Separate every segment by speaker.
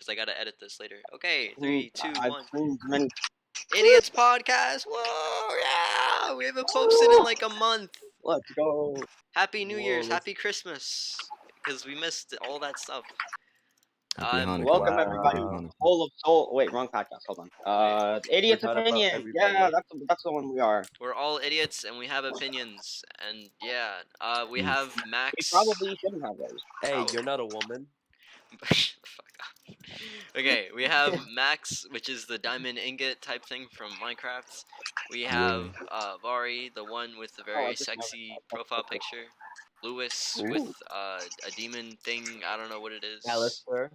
Speaker 1: because I gotta edit this later. Okay,
Speaker 2: Ooh,
Speaker 1: 3, 2,
Speaker 2: I've
Speaker 1: 1.
Speaker 2: seen many.
Speaker 1: Idiots podcast. Whoa, yeah, we haven't posted in like a month.
Speaker 2: Let's go.
Speaker 1: Happy New Year's,
Speaker 3: let's-
Speaker 1: Happy Christmas, because we missed all that stuff.
Speaker 4: Happy Hanukkah.
Speaker 2: Welcome
Speaker 3: Wow.
Speaker 2: everybody.
Speaker 4: Happy Hanukkah.
Speaker 2: Full of soul. Wait, wrong podcast. Hold on. Idiot's
Speaker 3: Forgot about
Speaker 2: opinion.
Speaker 3: everybody.
Speaker 2: Yeah, that's the one we are.
Speaker 1: We're all idiots and we have opinions, and yeah, we
Speaker 4: Mm.
Speaker 1: have
Speaker 2: We
Speaker 1: Max.
Speaker 2: probably shouldn't have those.
Speaker 3: Hey,
Speaker 1: Oh.
Speaker 3: you're not a woman.
Speaker 1: Shut the fuck up. Okay, we have Max, which is the diamond ingot type thing from Minecraft. We have Vari, the one with the very
Speaker 2: I just never
Speaker 1: sexy
Speaker 2: thought
Speaker 1: profile
Speaker 2: that's
Speaker 1: picture. Lewis
Speaker 3: Ooh.
Speaker 1: with a demon thing. I don't know what it is.
Speaker 3: Alistair.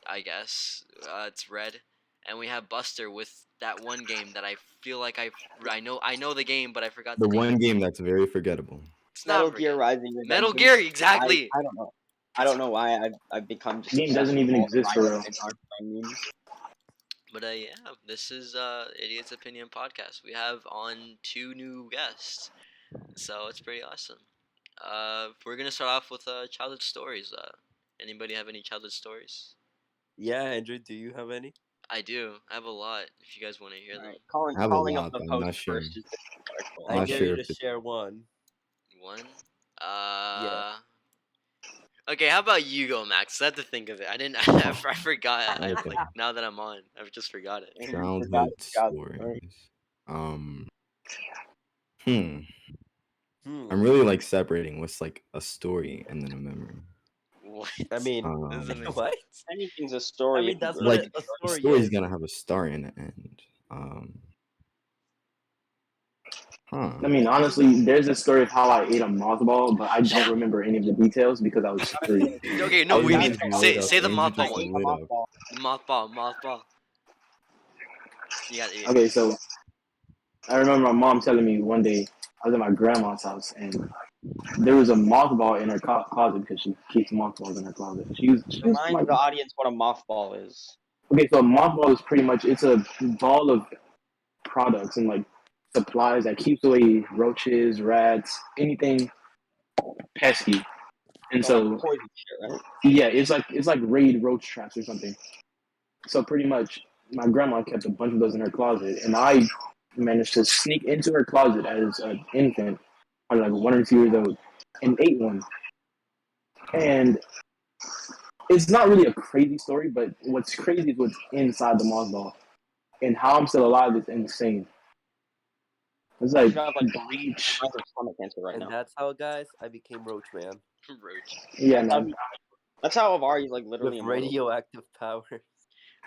Speaker 1: I guess it's red. And we have Buster with that one game that I feel like I know the game, but I forgot
Speaker 4: The
Speaker 1: name.
Speaker 4: one game that's very forgettable.
Speaker 1: It's
Speaker 2: Metal
Speaker 1: not
Speaker 2: Gear
Speaker 1: forget-
Speaker 2: Rising.
Speaker 1: Metal
Speaker 2: Redemption.
Speaker 1: Gear, exactly.
Speaker 2: I don't know. I don't know why I've become just.
Speaker 5: The game doesn't even exist for real.
Speaker 1: But yeah, this is Idiot's Opinion podcast. We have on 2 new guests, so it's pretty awesome. We're gonna start off with childhood stories. Anybody have any childhood stories?
Speaker 3: Yeah, Andrew, do you have any?
Speaker 1: I do. I have a lot. If you guys want to hear them.
Speaker 2: Alright, calling
Speaker 4: I have a
Speaker 2: calling
Speaker 4: lot,
Speaker 2: up the
Speaker 4: but I'm not
Speaker 2: host
Speaker 4: sure.
Speaker 2: first.
Speaker 4: I'm
Speaker 3: I
Speaker 4: not
Speaker 3: dare
Speaker 4: sure
Speaker 3: you
Speaker 4: if
Speaker 3: to
Speaker 4: it-
Speaker 3: share one.
Speaker 1: One. Okay, how about you go, Max? I have to think of it. I didn't. I forgot.
Speaker 4: Okay.
Speaker 1: Like, now that I'm on, I've just forgot it.
Speaker 4: Childhood
Speaker 2: forgot,
Speaker 4: stories.
Speaker 3: Hmm.
Speaker 4: I'm really like separating what's like a story and then a memory.
Speaker 1: What?
Speaker 3: I mean,
Speaker 1: Doesn't make
Speaker 3: what?
Speaker 2: Anything's a story.
Speaker 3: I mean, that's
Speaker 4: Like,
Speaker 3: what a
Speaker 4: A
Speaker 3: story
Speaker 4: story's
Speaker 3: is.
Speaker 4: gonna have a start and an end.
Speaker 5: I mean, honestly, there's a story of how I ate a mothball, but I don't remember any of the details because I was 3.
Speaker 1: Okay, no, we
Speaker 4: Andrew
Speaker 1: need
Speaker 4: just
Speaker 1: say
Speaker 4: lit
Speaker 1: say
Speaker 4: up.
Speaker 1: the
Speaker 4: Andrew
Speaker 1: mothball
Speaker 4: just
Speaker 1: one.
Speaker 4: lit up.
Speaker 1: Mothball. You got it.
Speaker 5: Okay, so I remember my mom telling me one day I was at my grandma's house and there was a mothball in her closet because she keeps mothballs in her closet. She was
Speaker 2: Remind
Speaker 5: like,
Speaker 2: the audience what a mothball is.
Speaker 5: okay, so a mothball is pretty much it's a ball of products and like supplies that keeps away roaches, rats, anything pesky. And so
Speaker 2: Poison shit, right?
Speaker 5: yeah, it's like raid roach traps or something. So pretty much, my grandma kept a bunch of those in her closet, and I managed to sneak into her closet as an infant, probably like 1 or 2 years old, and ate one. And it's not really a crazy story, but what's crazy is what's inside the mothball, and how I'm still alive is insane. It's like
Speaker 2: You have like
Speaker 5: bleach.
Speaker 2: I have stomach cancer right
Speaker 3: And
Speaker 2: now.
Speaker 3: that's how, guys, I became Roach Man.
Speaker 1: Roach.
Speaker 5: Yeah, man.
Speaker 2: That's how Avari's like literally
Speaker 3: With
Speaker 2: immortal.
Speaker 3: radioactive power.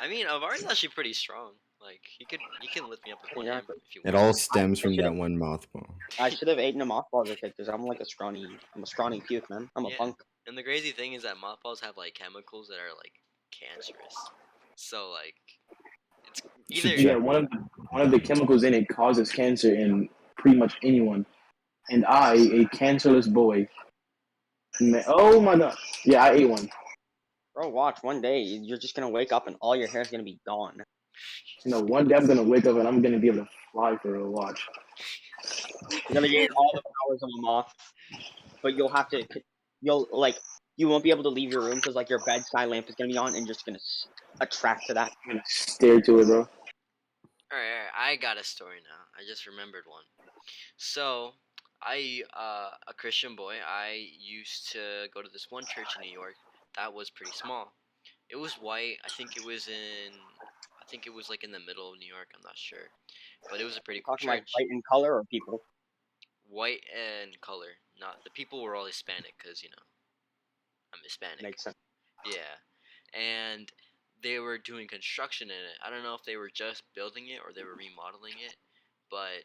Speaker 1: I mean, Avari's actually pretty strong. Like he can lift me up with one hand if you
Speaker 4: It
Speaker 1: want.
Speaker 4: all stems from that
Speaker 2: should've-
Speaker 4: one mothball.
Speaker 2: I should have eaten a mothball as a kid because I'm like I'm a scrawny puke, man. I'm a
Speaker 1: Yeah.
Speaker 2: punk.
Speaker 1: And the crazy thing is that mothballs have like chemicals that are like cancerous. So like, it's either
Speaker 5: Yeah, one of the chemicals in it causes cancer in pretty much anyone. And I, a cancerless boy, oh my god, yeah, I ate one.
Speaker 2: Bro, watch one day you're just gonna wake up and all your hair's gonna be gone.
Speaker 5: You know, one day I'm gonna wake up and I'm gonna be able to fly for a watch.
Speaker 2: You're gonna get all the powers of a moth, but you won't be able to leave your room because like your bedside lamp is gonna be on and you're just gonna attract to that.
Speaker 5: I'm gonna stare to it, bro.
Speaker 1: Alright, I got a story now. I just remembered one. So, a Christian boy, I used to go to this one church in New York that was pretty small. It was white. I think it was like in the middle of New York. I'm not sure, but it was a pretty cool
Speaker 2: Talking like
Speaker 1: church.
Speaker 2: white in color or people.
Speaker 1: White and color. Not the people were all Hispanic, cause I'm Hispanic.
Speaker 2: Makes sense.
Speaker 1: Yeah, and they were doing construction in it. I don't know if they were just building it or they were remodeling it, but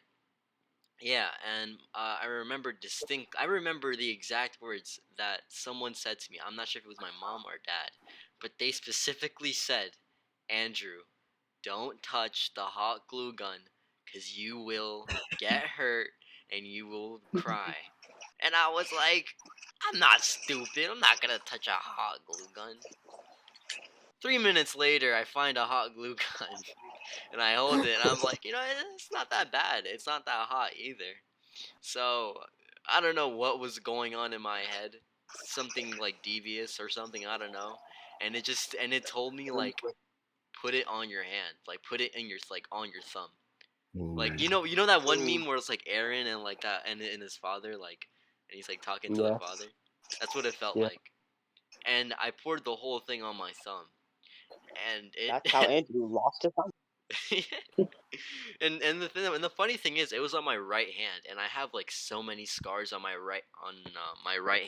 Speaker 1: yeah. And I remember the exact words that someone said to me. I'm not sure if it was my mom or dad, but they specifically said, "Andrew, don't touch the hot glue gun, 'cause you will get hurt and you will cry." And I was like, I'm not stupid. I'm not gonna touch a hot glue gun. 3 minutes later, I find a hot glue gun, and I hold it, and I'm like, it's not that bad. It's not that hot either. So, I don't know what was going on in my head. Something like devious or something, I don't know. and it told me like put it on your hand, like put it in your like on your thumb. Like
Speaker 4: Ooh.
Speaker 1: you know that one meme where it's like Aaron and like that and his father like and he's like talking to the
Speaker 3: Yeah.
Speaker 1: father. That's what it felt
Speaker 3: Yeah.
Speaker 1: like. And I poured the whole thing on my thumb, and
Speaker 2: That's how Andrew lost his thumb.
Speaker 1: and the funny thing is, it was on my right hand, and I have like so many scars on my right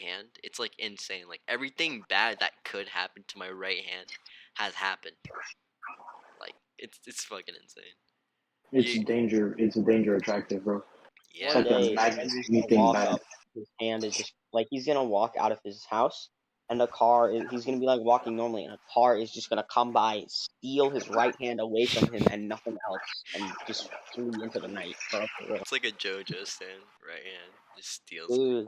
Speaker 1: hand. It's like insane. Like everything bad that could happen to my right hand has happened. Like it's fucking insane.
Speaker 5: It's
Speaker 1: You,
Speaker 5: danger. It's a danger attractive, bro. It's
Speaker 1: yeah.
Speaker 2: One
Speaker 5: like a
Speaker 2: day,
Speaker 5: magnet.
Speaker 2: Andrew's gonna
Speaker 5: Anything
Speaker 2: walk
Speaker 5: bad.
Speaker 2: up. His hand is just like he's gonna walk out of his house, and he's gonna be like walking normally, and a car is just gonna come by, steal his right hand away from him, and nothing else, and just flee into the night, bro. For real.
Speaker 1: It's like a JoJo stand, right hand just steals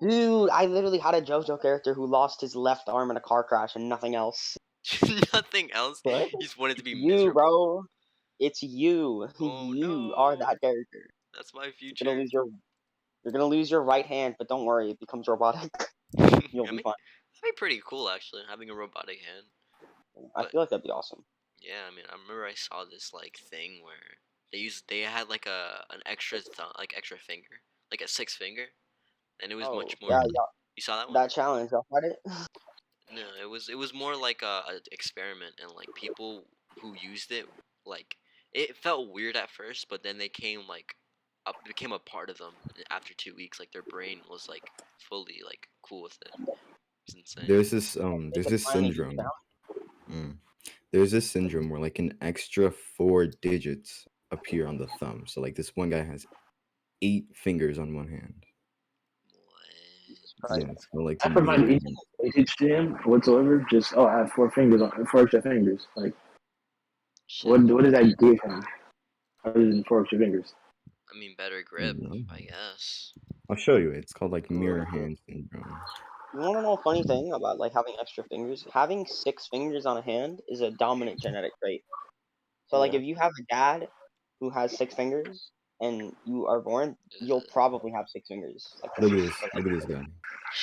Speaker 2: Dude, I literally had a JoJo character who lost his left arm in a car crash and nothing else.
Speaker 1: it. Nothing else.
Speaker 3: What?
Speaker 1: He just wanted to be
Speaker 2: You,
Speaker 1: miserable.
Speaker 2: bro. It's you.
Speaker 1: Oh
Speaker 2: You are
Speaker 1: no,
Speaker 2: that character.
Speaker 1: that's my
Speaker 2: You're gonna
Speaker 1: future.
Speaker 2: lose you're gonna lose your right hand, but don't worry, it becomes robotic. You'll be fine.
Speaker 1: That'd be pretty cool actually, having a robotic hand.
Speaker 2: I
Speaker 1: But
Speaker 2: feel like that'd be awesome.
Speaker 1: yeah, I mean, I remember I saw this like thing where they had like an extra like extra finger, like a six finger, and it was
Speaker 2: Oh,
Speaker 1: much more.
Speaker 2: yeah,
Speaker 1: You saw that one?
Speaker 2: that challenge, y'all had it?
Speaker 1: No, it was more like a experiment, and like people who used it, like it felt weird at first, but then they came like up became a part of them after 2 weeks. Like their brain was like fully like cool with it. It's insane.
Speaker 4: There's
Speaker 2: They
Speaker 4: this
Speaker 2: could finally do
Speaker 4: syndrome.
Speaker 2: that.
Speaker 4: There's this syndrome where like an extra 4 digits appear on the thumb. So like this one guy has 8 fingers on one hand.
Speaker 1: What?
Speaker 2: Right.
Speaker 4: Yeah, it's called like
Speaker 5: I
Speaker 4: the
Speaker 5: provide
Speaker 4: mirror
Speaker 5: any
Speaker 4: hand.
Speaker 5: advantage to him whatsoever. Just I have 4 fingers on 4 extra fingers. Like
Speaker 1: Shit.
Speaker 5: what does that give him? Other than 4 extra fingers.
Speaker 1: I mean, better grip,
Speaker 4: know.
Speaker 1: I guess.
Speaker 4: I'll show you. It's called like mirror hand syndrome.
Speaker 2: You want to know a funny thing about like having extra fingers? Having 6 fingers on a hand is a dominant genetic trait. So like
Speaker 3: Yeah.
Speaker 2: if you have a dad who has 6 fingers and you are born, you'll probably have 6 fingers. Like
Speaker 4: Look
Speaker 2: that's
Speaker 4: at
Speaker 2: just
Speaker 4: this. Look at this guy.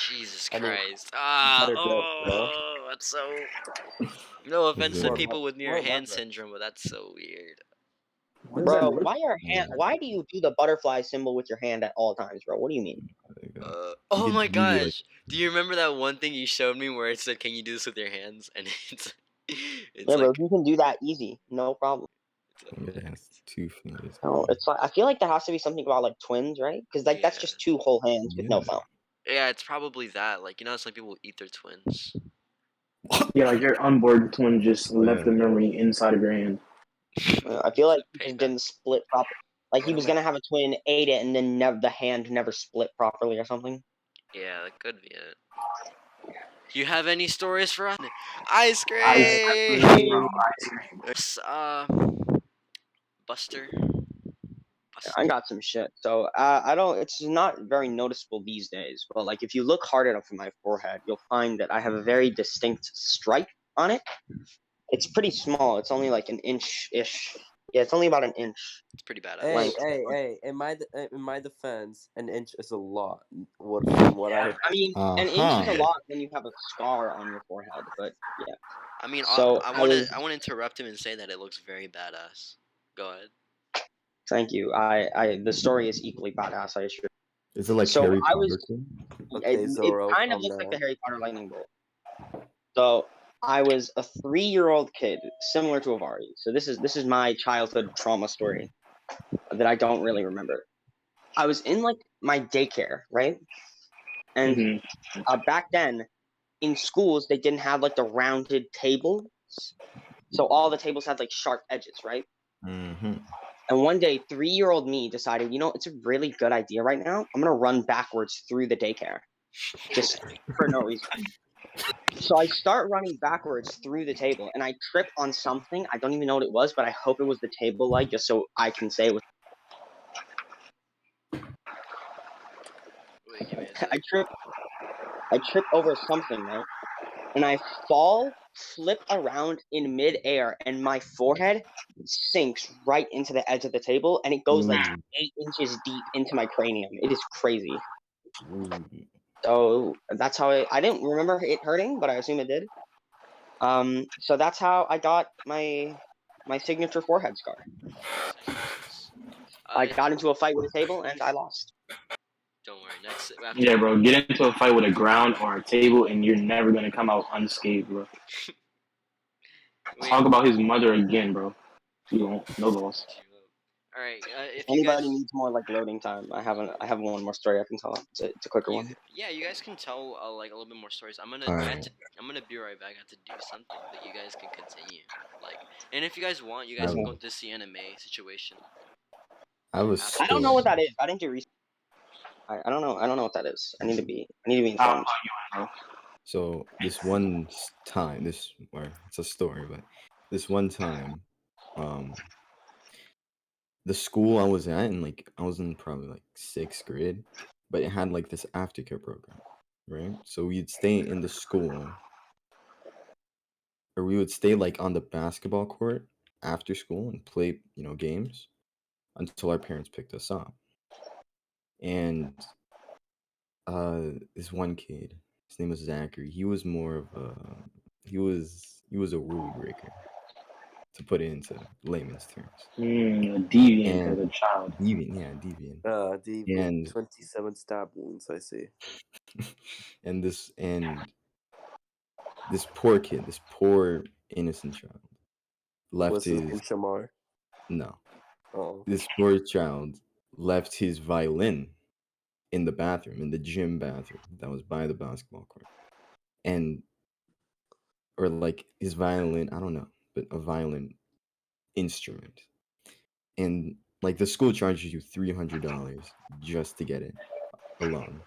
Speaker 1: Jesus
Speaker 3: I mean,
Speaker 1: Christ. Ah,
Speaker 3: better grip, bro.
Speaker 1: oh, that's so. No offense to
Speaker 4: More-
Speaker 1: people with near
Speaker 3: more
Speaker 1: hand
Speaker 3: leverage.
Speaker 1: syndrome, but that's so weird.
Speaker 5: What does that
Speaker 2: Bro,
Speaker 5: look?
Speaker 2: why do you do the butterfly symbol with your hand at all times, bro? What do you mean?
Speaker 4: There you go.
Speaker 1: Oh
Speaker 4: could
Speaker 1: my
Speaker 4: use it, like-
Speaker 1: gosh. Do you remember that one thing you showed me where it said, "Can you do this with your hands?" And it's
Speaker 2: Yeah,
Speaker 1: like
Speaker 2: bro, you can do that easy, no problem.
Speaker 4: Yeah, it has 2 fingers.
Speaker 2: No, it's like I feel like there has to be something about like twins, right? Because like that's
Speaker 1: Yeah.
Speaker 2: just 2 whole hands with no
Speaker 4: Yeah.
Speaker 2: thumb.
Speaker 1: Yeah, it's probably that. Like, you know, some people eat their twins.
Speaker 5: Yeah, like your unborn twin just
Speaker 4: Oh,
Speaker 5: left
Speaker 4: yeah.
Speaker 5: the memory inside of your hand.
Speaker 2: I feel like he
Speaker 1: Payback.
Speaker 2: just didn't split properly. Like he was gonna have a twin, ate it, and then the hand never split properly or something.
Speaker 1: Yeah, that could be it. Do you have any stories for us? Ice cream. It's, Buster.
Speaker 2: I got some shit. So I don't. It's not very noticeable these days. But like if you look hard enough in my forehead, you'll find that I have a very distinct stripe on it. It's pretty small. It's only like an inch-ish. Yeah, it's only about an inch.
Speaker 1: It's pretty badass.
Speaker 3: Hey, hey! In my defense, an inch is a lot. From what I
Speaker 2: I mean, an inch is a
Speaker 4: Uh-huh.
Speaker 2: lot when you have a scar on your forehead. But yeah.
Speaker 1: I mean,
Speaker 2: So
Speaker 1: I
Speaker 2: I
Speaker 1: want to
Speaker 2: was-
Speaker 1: I want to interrupt him and say that it looks very badass. Go ahead.
Speaker 2: Thank you. The story is equally badass. I assure.
Speaker 4: Is it like
Speaker 2: So
Speaker 4: Harry
Speaker 2: I
Speaker 4: Potter
Speaker 2: was-
Speaker 4: too?
Speaker 3: Okay,
Speaker 2: It
Speaker 3: Zoro,
Speaker 2: kind of
Speaker 3: calm
Speaker 2: looks like the
Speaker 3: down.
Speaker 2: Harry Potter lightning bolt. So I was a 3-year-old kid, similar to Avari. So this is my childhood trauma story that I don't really remember. I was in like my daycare, right? And
Speaker 5: Mhm.
Speaker 2: back then, in schools, they didn't have like the rounded tables. So all the tables had like sharp edges, right?
Speaker 4: Mm-hmm.
Speaker 2: And one day, 3-year-old me decided, it's a really good idea right now. I'm gonna run backwards through the daycare, just for no reason. So I start running backwards through the table, and I trip on something. I don't even know what it was, but I hope it was the table light, just so I can say it was.
Speaker 1: Wait, give me a
Speaker 2: I
Speaker 1: sec.
Speaker 2: trip over something, right? And I fall, flip around in midair, and my forehead sinks right into the edge of the table, and it goes like 8 inches deep into my cranium. It is crazy. So that's how I didn't remember it hurting, but I assume it did. So that's how I got my signature forehead scar.
Speaker 1: Nice.
Speaker 2: I
Speaker 1: If,
Speaker 2: got into a fight with a table and I lost.
Speaker 1: don't worry. Next after
Speaker 5: Yeah, bro. Get into a fight with a ground or a table, and you're never gonna come out unscathed, bro.
Speaker 1: wait.
Speaker 5: Talk about his mother again, bro. You won't. No loss.
Speaker 1: All right.
Speaker 2: If
Speaker 1: If you guys,
Speaker 2: anybody needs more like loading time, I have one more story I can tell. It's a quicker one.
Speaker 1: you guys can tell like a little bit more stories. I'm gonna
Speaker 4: Alright.
Speaker 1: I'm gonna be right back. I have to do something, but you guys can continue. Like, and if you guys want, you guys can go to the anime situation.
Speaker 4: I have a
Speaker 2: I don't know what
Speaker 4: story.
Speaker 2: that is. I didn't do research. I don't know. I don't know what that is. I need to be
Speaker 5: I'll
Speaker 2: informed.
Speaker 5: tell you, bro.
Speaker 4: So this one time, it's a story, but this one time, the school I was at, and like I was in probably like 6th grade, but it had like this aftercare program, right? So we'd stay in the school, or we would stay like on the basketball court after school and play, games until our parents picked us up. And this one kid, his name was Zachary. He was more of a he was a rule breaker, to put it into layman's terms.
Speaker 5: A deviant
Speaker 4: And
Speaker 5: as a child.
Speaker 4: deviant.
Speaker 3: Deviant.
Speaker 4: And
Speaker 3: 27 stab wounds, I see.
Speaker 4: and this poor kid, this poor innocent child, left
Speaker 3: Was his
Speaker 4: his
Speaker 3: name Shamar?
Speaker 4: no.
Speaker 3: Oh.
Speaker 4: This poor child left his violin in the bathroom, in the gym bathroom that was by the basketball court. And or like his violin, I don't know, but a violin instrument. And like the school charges you $300 just to get it alone.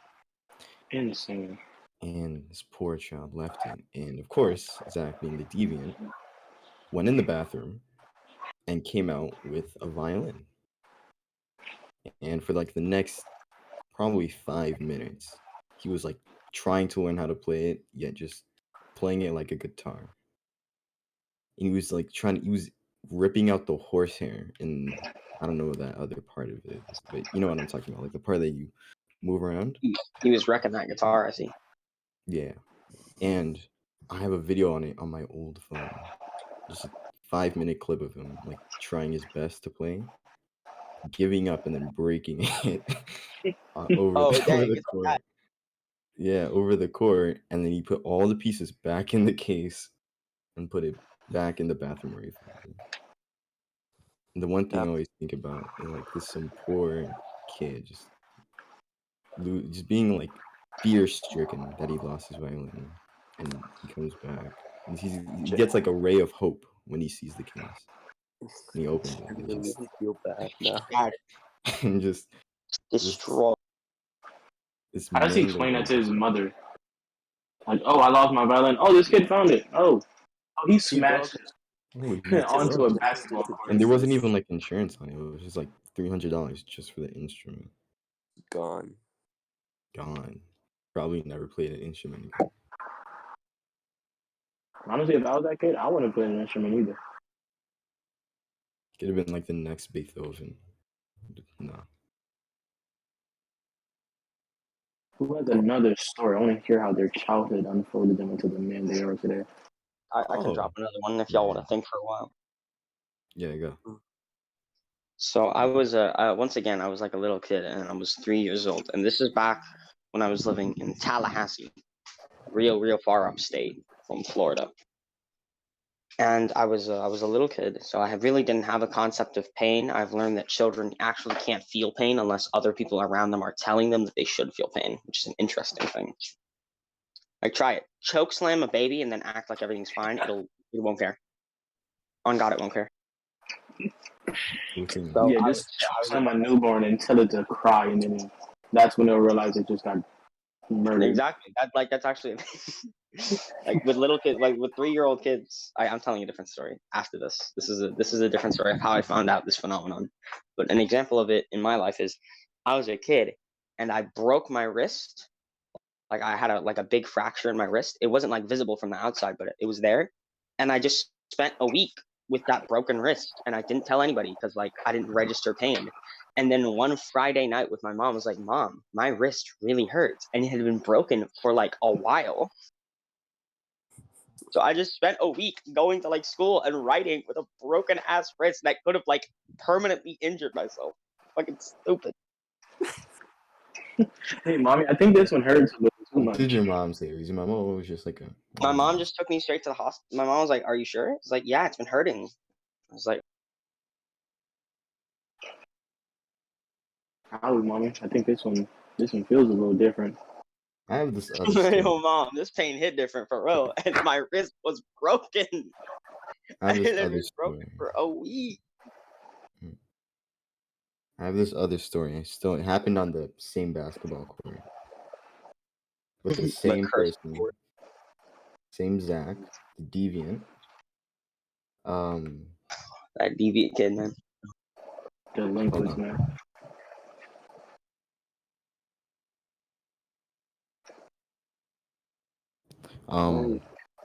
Speaker 5: Insane.
Speaker 4: And this poor child left it. And of course, Zach, being the deviant, went in the bathroom and came out with a violin. And for like the next probably 5 minutes, he was like trying to learn how to play it, yet just playing it like a guitar. And he was like he was ripping out the horsehair, and I don't know what that other part of it is, but you know what I'm talking about, like the part that you move around.
Speaker 2: He was wrecking that guitar. I see.
Speaker 4: Yeah. And I have a video on it on my old phone. Just a 5-minute clip of him like trying his best to play, giving up, and then breaking it over
Speaker 2: Oh,
Speaker 4: over
Speaker 2: dang!
Speaker 4: the
Speaker 2: It's like
Speaker 4: court. Yeah, over the court, and then he put all the pieces back in the case and put it back in the bathroom where he found it. And the one thing I always think about is like this some poor kid just being like fear stricken that he lost his violin, and he comes back and he gets like a ray of hope when he sees the case, and he opens it
Speaker 3: I
Speaker 4: and
Speaker 3: really feel bad now.
Speaker 2: that
Speaker 4: and just
Speaker 2: destroyed.
Speaker 4: this
Speaker 5: How does he
Speaker 4: mangled.
Speaker 5: explain that to his mother? Like, oh, I lost my violin. Oh, this kid found it. Oh, he smashed
Speaker 4: Oh,
Speaker 5: it onto a basketball court.
Speaker 4: and there wasn't even like insurance on it. It was just like $300 just for the instrument.
Speaker 3: Gone.
Speaker 4: Gone. Probably never played an instrument again.
Speaker 5: Honestly, if I was that kid, I wouldn't play an instrument either.
Speaker 4: Could have been like the next Beethoven. No.
Speaker 5: Who has another story? I want to hear how their childhood unfolded them into the men they are today.
Speaker 2: I can
Speaker 4: Oh.
Speaker 2: drop another one if y'all
Speaker 4: Yeah.
Speaker 2: want to think for a while.
Speaker 4: Yeah, go.
Speaker 2: So I was once again I was like a little kid and I was 3 years old, and this is back when I was living in Tallahassee, real far upstate from Florida. And I was a little kid, so I really didn't have a concept of pain. I've learned that children actually can't feel pain unless other people around them are telling them that they should feel pain, which is an interesting thing. Like, try it. Choke slam a baby and then act like everything's fine. It won't care. On God, it won't care. So
Speaker 5: Yeah, just choke slam a newborn and tell it to cry, and then that's when they'll realize it just got murdered.
Speaker 2: Exactly. That's actually like with little kids, like with 3-year-old kids. I'm telling you a different story after this. This is a different story of how I found out this phenomenon. But an example of it in my life is I was a kid and I broke my wrist. Like I had a big fracture in my wrist. It wasn't like visible from the outside, but it was there. And I just spent a week with that broken wrist, and I didn't tell anybody because like I didn't register pain. And then one Friday night with my mom, I was like, "Mom, my wrist really hurts," and it had been broken for like a while. So I just spent a week going to like school and writing with a broken ass wrist that could have like permanently injured myself. Fucking stupid.
Speaker 5: Hey, mommy, I think this one hurts a little too
Speaker 4: What did
Speaker 5: much.
Speaker 4: your mom say? Was your mom always just like a?
Speaker 2: My mom just took me straight to the hospital. My mom was like, "Are you sure?" It's like, "Yeah, it's been hurting." I was like,
Speaker 5: Ow, mommy, I think this one feels a little different.
Speaker 4: I have this other story.
Speaker 2: "Yo, mom, this pain hit different for real, and my wrist was broken.
Speaker 4: I have
Speaker 2: And
Speaker 4: this
Speaker 2: it
Speaker 4: other
Speaker 2: was broken
Speaker 4: story.
Speaker 2: for a week."
Speaker 4: I have this other story. It happened on the same basketball court with the
Speaker 2: But
Speaker 4: same
Speaker 2: cursed
Speaker 4: person, same Zach, the deviant.
Speaker 2: that deviant kid, man.
Speaker 4: Hold
Speaker 5: Delinquents,
Speaker 4: on.
Speaker 5: man.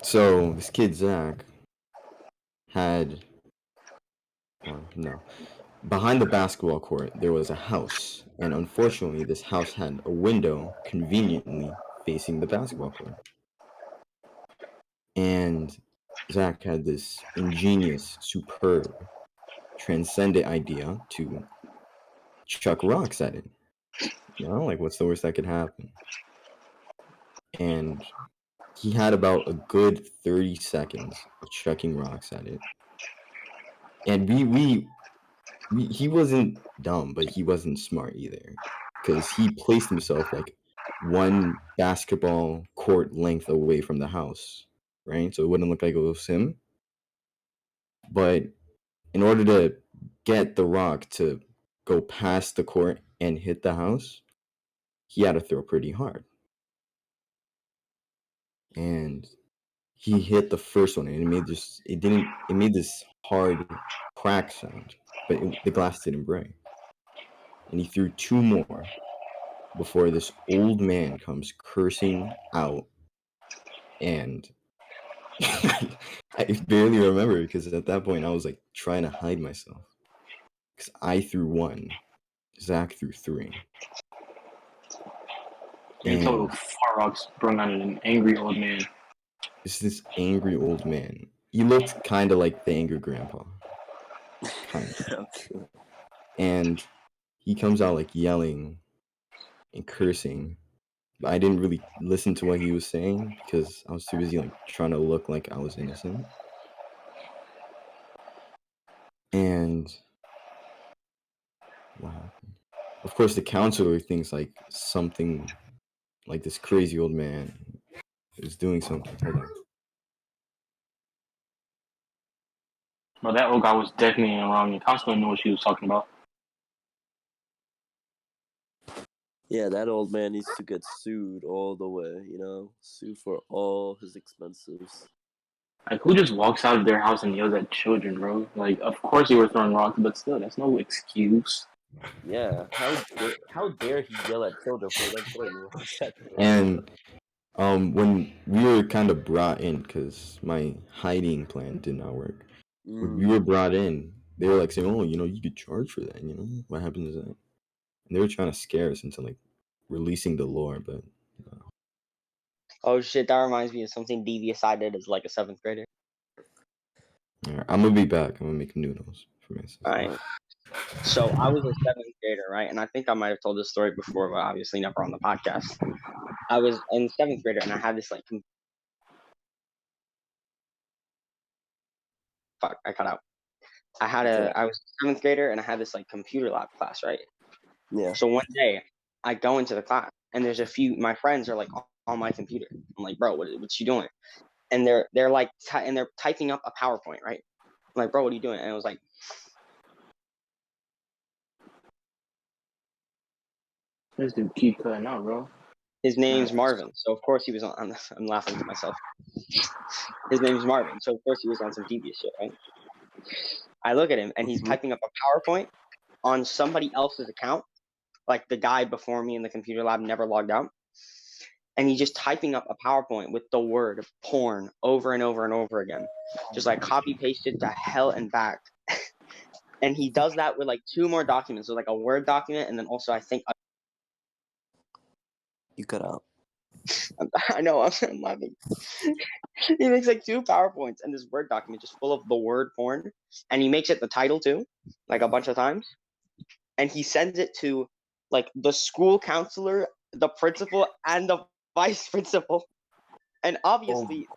Speaker 4: So this kid Zach had, or no, behind the basketball court there was a house, and unfortunately, this house had a window conveniently facing the basketball court. And Zach had this ingenious, superb, transcendent idea to chuck rocks at it. You know, like what's the worst that could happen? And he had about a good 30 seconds of chucking rocks at it. And he wasn't dumb, but he wasn't smart either, because he placed himself like one basketball court length away from the house, right? So it wouldn't look like it was him. But in order to get the rock to go past the court and hit the house, he had to throw pretty hard. And he hit the first one, and it made this hard crack sound, but the glass didn't break. And he threw two more before this old man comes cursing out, and I barely remember because at that point I was like trying to hide myself, because I threw one, Zach threw three.
Speaker 5: In total,
Speaker 4: And
Speaker 5: 4 rocks sprung on an angry old man.
Speaker 4: it's this angry old man. He looked kind of like the angry grandpa, kind of.
Speaker 3: Okay.
Speaker 4: And he comes out like yelling and cursing. But I didn't really listen to what he was saying because I was too busy like trying to look like I was innocent. And what happened? Of course, the counselor thinks like something, like this crazy old man is doing something. Hold on.
Speaker 5: But that old guy was definitely in the wrong. The counselor knew what she was talking about.
Speaker 3: Yeah, that old man needs to get sued all the way, sue for all his expenses.
Speaker 5: Like, who just walks out of their house and yells at children, bro? Like, of course you were throwing rocks, but still, that's no excuse.
Speaker 3: Yeah, how dare he yell at children for them throwing rocks at him?
Speaker 4: And when we were kind of brought in, because my hiding plan did not work, when we were brought in, they were like saying, "Oh, you could charge for that. What happens is that?" And they were trying to scare us into like releasing the lore, but
Speaker 2: Oh shit, that reminds me of something devious I did as like a 7th grader.
Speaker 4: yeah, I'm gonna be back. I'm gonna make noodles for my sister.
Speaker 2: Right. So I was a 7th grader, right? And I think I might have told this story before, but obviously never on the podcast. I was in 7th grader, and I had this like fuck, I cut out. I was a 7th grader, and I had this like computer lab class, right?
Speaker 3: Yeah.
Speaker 2: So one day, I go into the class, and there's a few my friends are like on my computer. I'm like, bro, what you doing? And they're like and they're typing up a PowerPoint, right? I'm like, bro, what are you doing? And it was like,
Speaker 5: This dude keep cutting out, bro.
Speaker 2: his name's
Speaker 5: Nice.
Speaker 2: Marvin. So of course he was on. I'm laughing to myself. His name's Marvin. So of course he was on some devious shit, right? I look at him, and he's typing up a PowerPoint on somebody else's account. Like the guy before me in the computer lab never logged out. And he's just typing up a PowerPoint with the word porn over and over and over again. Just like copy pasted to hell and back. And he does that with like 2 more documents. So like a Word document, and then also I think
Speaker 3: You cut out.
Speaker 2: I know. I'm laughing. He makes like 2 PowerPoints and this Word document just full of the word porn, and he makes it the title too, like a bunch of times, and he sends it to like the school counselor, the principal, and the vice principal, and
Speaker 3: Oh,
Speaker 2: obviously,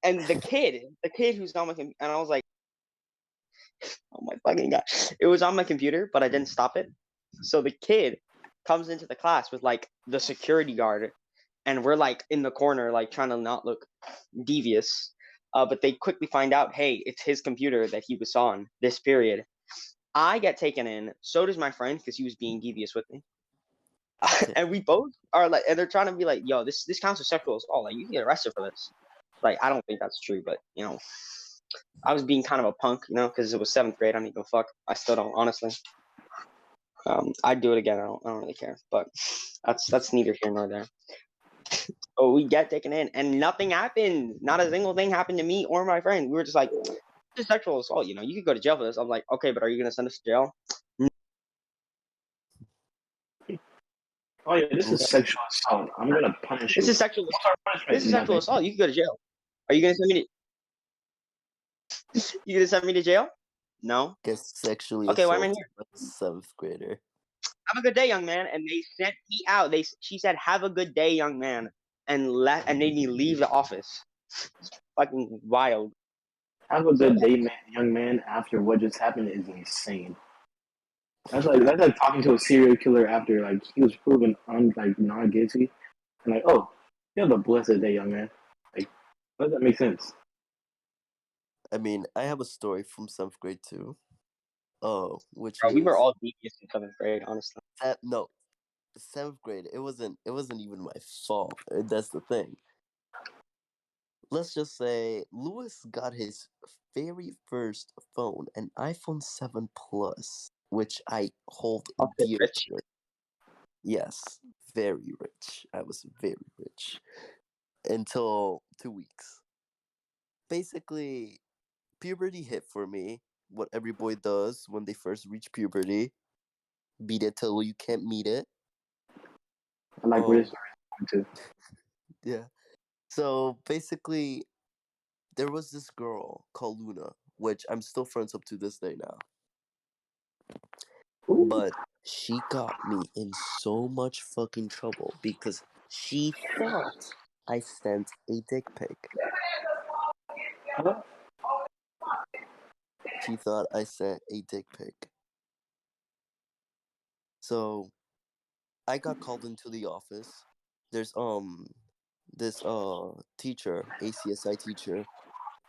Speaker 2: and the kid who's on my and I was like, oh my fucking god, it was on my computer, but I didn't stop it. So the kid comes into the class with like the security guard, and we're like in the corner, like trying to not look devious. But they quickly find out, hey, it's his computer that he was on this period. I get taken in. So does my friend because he was being devious with me. And we both are like, and they're trying to be like, yo, this counts as sexual assault. Like, you can get arrested for this. Like, I don't think that's true, but I was being kind of a punk, because it was 7th grade. I don't even fuck. I still don't, honestly. I'd do it again. I don't really care. But that's neither here nor there. So we get taken in, and nothing happened. Not a single thing happened to me or my friend. We were just like, this is sexual assault. You could go to jail for this. I'm like, okay, but are you gonna send us to jail?
Speaker 5: Oh yeah, this is sexual assault. I'm gonna punish you.
Speaker 2: This is sexual.
Speaker 5: What's our punishment?
Speaker 2: This is sexual
Speaker 5: Nothing.
Speaker 2: assault. You could go to jail. Are you gonna send me to? You gonna send me to jail? No.
Speaker 3: Get sexually
Speaker 2: Okay, why am I
Speaker 3: assaulted
Speaker 2: here?
Speaker 3: by a 7th grader.
Speaker 2: Have a good day, young man. And they sent me out. She said, "Have a good day, young man," and made me leave the office. It's fucking wild.
Speaker 5: Have a good day, young man. After what just happened is insane. That's like talking to a serial killer after like he was proven not guilty, and like, oh, you have a blessed day, young man. Like, does that make sense?
Speaker 3: I mean, I have a story from 7th grade too. Which
Speaker 2: Bro, we were
Speaker 3: is
Speaker 2: all devious in 7th grade, honestly.
Speaker 3: no, 7th grade. It wasn't even my fault. That's the thing. Let's just say Lewis got his very first phone, an iPhone 7 Plus, which I hold
Speaker 2: Okay,
Speaker 3: dear
Speaker 2: Rich.
Speaker 3: to it. Yes, very rich. I was very rich until 2 weeks. Basically, puberty hit for me. What every boy does when they first reach puberty: beat it till you can't meet it.
Speaker 5: I like where this story is going to.
Speaker 3: Yeah. So basically, there was this girl called Luna, which I'm still friends up to this day now.
Speaker 5: Ooh.
Speaker 3: But she got me in so much fucking trouble because she thought I sent a dick pic.
Speaker 5: Huh?
Speaker 3: She thought I sent a dick pic. So I got called into the office. There's this teacher, ACSI teacher.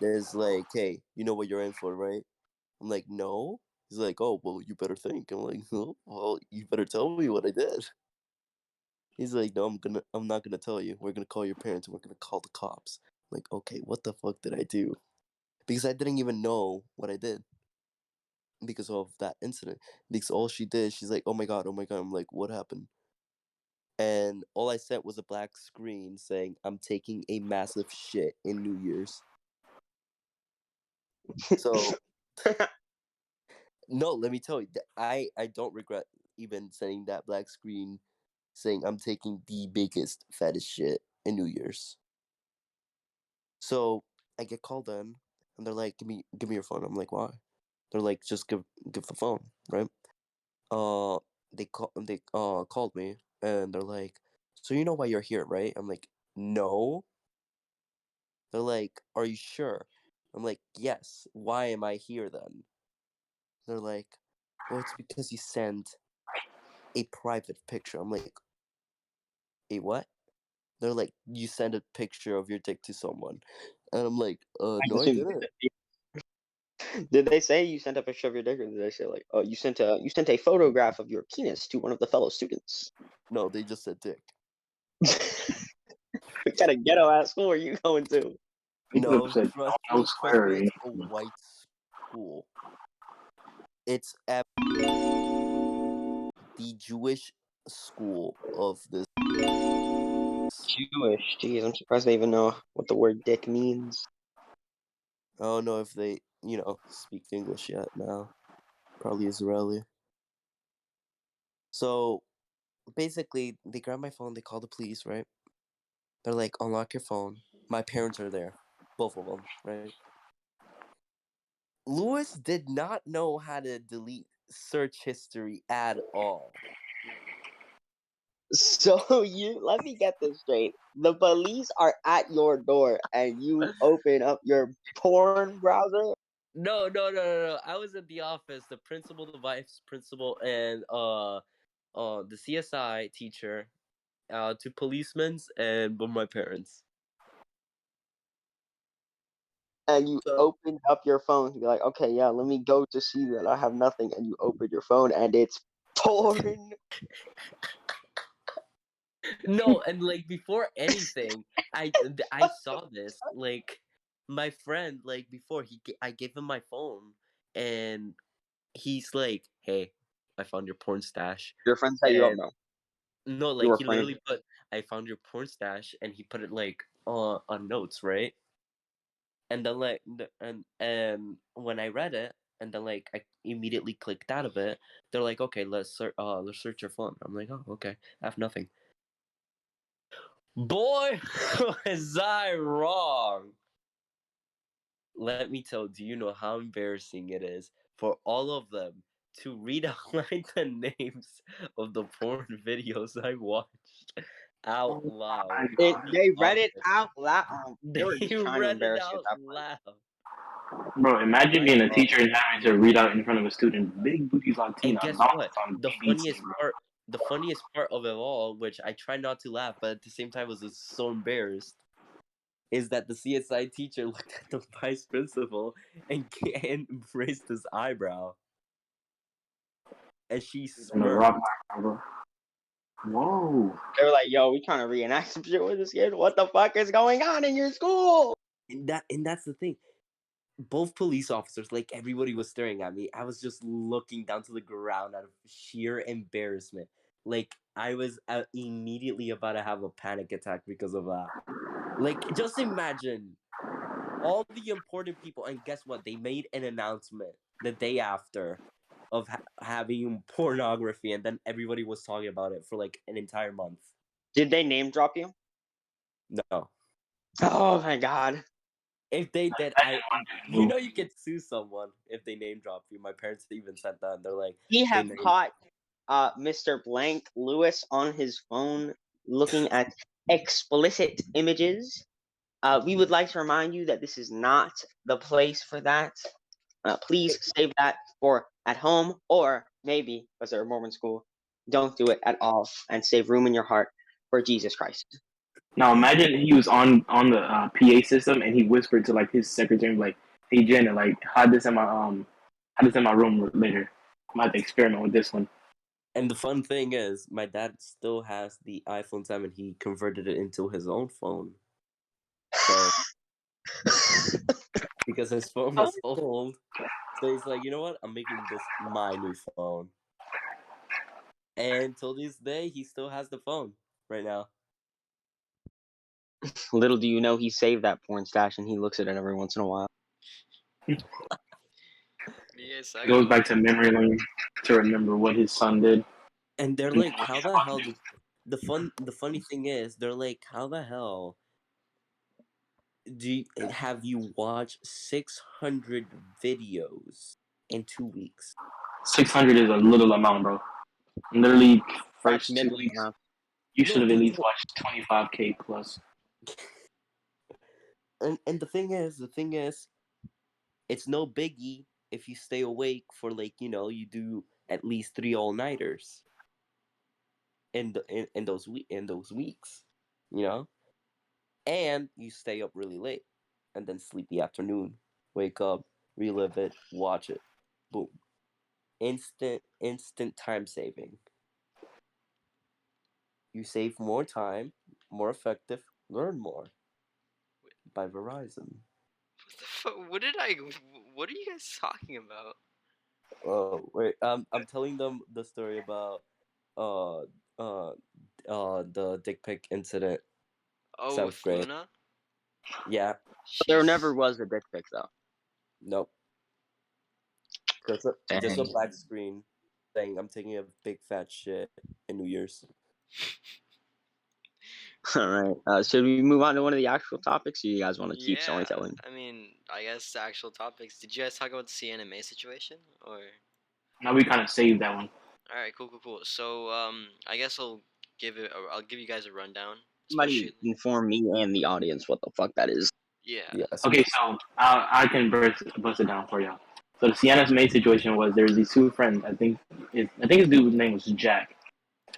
Speaker 3: There's like, hey, you know what you're in for, right? I'm like, no. He's like, oh, well, you better think. I'm like, oh, well, you better tell me what I did. He's like, no, I'm not gonna tell you. We're gonna call your parents and we're gonna call the cops. I'm like, okay, what the fuck did I do? Because I didn't even know what I did because of that incident. Because all she did, she's like, oh my god, oh my god. I'm like, what happened? And all I sent was a black screen saying, I'm taking a massive shit in New Year's. So no, let me tell you, I don't regret even sending that black screen saying I'm taking the biggest, fattest shit in New Year's. So I get called in, and they're like, give me your phone." I'm like, "Why?" They're like, "Just give the phone, right?" Uh, they called me, and they're like, "So you know why you're here, right?" I'm like, "No." They're like, "Are you sure?" I'm like, "Yes." "Why am I here then?" They're like, "Well, it's because you sent a private picture." I'm like, "A what?" They're like, "You sent a picture of your dick to someone," and I'm like,
Speaker 2: I
Speaker 3: no, I
Speaker 2: assume.
Speaker 3: didn't."
Speaker 2: Did they say you sent a picture of your dick, or did they say like, oh, you sent a photograph of your penis to one of the fellow students?
Speaker 3: No, they just said dick.
Speaker 2: What kind of ghetto ass school are you going to?
Speaker 5: You could have
Speaker 3: No,
Speaker 5: said no
Speaker 3: trust me,
Speaker 5: swearing.
Speaker 3: it's a white school. It's at the Jewish school of this.
Speaker 2: Jewish. Jeez, I'm surprised they even know what the word dick means.
Speaker 3: I don't know if they, speak English yet now. Probably Israeli. So basically, they grab my phone, they call the police, right? They're like, unlock your phone. My parents are there, both of them, right? Lewis did not know how to delete search history at all.
Speaker 2: So let me get this straight. The police are at your door and you open up your porn browser?
Speaker 3: No. I was at the office. The principal, the vice principal, and the CSI teacher, two policemen, and both my parents.
Speaker 2: And you
Speaker 3: So
Speaker 2: open up your phone to be like, okay, yeah, let me go to see that I have nothing. And you open your phone and it's porn.
Speaker 3: no, and like before anything, I saw this. Like my friend, like before I gave him my phone, and he's like, "Hey, I found your porn stash."
Speaker 2: Your friend set you up,
Speaker 3: And
Speaker 2: no?
Speaker 3: no,
Speaker 2: You
Speaker 3: like
Speaker 2: were
Speaker 3: he
Speaker 2: playing.
Speaker 3: literally put, "I found your porn stash," and he put it like on notes, right? And then like and when I read it, and then like I immediately clicked out of it. They're like, "Okay, let's search your phone." I'm like, "Oh, okay, I have nothing." Boy, was I wrong. Let me tell. Do you know how embarrassing it is for all of them to read out like the names of the porn videos I watched out loud
Speaker 5: my
Speaker 3: in the
Speaker 2: They read it
Speaker 3: office?
Speaker 2: out loud. They were
Speaker 3: They
Speaker 2: just trying to
Speaker 3: read it
Speaker 2: embarrass you at
Speaker 3: out
Speaker 2: that point.
Speaker 3: loud.
Speaker 5: Bro, imagine
Speaker 3: I
Speaker 5: being a teacher and having to read out in front of a student, "Big booty
Speaker 3: And
Speaker 5: Latina,
Speaker 3: guess
Speaker 5: not
Speaker 3: what?
Speaker 5: on
Speaker 3: The
Speaker 5: BBC,
Speaker 3: funniest
Speaker 5: bro."
Speaker 3: part, the funniest part of it all, which I try not to laugh, but at the same time was just so embarrassed, is that the CSI teacher looked at the vice principal and raised his eyebrow, and she
Speaker 5: He's gonna rock
Speaker 3: smirked.
Speaker 5: my bro. Whoa.
Speaker 2: They were like, yo, we trying to reenact some shit with this kid. What the fuck is going on in your school?
Speaker 3: And that's the thing. Both police officers, like everybody was staring at me. I was just looking down to the ground out of sheer embarrassment. Like I was immediately about to have a panic attack because of that. Like just imagine all the important people, and guess what? They made an announcement the day after of having pornography, and then everybody was talking about it for like an entire month.
Speaker 2: Did they name drop you?
Speaker 3: No.
Speaker 2: Oh my god.
Speaker 3: If they did, you could sue someone if they name drop you. My parents even said that, and they're like,
Speaker 2: He
Speaker 3: they
Speaker 2: have
Speaker 3: name.
Speaker 2: caught Mr. Blank Lewis on his phone looking at explicit images. We would like to remind you that this is not the place for that. Please save that for at home, or maybe, because they're a Mormon school, don't do it at all and save room in your heart for Jesus Christ.
Speaker 5: Now imagine he was on the PA system and he whispered to like his secretary, like, "Hey Jenna, like, hide this in my room later. I might have to experiment with this one."
Speaker 3: And the fun thing is, my dad still has the iPhone 7. He converted it into his own phone. So because his phone was old, so he's like, you know what? I'm making this my new phone. And till this day, he still has the phone right now.
Speaker 2: Little do you know, he saved that porn stash and he looks at it every once in a while.
Speaker 1: Yes,
Speaker 5: He goes back to memory lane to remember what his son did.
Speaker 3: And they're
Speaker 5: And
Speaker 3: like,
Speaker 5: what
Speaker 3: how
Speaker 5: he's
Speaker 3: the
Speaker 5: about
Speaker 3: hell
Speaker 5: to do.
Speaker 3: did the funny thing is, they're like, how the hell have you watched 600 videos in 2 weeks?
Speaker 5: 600 is a little amount, bro. Literally,
Speaker 2: That's
Speaker 5: first 2 weeks,
Speaker 2: middling.
Speaker 5: you should
Speaker 3: No,
Speaker 5: have at
Speaker 3: dude,
Speaker 5: least
Speaker 3: no.
Speaker 5: watched 25K plus.
Speaker 3: And the thing is, it's no biggie if you stay awake for like, you do at least 3 all-nighters in those weeks, you know? And you stay up really late and then sleep the afternoon, wake up, relive it, watch it. Boom. Instant time saving. You save more time, more effective, learn more by Verizon.
Speaker 1: What did I? What are you guys talking about?
Speaker 3: Oh, wait, I'm telling them the story about uh uh the dick pic incident,
Speaker 1: Oh, with
Speaker 3: 7th grade.
Speaker 1: Luna.
Speaker 3: Yeah,
Speaker 2: There never
Speaker 1: Sheesh.
Speaker 2: was a dick pic though.
Speaker 3: nope. Just a
Speaker 2: Dang.
Speaker 3: black screen saying I'm taking a big fat shit in New Year's.
Speaker 2: All right. Should we move on to one of the actual topics, or you guys want to keep
Speaker 1: Yeah,
Speaker 2: storytelling?
Speaker 1: I mean, I guess the actual topics. Did you guys talk about the CNMA situation, or?
Speaker 5: Now we kind of saved that one.
Speaker 1: All right, cool. So, I guess I'll give you guys a rundown,
Speaker 2: Somebody
Speaker 1: especially.
Speaker 2: inform me and the audience what the fuck that is.
Speaker 1: Yeah.
Speaker 3: Yes.
Speaker 5: Okay, so I can bust it down for y'all. So the Sienna's main situation was there was these two friends. I think his dude's name was Jack.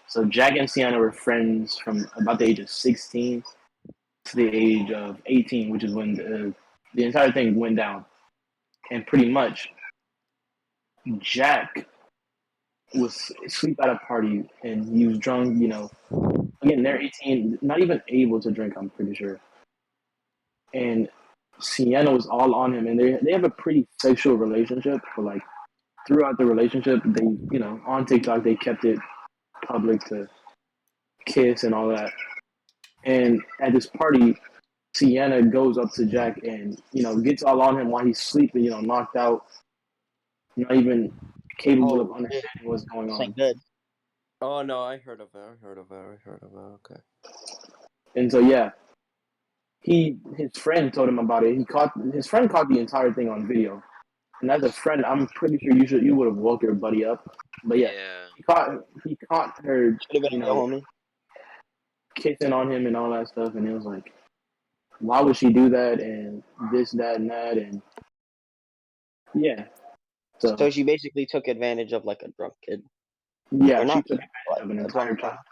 Speaker 5: So Jack and Sienna were friends from about the age of 16 to the age of 18, which is when the entire thing went down. And pretty much, Jack was asleep at a party and he was drunk. Again, they're 18, not even able to drink. I'm pretty sure. And Sienna was all on him, and they have a pretty sexual relationship. But like throughout the relationship, they on TikTok they kept it public to kiss and all that. And at this party, Sienna goes up to Jack and gets all on him while he's sleeping, knocked out, not even capable of
Speaker 2: Oh, shit.
Speaker 5: understanding what's going
Speaker 2: This
Speaker 5: on.
Speaker 2: ain't good.
Speaker 3: Oh no, I heard of it. Okay.
Speaker 5: And so yeah, his friend told him about it. His friend caught the entire thing on video. And as a friend, I'm pretty sure you would have woke your buddy up. But yeah,
Speaker 1: Yeah.
Speaker 5: he caught her,
Speaker 2: Should have been a real homie.
Speaker 5: kissing on him and all that stuff, and it was like, why would she do that? And this, that, and that, and yeah. So
Speaker 2: So she basically took advantage of like a drunk kid.
Speaker 5: yeah,
Speaker 2: Or
Speaker 5: she
Speaker 2: not
Speaker 5: took
Speaker 2: kid,
Speaker 5: advantage
Speaker 2: but
Speaker 5: of an
Speaker 2: a
Speaker 5: entire
Speaker 2: drunk
Speaker 5: child.
Speaker 2: child.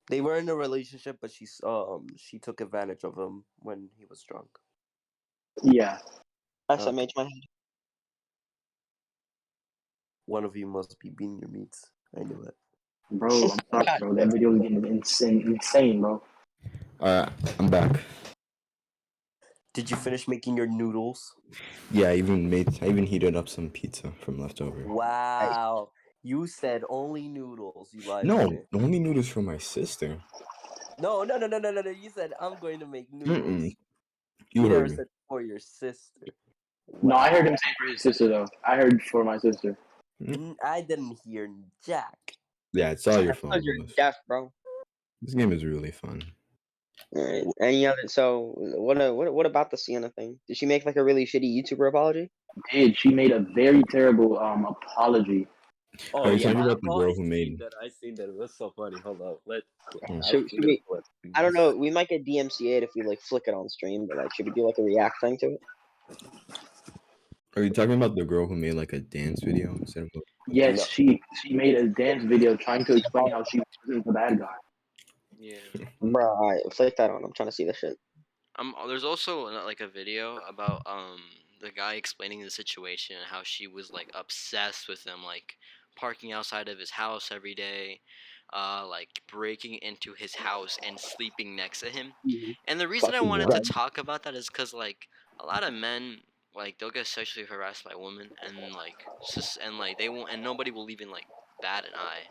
Speaker 3: They were in a relationship, but she took advantage of him when he was drunk.
Speaker 5: Yeah,
Speaker 2: SMH my head.
Speaker 3: One of you must be beating your meats. I knew it.
Speaker 5: bro. I'm sorry, bro. That video was getting insane, bro.
Speaker 4: All right, I'm back.
Speaker 3: Did you finish making your noodles?
Speaker 4: Yeah, I even heated up some pizza from leftover.
Speaker 3: Wow. You said only noodles. You lied to
Speaker 4: No,
Speaker 3: me.
Speaker 4: only noodles for my sister.
Speaker 3: No. You said I'm going to make noodles.
Speaker 4: You
Speaker 3: You never
Speaker 4: heard me.
Speaker 3: said for your sister.
Speaker 5: No, I heard him
Speaker 3: Wow.
Speaker 5: say for his sister though. I heard for my sister.
Speaker 3: I didn't hear Jack.
Speaker 4: Yeah, it's all your
Speaker 2: That's
Speaker 4: fault,
Speaker 2: because you're
Speaker 4: Lewis.
Speaker 2: deaf, bro.
Speaker 4: This game is really fun.
Speaker 2: All right. Any other? So what about the Sienna thing? Did she make like a really shitty YouTuber apology?
Speaker 5: She made a very terrible apology.
Speaker 3: Oh
Speaker 4: Are you
Speaker 3: yeah,
Speaker 4: talking about the
Speaker 3: oh,
Speaker 4: girl
Speaker 3: I
Speaker 4: who
Speaker 3: seen
Speaker 4: made?
Speaker 3: that. I seen that. It was so funny. Hold up.
Speaker 2: Should we? I don't know. We might get DMCA'd if we like flick it on stream, but like, should we do like a react thing to it?
Speaker 4: Are you talking about the girl who made like a dance video instead of?
Speaker 5: Yes,
Speaker 3: No.
Speaker 5: she made a dance video trying to explain how she wasn't the bad guy.
Speaker 1: Yeah.
Speaker 2: Bro, all right, flick that on. I'm trying to see this shit.
Speaker 1: There's also like a video about the guy explaining the situation and how she was like obsessed with him, like parking outside of his house every day, like breaking into his house and sleeping next to him. And the reason I
Speaker 2: Fucking
Speaker 1: wanted to
Speaker 2: what?
Speaker 1: talk about that is because like a lot of men like they'll get sexually harassed by women and like they won't and nobody will even like bat an eye.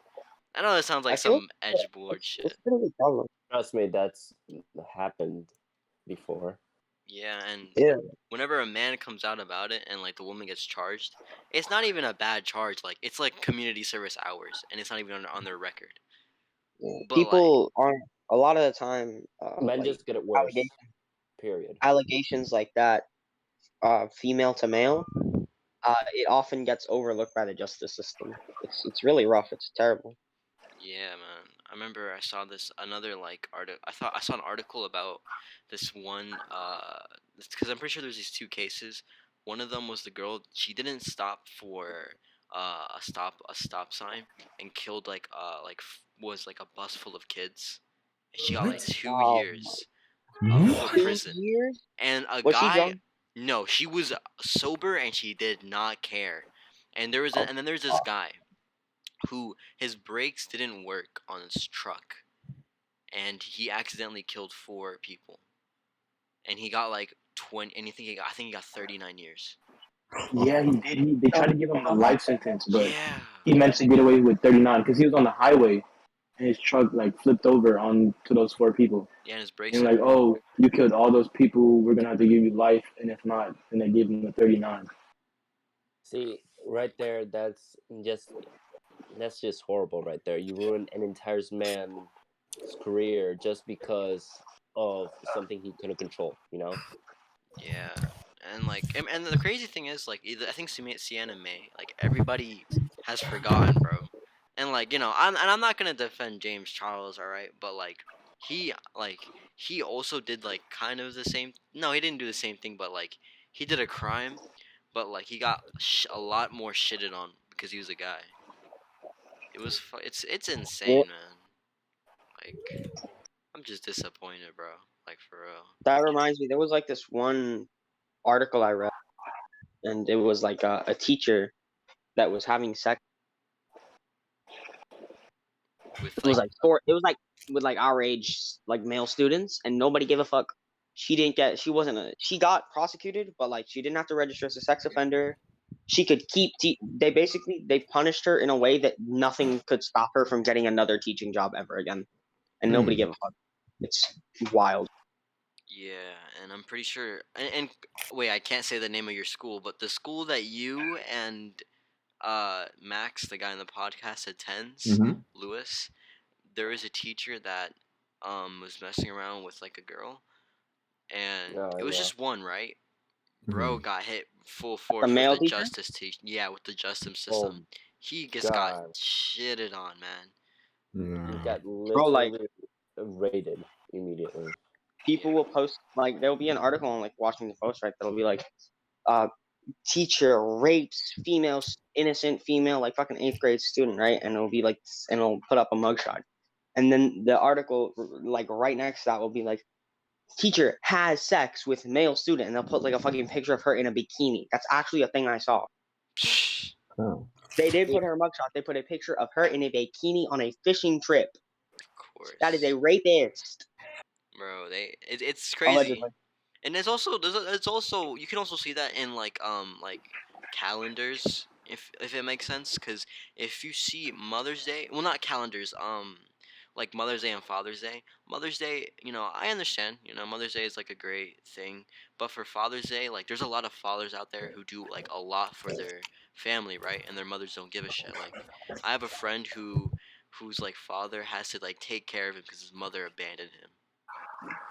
Speaker 1: I know that sounds like
Speaker 2: I feel
Speaker 1: some edge board
Speaker 2: it's
Speaker 1: shit.
Speaker 2: pretty prevalent.
Speaker 3: Trust me, that's happened before.
Speaker 1: Yeah, and
Speaker 2: Yeah.
Speaker 1: whenever a man comes out about it and like the woman gets charged, it's not even a bad charge. Like it's like community service hours, and it's not even on their record.
Speaker 2: Yeah.
Speaker 1: But like,
Speaker 2: People aren't a lot of the time.
Speaker 3: Men
Speaker 2: Like
Speaker 3: just get it worse.
Speaker 2: allegation,
Speaker 3: Period.
Speaker 2: allegations like that, female to male, it often gets overlooked by the justice system. It's really rough. It's terrible.
Speaker 1: yeah, man. I remember I saw this another like article. I saw an article about this one. Because I'm pretty sure there's these two cases. One of them was the girl. She didn't stop for a stop sign and killed was like a bus full of kids. And she got like
Speaker 4: What?
Speaker 1: 2 years for
Speaker 4: What?
Speaker 2: 2
Speaker 1: prison.
Speaker 2: years?
Speaker 1: And a
Speaker 2: Was she
Speaker 1: guy,
Speaker 2: drunk?
Speaker 1: no, she was sober and she did not care. And
Speaker 2: Oh,
Speaker 1: and then there's this guy who his brakes didn't work on his truck, and he accidentally killed 4 people. And he got like 20. And I think he got 39 years.
Speaker 5: Yeah, he did. They tried to give him a life sentence, but
Speaker 1: Yeah.
Speaker 5: he managed to get away with 39 because he was on the highway and his truck like flipped over onto those 4 people.
Speaker 1: Yeah, and his brakes
Speaker 5: And
Speaker 1: didn't
Speaker 5: like,
Speaker 1: work.
Speaker 5: oh, you killed all those people. We're gonna have to give you life, and if not, then they give him a 39.
Speaker 3: See, right there, that's just horrible right there. You ruin an entire man his career just because of something he couldn't control. You know.
Speaker 1: Yeah, and like, and the crazy thing is, like, either I think Sienna May, like, everybody has forgotten, bro. And like, I'm not gonna defend James Charles, all right, but he like he also did like kind of the same. No, he didn't do the same thing, but like he did a crime, but like he got a lot more shitted on because he was a guy. It's
Speaker 2: Well,
Speaker 1: insane, man. Like, I'm just disappointed, bro. Like, for real.
Speaker 2: that reminds me, there was like this one article I read, and it was like a teacher that was having sex.
Speaker 1: With
Speaker 2: It was
Speaker 1: like,
Speaker 2: like four. It was like with like our age, like male students, and nobody gave a fuck. She didn't get. She wasn't a. She got prosecuted, but like she didn't have to register as a sex offender. She could keep. They basically they punished her in a way that nothing could stop her from getting another teaching job ever again, and nobody gave a fuck. It's wild.
Speaker 1: yeah, and I'm pretty sure. And wait, I can't say the name of your school, but the school that you and Max, the guy in the podcast, attends,
Speaker 4: Mm-hmm.
Speaker 1: Lewis. There is a teacher that was messing around with like a girl, and it was
Speaker 3: Yeah.
Speaker 1: just one, right? Bro
Speaker 4: Mm-hmm.
Speaker 1: got hit full
Speaker 2: The
Speaker 1: force with
Speaker 2: male
Speaker 1: the
Speaker 2: teacher.
Speaker 1: justice yeah, with the justice
Speaker 3: Oh
Speaker 1: system. He just got
Speaker 3: God,
Speaker 1: shitted on, man.
Speaker 3: he
Speaker 4: No.
Speaker 3: got
Speaker 2: Bro, like
Speaker 3: literally raided immediately.
Speaker 2: people will post like there'll be an article on like Washington Post, right? That'll be like, uh, teacher rapes female innocent female like fucking eighth grade student, right? And it'll be like, and it'll put up a mugshot, and then the article like right next to that will be like, teacher has sex with male student, and they'll put like a fucking picture of her in a bikini. That's actually a thing I saw.
Speaker 1: Psh,
Speaker 4: Oh.
Speaker 2: They did put her mugshot. They put a picture of her in a bikini on a fishing trip.
Speaker 1: of
Speaker 2: That is a
Speaker 1: course,
Speaker 2: rapist,
Speaker 1: bro. It's crazy.
Speaker 2: allegedly.
Speaker 1: And it's also you can also see that in like calendars, if it makes sense, because if you see Mother's Day, well, not calendars, like Mother's Day and Father's Day. Mother's Day, I understand, Mother's Day is like a great thing, but for Father's Day, like, there's a lot of fathers out there who do like a lot for their family, right? And their mothers don't give a shit. Like, I have a friend whose like father has to like take care of him because his mother abandoned him,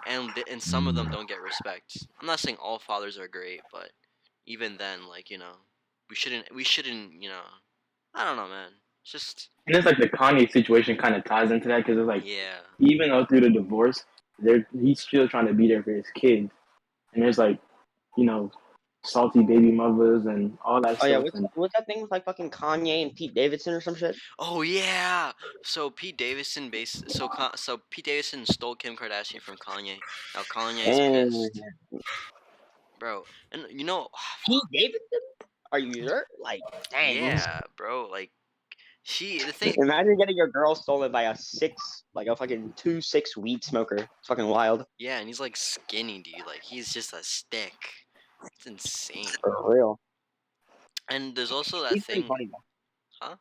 Speaker 1: and some of them
Speaker 4: Mm.
Speaker 1: don't get respect. I'm not saying all fathers are great, but even then, like, we shouldn't. I don't know, man. It's just,
Speaker 5: And it's like the Kanye situation kind of ties into that because it's like
Speaker 1: yeah,
Speaker 5: even though through the divorce, he's still trying to be there for his kids, and there's like you know salty baby mothers and all that
Speaker 2: Oh yeah,
Speaker 5: stuff. And
Speaker 2: what's that thing with like fucking Kanye and Pete Davidson or some shit?
Speaker 1: oh yeah. So Pete Davidson stole Kim Kardashian from Kanye. Now Kanye's
Speaker 2: And
Speaker 1: pissed, bro. And
Speaker 2: Pete Davidson? Are you sure? Like, dang.
Speaker 1: yeah, bro. Like, the thing.
Speaker 2: Imagine getting your girl stolen by a fucking 2-6 weed smoker. It's fucking wild.
Speaker 1: Yeah, and he's like skinny, dude. Like, he's just a stick. It's insane.
Speaker 2: For real.
Speaker 1: And there's also that
Speaker 2: He's pretty
Speaker 1: thing,
Speaker 2: funny though.
Speaker 1: huh?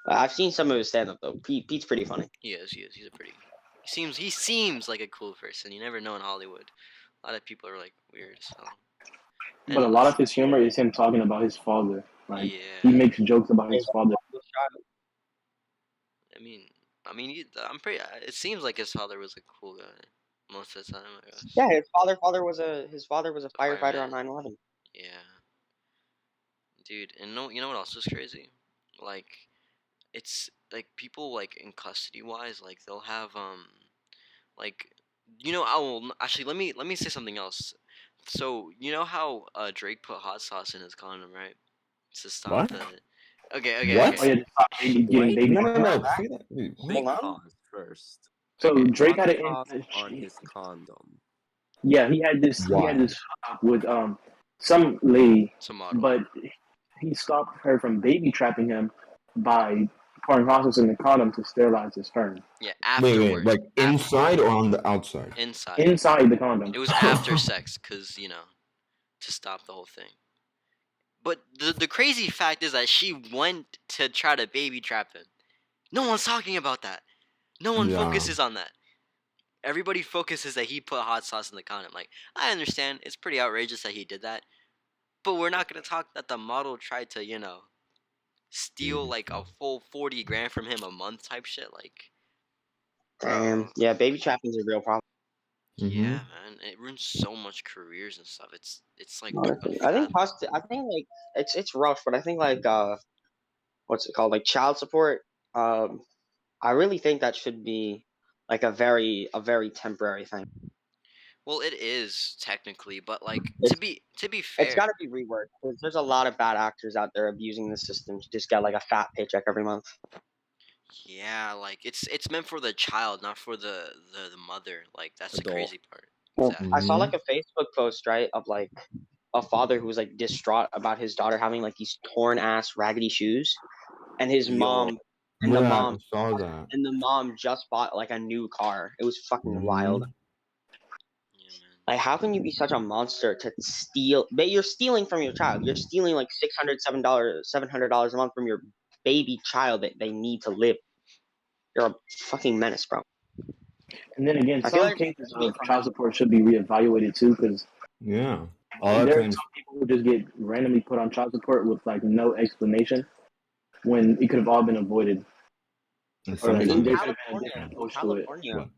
Speaker 2: I've seen some of his stand up though. Pete's pretty funny.
Speaker 1: He is. He is. He's a pretty. He seems like a cool person. You never know in Hollywood. A lot of people are like weird. So.
Speaker 5: but a
Speaker 1: And
Speaker 5: lot of his humor is him talking about his father. Like he
Speaker 1: yeah,
Speaker 5: makes jokes about his
Speaker 2: He's
Speaker 5: father.
Speaker 1: I mean, I'm pretty. It seems like his father was a cool guy most of the time, I guess.
Speaker 2: Yeah, his father was a
Speaker 1: A
Speaker 2: firefighter
Speaker 1: fireman.
Speaker 2: on 9/11.
Speaker 1: Yeah, dude. And you know what else is crazy? Like, it's like people like in custody wise, like they'll have like, I will actually, let me say something else. So you know how Drake put hot sauce in his condom, right? To stop
Speaker 4: What?
Speaker 1: the. Okay, okay,
Speaker 5: Oh
Speaker 1: okay.
Speaker 4: What?
Speaker 5: yeah, just stop getting
Speaker 3: Wait,
Speaker 5: baby.
Speaker 4: No, no, no.
Speaker 2: Back?
Speaker 4: Say that. Wait, what?
Speaker 3: wait,
Speaker 2: Hold on.
Speaker 3: pause first.
Speaker 5: So
Speaker 1: Okay.
Speaker 5: Drake
Speaker 3: Hot
Speaker 5: had
Speaker 3: sauce
Speaker 5: an
Speaker 3: on his condom.
Speaker 5: yeah, he had this
Speaker 4: Why?
Speaker 5: with some lady,
Speaker 1: It's a model.
Speaker 5: but he stopped her from baby trapping him by pouring hot sauce in the condom to sterilize his sperm
Speaker 1: Yeah,
Speaker 4: Wait.
Speaker 1: afterwards.
Speaker 4: Like inside or on the outside?
Speaker 1: Inside.
Speaker 5: inside the condom.
Speaker 1: It was after sex, cause to stop the whole thing. But the crazy fact is that she went to try to baby trap him. No one's talking about that. No one
Speaker 4: Yeah.
Speaker 1: focuses on that. Everybody focuses that he put hot sauce in the condom. Like, I understand it's pretty outrageous that he did that, but we're not gonna talk that the model tried to, steal
Speaker 4: Baby
Speaker 1: like a
Speaker 4: stuff.
Speaker 1: full 40 grand from him a month type shit. Like, Bro.
Speaker 2: Yeah, baby trapping is a real problem.
Speaker 1: Yeah, man, it ruins so much careers and stuff. It's like
Speaker 2: Honestly, I think like it's rough, but I think like what's it called, like child support. Um, I really think that should be like a very temporary thing.
Speaker 1: well, it is technically, but like
Speaker 2: It's
Speaker 1: to be
Speaker 2: it's
Speaker 1: fair,
Speaker 2: got to be reworked because there's a lot of bad actors out there abusing the system to just get like a fat paycheck every month.
Speaker 1: yeah, like it's meant for the child, not for the mother. Like that's the
Speaker 3: Adult.
Speaker 1: crazy part.
Speaker 2: Well, I saw
Speaker 4: Mhm.
Speaker 2: like a Facebook post, right, of like a father who was like distraught about his daughter having like these torn ass raggedy shoes, and his
Speaker 3: Yo,
Speaker 2: mom and the
Speaker 4: Yeah, I
Speaker 2: mom
Speaker 4: saw that.
Speaker 2: and the mom just bought like a new car. It was fucking wild.
Speaker 4: Mhm.
Speaker 1: Yeah, man.
Speaker 2: Like, how can you be such a monster to steal? But you're stealing from your child. You're stealing like $700 a month from your baby child that they need to live. You're a fucking menace, bro.
Speaker 5: And then again,
Speaker 2: I feel
Speaker 5: some
Speaker 2: like
Speaker 5: cases
Speaker 2: speak
Speaker 5: of
Speaker 2: for
Speaker 5: child
Speaker 2: him.
Speaker 5: support should be reevaluated too, because
Speaker 4: Yeah. A lot of
Speaker 5: there are
Speaker 4: times.
Speaker 5: some people who just get randomly put on child support with like no explanation when it could have all been avoided,
Speaker 4: And
Speaker 5: or like
Speaker 2: In
Speaker 5: there
Speaker 4: sometimes.
Speaker 5: could have been a different
Speaker 2: In
Speaker 5: approach to it.
Speaker 2: California,
Speaker 4: What?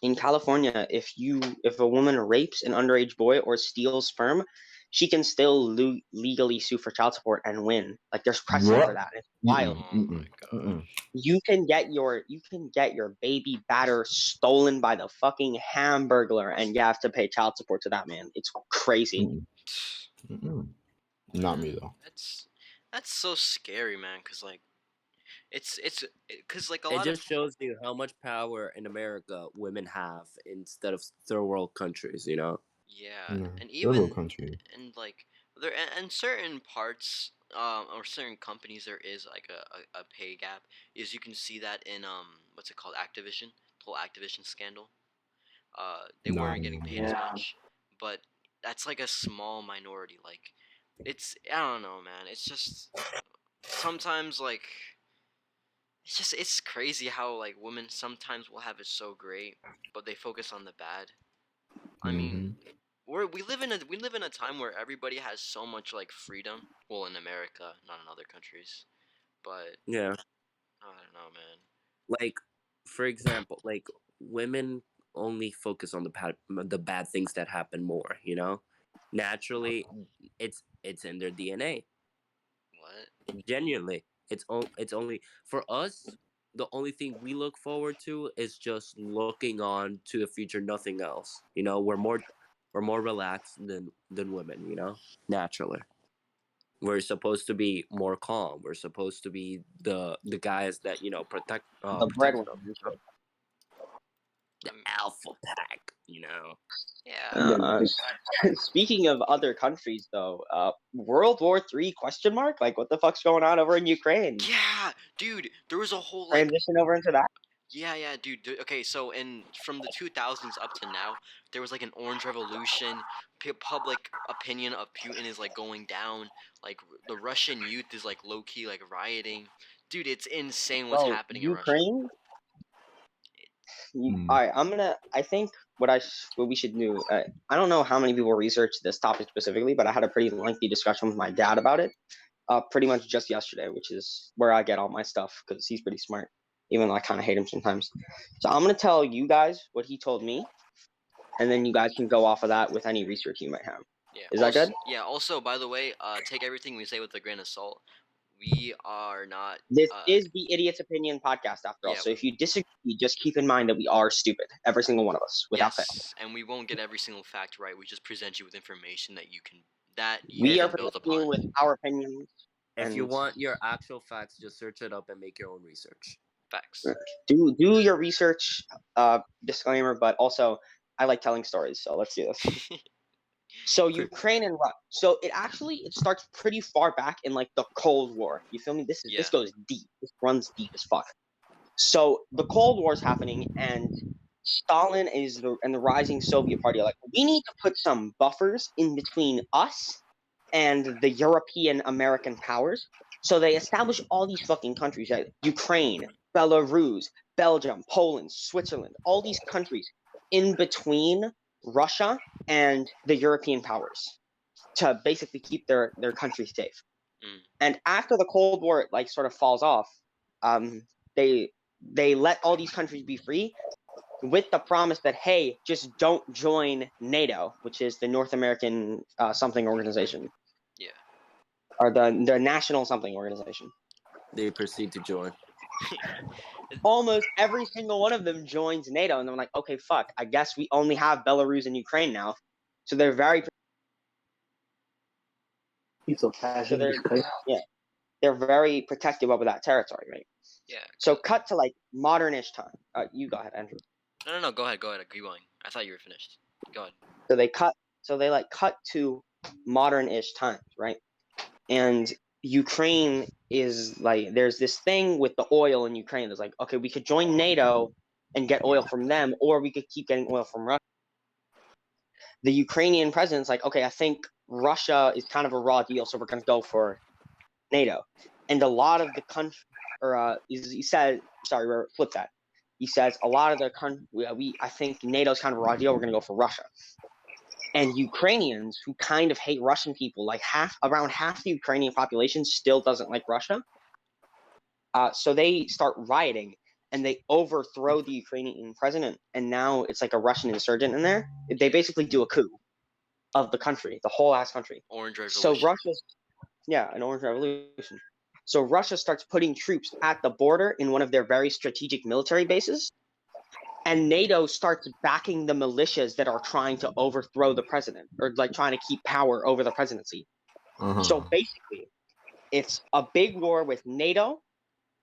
Speaker 2: in California, if a woman rapes an underage boy or steals sperm, she can still legally sue for child support and win. Like there's precedent for
Speaker 4: What?
Speaker 2: that. It's wild.
Speaker 1: Oh my
Speaker 4: Mm-mm.
Speaker 1: gosh.
Speaker 2: You can get your baby batter stolen by the fucking Hamburglar, and you have to pay child support to that man. It's crazy.
Speaker 4: Mm-mm. Mm-mm. Not
Speaker 1: Man,
Speaker 4: me though.
Speaker 1: that's so scary, man. Cause like cause like a
Speaker 3: it
Speaker 1: lot of
Speaker 3: just shows you how much power in America women have instead of third world countries. You know.
Speaker 1: yeah,
Speaker 4: No.
Speaker 1: and
Speaker 4: Third
Speaker 1: even
Speaker 4: world country.
Speaker 1: and like there and certain parts or certain companies there is like a pay gap is you can see that in what's it called Activision, the whole Activision scandal. They
Speaker 4: No.
Speaker 1: weren't getting paid as
Speaker 5: Yeah,
Speaker 1: much, but that's like a small minority. Like it's I don't know, man. It's just sometimes like it's crazy how like women sometimes will have it so great, but they focus on the bad. I mean,
Speaker 4: Mm-hmm.
Speaker 1: we live in a time where everybody has so much like freedom. Well, in America, not in other countries, but
Speaker 3: Yeah.
Speaker 1: I don't know, man.
Speaker 3: Like, for example, like women only focus on the bad things that happen more. You know, naturally, it's in their DNA.
Speaker 1: What?
Speaker 3: Genuinely, it's only for us. The only thing we look forward to is just looking on to the future, nothing else. You know, we're more relaxed than women. You know, naturally. We're supposed to be more calm. We're supposed to be the guys that
Speaker 2: The
Speaker 3: protect
Speaker 2: breadwinner.
Speaker 3: stuff. You know? The
Speaker 1: Um,
Speaker 3: alpha pack. You know.
Speaker 1: yeah.
Speaker 5: yeah,
Speaker 2: Uh, Speaking of other countries, though, World War III question mark? Like, what the fuck's going on over in Ukraine?
Speaker 1: Yeah, dude, there was a whole like
Speaker 2: Transition over into that.
Speaker 1: yeah, dude. Okay, so in from the 2000s up to now, there was like an orange revolution. Public opinion of Putin is like going down. Like the Russian youth is like low key like rioting. Dude, it's insane what's
Speaker 2: Bro,
Speaker 1: happening in Russia.
Speaker 2: Ukraine.
Speaker 4: Mm.
Speaker 2: All right, I think what we should do. I don't know how many people research this topic specifically, but I had a pretty lengthy discussion with my dad about it. Pretty much just yesterday, which is where I get all my stuff because he's pretty smart, even though I kind of hate him sometimes. So I'm gonna tell you guys what he told me, and then you guys can go off of that with any research you might have.
Speaker 1: Yeah.
Speaker 2: Is that
Speaker 1: Also,
Speaker 2: good?
Speaker 1: yeah. Also, by the way, take everything we say with a grain of salt. We are not.
Speaker 2: This
Speaker 1: Uh,
Speaker 2: is the Idiot's Opinion podcast, after all.
Speaker 1: yeah.
Speaker 2: So if you disagree, just keep in mind that we are stupid, every single one of us, without fail.
Speaker 1: Yes, and we won't get every single fact right. We just present you with information that you
Speaker 2: We are
Speaker 1: can build
Speaker 2: presenting you
Speaker 1: upon.
Speaker 2: with our opinions,
Speaker 3: If you
Speaker 2: and
Speaker 3: want your actual facts, just search it up and make your own research.
Speaker 1: Facts.
Speaker 2: do your research. Disclaimer, but also I like telling stories, so let's do this. So Ukraine and Russia. So it starts pretty far back in like the Cold War. You feel me? This
Speaker 1: Yeah.
Speaker 2: goes deep. This runs deep as fuck. So the Cold War is happening, and Stalin and the rising Soviet Party are like, we need to put some buffers in between us and the European American powers. So they establish all these fucking countries, like Ukraine, Belarus, Belgium, Poland, Switzerland, all these countries in between Russia and the European powers to basically keep their country safe.
Speaker 1: Mm.
Speaker 2: And after the Cold War like sort of falls off, they they let all these countries be free with the promise that, hey, just don't join NATO, which is the North American something organization.
Speaker 1: Yeah.
Speaker 2: Or the National something organization.
Speaker 3: They proceed to join.
Speaker 2: Almost every single one of them joins NATO, and they're like, okay, fuck, I guess we only have Belarus and Ukraine now. So they're very
Speaker 5: He's so passionate.
Speaker 2: they're very protective over that territory, right?
Speaker 1: Yeah.
Speaker 2: So cut to like modernish time. You go ahead, Andrew.
Speaker 1: No. Go ahead. Keep going. I thought you were finished. Go ahead.
Speaker 2: So they cut to modern-ish times, right? And Ukraine is like, there's this thing with the oil in Ukraine. There's like, okay, we could join NATO and get oil from them, or we could keep getting oil from Russia. The Ukrainian president's like, okay, I think Russia is kind of a raw deal, so we're going to go for NATO. And a lot of the country, he said, sorry, flip that. He says a lot of the country, I think NATO's kind of a raw deal. We're going to go for Russia. And Ukrainians who kind of hate Russian people, like around half the Ukrainian population still doesn't like Russia. So they start rioting and they overthrow the Ukrainian president. And now it's like a Russian insurgent in there. They basically do a coup of the country, the whole ass country.
Speaker 1: Orange Revolution.
Speaker 2: So Russia's, an orange revolution. So Russia starts putting troops at the border in one of their very strategic military bases. And NATO starts backing the militias that are trying to overthrow the president, or like trying to keep power over the presidency. So basically, it's a big war with NATO,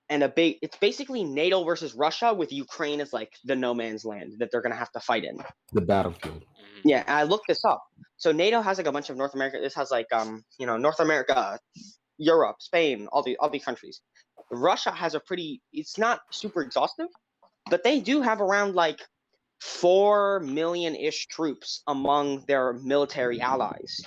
Speaker 2: and it's basically NATO versus Russia, with Ukraine as like the no man's land that they're gonna have to fight in.
Speaker 4: The battlefield.
Speaker 1: Mm-hmm.
Speaker 2: Yeah, I looked this up. So NATO has like a bunch of North America. This has like North America, Europe, Spain, all these countries. Russia has it's not super exhaustive, but they do have around like 4 million-ish troops among their military allies.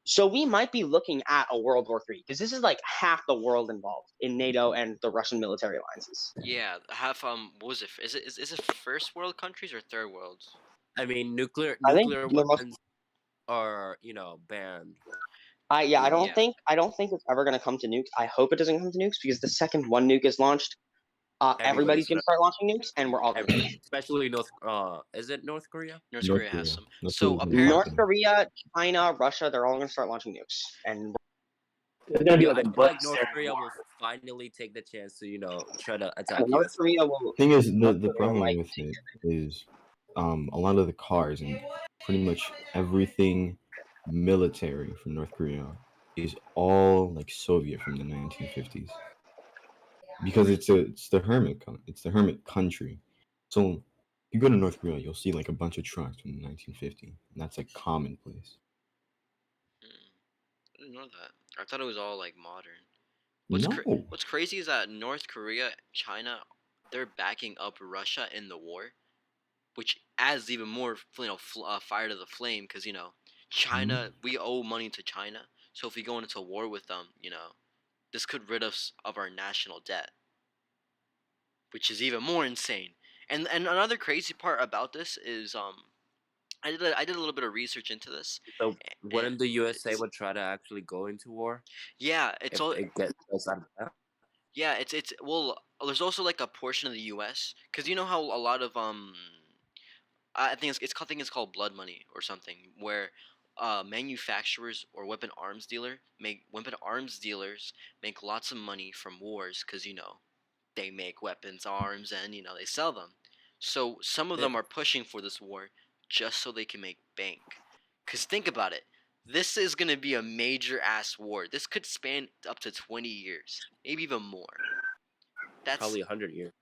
Speaker 2: So we might be looking at a World War III, because this is like half the world involved in NATO and the Russian military alliances.
Speaker 1: Yeah. What was it? Is it first world countries or third worlds?
Speaker 3: I mean, nuclear
Speaker 2: I think
Speaker 3: weapons are banned.
Speaker 2: I don't think it's ever going to come to nukes. I hope it doesn't come to nukes, because the second one nuke is launched, everybody's going to start launching nukes, and we're all going to
Speaker 3: especially is it North Korea?
Speaker 1: North Korea has some.
Speaker 4: North
Speaker 1: So
Speaker 4: Korea's
Speaker 1: apparently,
Speaker 2: North Korea, China, Russia, they're all going to start launching nukes. And
Speaker 5: It's gonna be like
Speaker 3: I
Speaker 5: a
Speaker 3: feel
Speaker 5: butt
Speaker 3: like North Korea will finally take the chance to try to attack
Speaker 2: North
Speaker 3: US.
Speaker 2: Korea will.
Speaker 4: Thing is,
Speaker 2: North
Speaker 4: the
Speaker 2: Korea
Speaker 4: problem
Speaker 2: might
Speaker 4: with it is, a lot of the cars and pretty much everything military from North Korea is all like Soviet from the 1950s, because it's the hermit country. So if you go to North Korea, you'll see like a bunch of trucks from the 1950s, and that's like commonplace.
Speaker 1: I didn't know that. I thought it was all like modern.
Speaker 4: No,
Speaker 1: What's crazy is that North Korea, China, they're backing up Russia in the war, which adds even more fire to the flame, because China, we owe money to China. So if we go into war with them, this could rid us of our national debt, which is even more insane. And another crazy part about this is I did a little bit of research into this.
Speaker 3: So wouldn't the USA
Speaker 1: it's-
Speaker 3: would try to actually go into war
Speaker 1: Yeah, it's
Speaker 3: if
Speaker 1: all
Speaker 3: it gets out of that?
Speaker 1: yeah, it's well. There's also like a portion of the U.S. because you know how a lot of I think I think it's called blood money or something, where manufacturers or weapon arms dealers make lots of money from wars, because they make weapons, arms, and they sell them. So some of them are pushing for this war just so they can make bank. Cause think about it, this is gonna be a major ass war. This could span up to 20 years, maybe even more. That's
Speaker 3: Probably 100 years.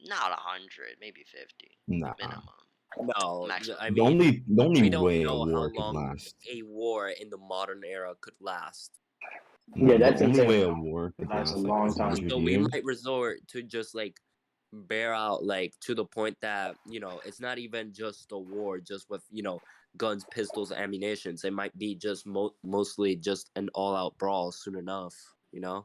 Speaker 1: not 100, maybe 50
Speaker 4: nah.
Speaker 1: minimum.
Speaker 3: No,
Speaker 1: Maximum.
Speaker 3: I
Speaker 4: The
Speaker 3: mean,
Speaker 4: only
Speaker 3: we don't
Speaker 4: way a
Speaker 3: know how
Speaker 4: war could
Speaker 3: long
Speaker 4: last.
Speaker 3: a war in the modern era could last.
Speaker 5: Yeah, that's
Speaker 4: the only
Speaker 5: insane.
Speaker 4: way a war could
Speaker 5: That's a
Speaker 4: last
Speaker 5: long
Speaker 4: like
Speaker 5: time.
Speaker 4: 100
Speaker 3: So we
Speaker 4: years.
Speaker 3: might resort to just like bear out, like to the point that it's not even just a war just with guns, pistols, ammunitions. It might be just mostly just an all-out brawl soon enough.
Speaker 1: Now,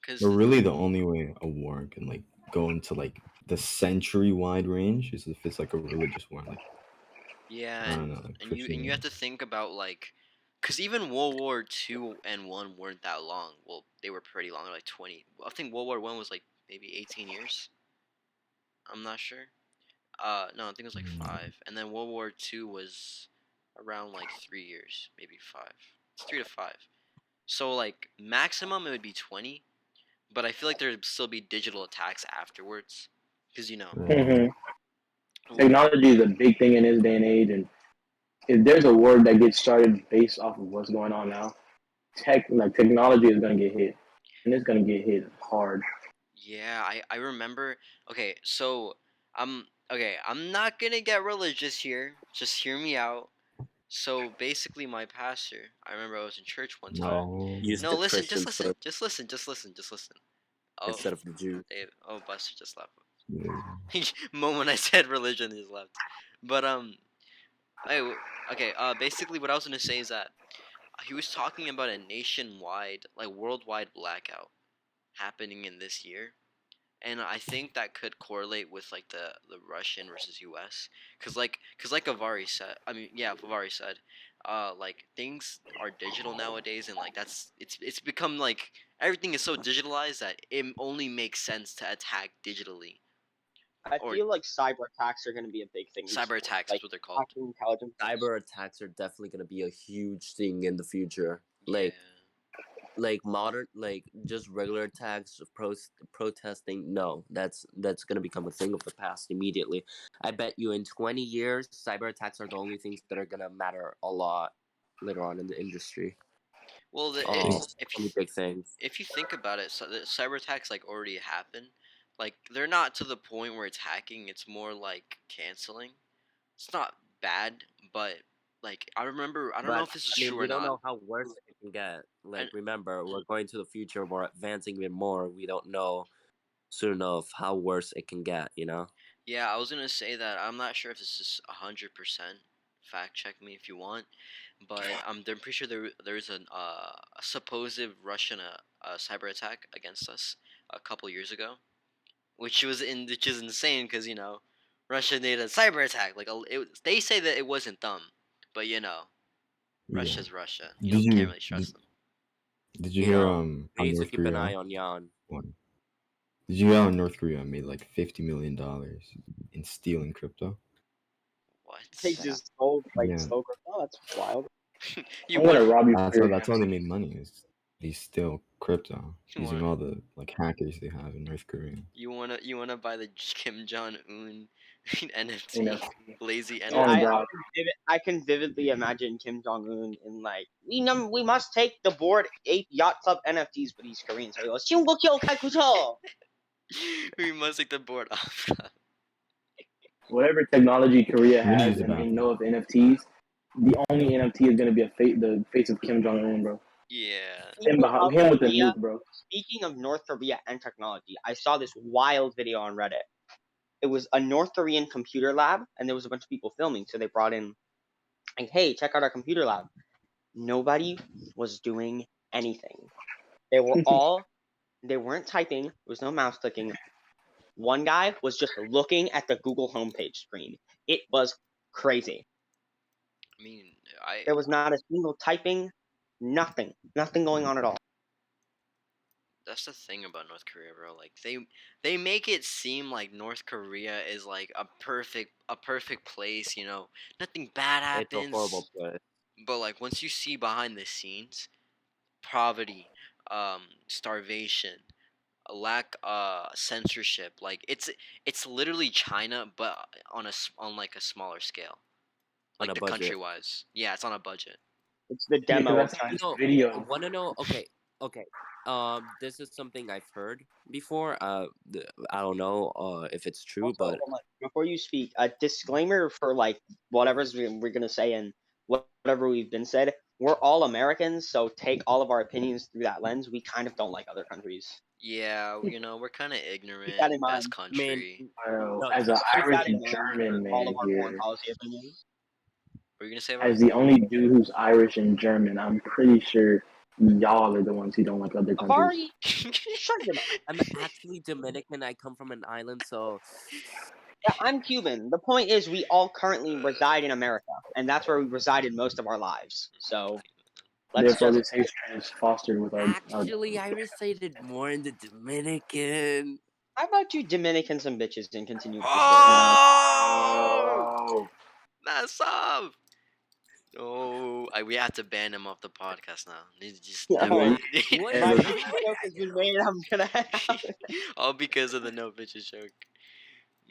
Speaker 1: because
Speaker 4: But really, the only way a war can like go into like the century-wide range is if it's like a religious war. Like,
Speaker 1: yeah,
Speaker 4: I don't know, like
Speaker 1: and you have to think about like, because even World War II and One weren't that long. Well, they were pretty long, like 20. I think World War One was like maybe 18 years. I'm not sure. No, I think it was like
Speaker 4: Mm.
Speaker 1: 5. And then World War II was around like 3 years, maybe 5. It's 3 to 5. So like maximum it would be 20, but I feel like there'd still be digital attacks afterwards, because
Speaker 5: Hmm. Technology is a big thing in this day and age, and if there's a war that gets started based off of what's going on now, technology is gonna get hit, and it's gonna get hit hard.
Speaker 1: Yeah, I remember. Okay, so I'm not gonna get religious here. Just hear me out. So basically, my pastor. I remember I was in church one time.
Speaker 4: No.
Speaker 3: Use
Speaker 1: No,
Speaker 3: the
Speaker 1: listen, just
Speaker 3: Christians
Speaker 1: listen,
Speaker 3: first
Speaker 1: just listen, just listen, just listen. Oh,
Speaker 3: instead of the Jews.
Speaker 1: Buster just left.
Speaker 4: Yeah.
Speaker 1: Moment I said religion, he's left. But I, okay. Basically, what I was gonna say is that he was talking about a nationwide, like worldwide blackout happening in this year, and I think that could correlate with like the Russian versus U.S. Cause like Avari said, I mean yeah, Avari said, like things are digital nowadays, and like it's become like everything is so digitalized that it only makes sense to attack digitally,
Speaker 2: I
Speaker 1: or
Speaker 2: feel like cyber attacks are going to be a big thing.
Speaker 1: cyber
Speaker 2: recently.
Speaker 1: attacks is
Speaker 2: Like
Speaker 1: what they're called.
Speaker 2: hacking intelligence.
Speaker 3: Cyber attacks are definitely going to be a huge thing in the future.
Speaker 1: Yeah.
Speaker 3: Like modern, like just regular attacks, protesting. No, that's going to become a thing of the past immediately. I bet you in 20 years, cyber attacks are the only things that are going to matter a lot later on in the industry.
Speaker 1: Well,
Speaker 3: If you big things.
Speaker 1: if you think about it, so the cyber attacks like already happen. Like they're not to the point where it's hacking. It's more like canceling. It's not bad, but like I remember, I don't know
Speaker 3: But
Speaker 1: if this is
Speaker 3: I mean,
Speaker 1: true or
Speaker 3: we don't
Speaker 1: not.
Speaker 3: know how worse it can get.
Speaker 1: And
Speaker 3: Like, remember, we're going to the future. We're advancing even more. We don't know soon enough how worse it can get. You know.
Speaker 1: yeah, I was gonna say that I'm not sure if this is 100%. Fact check me if you want, but they're pretty sure there's a supposed Russian cyber attack against us a couple years ago, which is insane because Russia did a cyber attack. Like they say that it wasn't them, but
Speaker 4: Yeah.
Speaker 1: Russia's Russia.
Speaker 4: Did
Speaker 1: Can't
Speaker 4: you
Speaker 1: really trust them.
Speaker 4: did you
Speaker 3: You
Speaker 4: hear
Speaker 3: know,
Speaker 4: how
Speaker 3: we need to
Speaker 4: North
Speaker 3: keep an eye
Speaker 4: Korea
Speaker 3: on Yan.
Speaker 4: won? Did you hear how North Korea made like $50 million in stealing crypto?
Speaker 2: They
Speaker 1: What?
Speaker 2: just stole
Speaker 4: Yeah.
Speaker 2: crypto. That's wild.
Speaker 1: You
Speaker 5: I'm
Speaker 1: want?
Speaker 5: gonna rob you
Speaker 4: That's
Speaker 5: for
Speaker 4: how
Speaker 5: your
Speaker 4: that's how they
Speaker 5: NFT.
Speaker 4: made money is they steal crypto
Speaker 1: You
Speaker 4: using
Speaker 1: want?
Speaker 4: all the like hackers they have in North Korea.
Speaker 1: You wanna buy the Kim Jong Un NFT?
Speaker 5: NFT.
Speaker 1: Lazy
Speaker 2: Dude,
Speaker 5: Oh,
Speaker 1: NFT.
Speaker 5: bro.
Speaker 2: I can vividly imagine Kim Jong Un in like we must take the board ape yacht club NFTs, but he's Korean, so he goes "중국요 갈구죠."
Speaker 1: We must take the board off.
Speaker 5: Whatever technology Korea
Speaker 4: I'm gonna
Speaker 5: has
Speaker 4: use the
Speaker 5: and they
Speaker 4: bathroom.
Speaker 5: know of NFTs, the only NFT is gonna be the face of Kim Jong Un, bro.
Speaker 1: Yeah.
Speaker 5: Him with the nuke, bro.
Speaker 2: Speaking of North Korea and technology, I saw this wild video on Reddit. It was a North Korean computer lab, and there was a bunch of people filming. So they brought in, like, hey, check out our computer lab. Nobody was doing anything. They were all, they weren't typing. There was no mouse clicking. One guy was just looking at the Google homepage screen. It was crazy.
Speaker 1: I mean, I
Speaker 2: There was not a single typing, nothing going on at all.
Speaker 1: that's the thing about North Korea, bro. Like they make it seem like North Korea is like a perfect place, Nothing bad
Speaker 3: It's a horrible
Speaker 1: happens.
Speaker 3: place.
Speaker 1: But like once you see behind the scenes, poverty, starvation, a lack censorship, like it's literally China but on like a smaller scale.
Speaker 3: On
Speaker 1: Like
Speaker 3: a
Speaker 1: the
Speaker 3: budget.
Speaker 1: country wise. Yeah, it's on a budget.
Speaker 2: It's the
Speaker 5: Yeah, because
Speaker 2: demo
Speaker 5: I
Speaker 2: of
Speaker 5: saw
Speaker 2: China.
Speaker 5: this
Speaker 3: No,
Speaker 5: video.
Speaker 3: want to know? Okay. This is something I've heard before. I don't know if it's true,
Speaker 2: Also,
Speaker 3: but
Speaker 2: hold on, before you speak, a disclaimer for like whatever's we're gonna say and whatever we've been said. We're all Americans, so take all of our opinions through that lens. We kind of don't like other countries.
Speaker 1: Yeah, we're kind of
Speaker 2: Keep that in
Speaker 1: ignorant. Best
Speaker 2: mind.
Speaker 3: I mean,
Speaker 1: country.
Speaker 3: no,
Speaker 5: As an
Speaker 2: Keep
Speaker 5: Irish
Speaker 2: that in mind
Speaker 5: German
Speaker 2: for all of
Speaker 5: man
Speaker 2: our foreign
Speaker 5: here,
Speaker 2: policy opinions.
Speaker 1: What are you gonna say,
Speaker 5: as
Speaker 1: Vari?
Speaker 5: the only dude who's Irish and German, I'm pretty sure y'all are the ones who don't like other countries.
Speaker 2: Afari, shut your mouth.
Speaker 3: I'm actually Dominican. I come from an island, so
Speaker 2: Yeah, I'm Cuban. The point is, we all currently reside in America, and that's where we resided most of our lives. So let's
Speaker 5: Therefore,
Speaker 2: just
Speaker 5: this hatred is fostered with our.
Speaker 3: actually, I resided more in the Dominican.
Speaker 2: How about you Dominicans and bitches and continue with the story?
Speaker 1: Oh, that's up. Oh, we have to ban him off the podcast now. He's just never.
Speaker 2: Oh,
Speaker 3: What
Speaker 2: my
Speaker 3: is
Speaker 2: bitches
Speaker 3: that?
Speaker 2: joke has been made. I'm gonna have it.
Speaker 1: All because of the no bitches joke,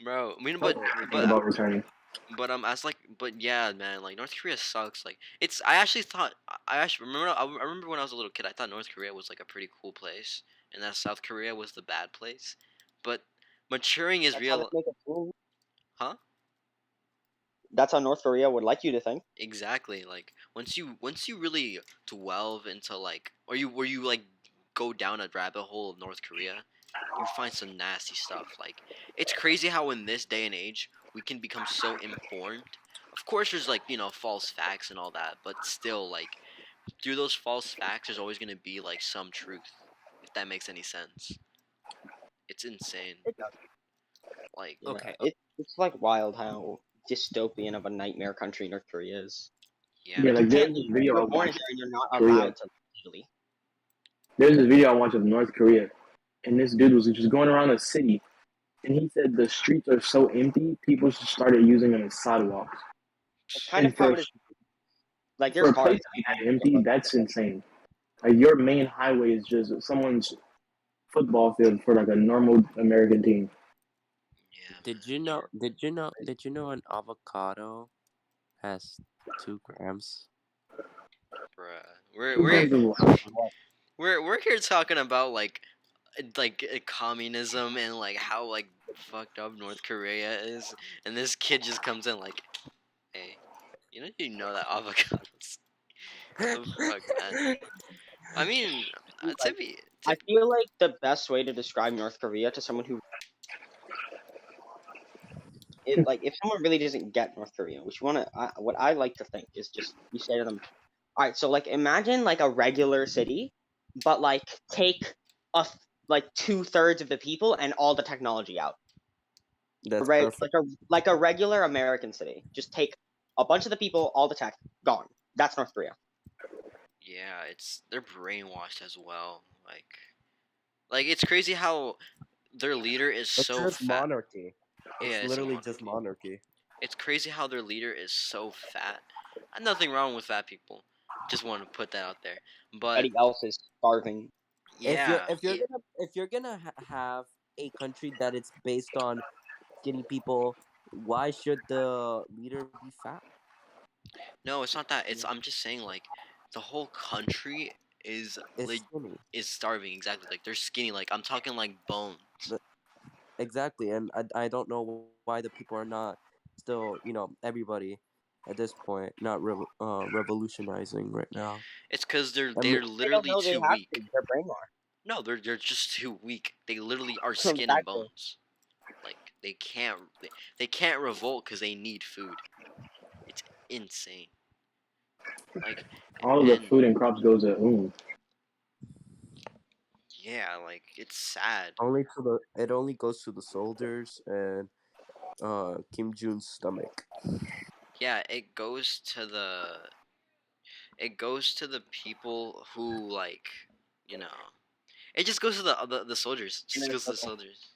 Speaker 1: bro. I mean,
Speaker 5: Think about returning.
Speaker 1: but yeah, man. Like North Korea sucks. Like it's. I actually thought. I actually remember. I remember when I was a little kid. I thought North Korea was like a pretty cool place, and that South Korea was the bad place. But maturing is
Speaker 2: That's how they
Speaker 1: real.
Speaker 2: make it cool.
Speaker 1: Huh?
Speaker 2: That's how North Korea would like you to think.
Speaker 1: Exactly. Like once you really delve into like or you where you like go down a rabbit hole of North Korea, you find some nasty stuff. Like it's crazy how in this day and age we can become so informed. Of course there's like, false facts and all that, but still like through those false facts there's always gonna be like some truth. If that makes any sense. It's insane.
Speaker 2: It does.
Speaker 1: Like
Speaker 2: Yeah,
Speaker 3: Okay.
Speaker 2: it's like wild how dystopian of a nightmare country North Korea is.
Speaker 1: yeah.
Speaker 5: Yeah,
Speaker 2: Like you
Speaker 5: like there's
Speaker 2: can't
Speaker 5: this
Speaker 2: leave.
Speaker 5: video
Speaker 2: You
Speaker 5: I
Speaker 2: were born
Speaker 5: watched
Speaker 2: here and you're not
Speaker 5: of Korea.
Speaker 2: allowed to legally.
Speaker 5: There's this video I watched of North Korea, and this dude was just going around a city, and he said the streets are so empty, people just started using them as sidewalks.
Speaker 2: It's kind
Speaker 5: And
Speaker 2: of how it is. Like
Speaker 5: for
Speaker 2: there's
Speaker 5: a place
Speaker 2: parts
Speaker 5: to be that empty, that's insane. Like your main highway is just someone's football field for like a normal American team.
Speaker 1: Yeah,
Speaker 3: Did you know? Did you know? Did you know an avocado has 2 grams?
Speaker 1: bruh. We're
Speaker 5: Two
Speaker 1: we're
Speaker 5: grams of what?
Speaker 1: we're here talking about communism and like how like fucked up North Korea is, and this kid just comes in like, hey, you know that avocados. The fuck, man. I mean, to
Speaker 2: like
Speaker 1: be
Speaker 2: I feel like the best way to describe North Korea to someone who if someone really doesn't get North Korea, which what I like to think is just you say to them, all right, so like imagine like a regular city, but like take like 2/3 of the people and all the technology out.
Speaker 3: That's
Speaker 2: Right,
Speaker 3: perfect.
Speaker 2: like a regular American city. Just take a bunch of the people, all the tech, gone. That's North Korea.
Speaker 1: yeah, they're brainwashed as well. Like it's crazy how their leader is
Speaker 3: It's
Speaker 1: so
Speaker 3: just
Speaker 1: fat.
Speaker 3: monarchy.
Speaker 1: Yeah,
Speaker 3: It's
Speaker 1: it's a
Speaker 3: literally just
Speaker 1: monarchy.
Speaker 3: monarchy.
Speaker 1: It's crazy how their leader is so fat. Nothing wrong with fat people. Just want to put that out there. But
Speaker 2: Everybody else is starving.
Speaker 1: yeah,
Speaker 3: If you're gonna have a country that it's based on skinny people, why should the leader be fat?
Speaker 1: no, it's not that. I'm just saying like the whole country is
Speaker 3: It's skinny.
Speaker 1: is starving exactly. Like they're skinny. Like I'm talking like bones.
Speaker 3: Exactly, and I don't know why the people are not still, everybody at this point not revolutionizing right now.
Speaker 1: It's because they're
Speaker 3: I mean,
Speaker 1: they're
Speaker 2: They don't
Speaker 1: literally
Speaker 2: know they
Speaker 1: too
Speaker 2: have
Speaker 1: weak.
Speaker 2: to. They're brainwashed.
Speaker 1: No, they're just too weak. They literally are skin and
Speaker 2: Exactly.
Speaker 1: bones. Like they can't revolt because they need food. It's insane. Like
Speaker 5: All of the
Speaker 1: and
Speaker 5: food and crops goes to
Speaker 1: yeah, like it's sad.
Speaker 3: it only goes to the soldiers and Kim Jong's stomach.
Speaker 1: Yeah, it goes to the people who like, you know, it just goes to the soldiers. It just
Speaker 2: Inner
Speaker 1: goes to the
Speaker 2: circle.
Speaker 1: soldiers.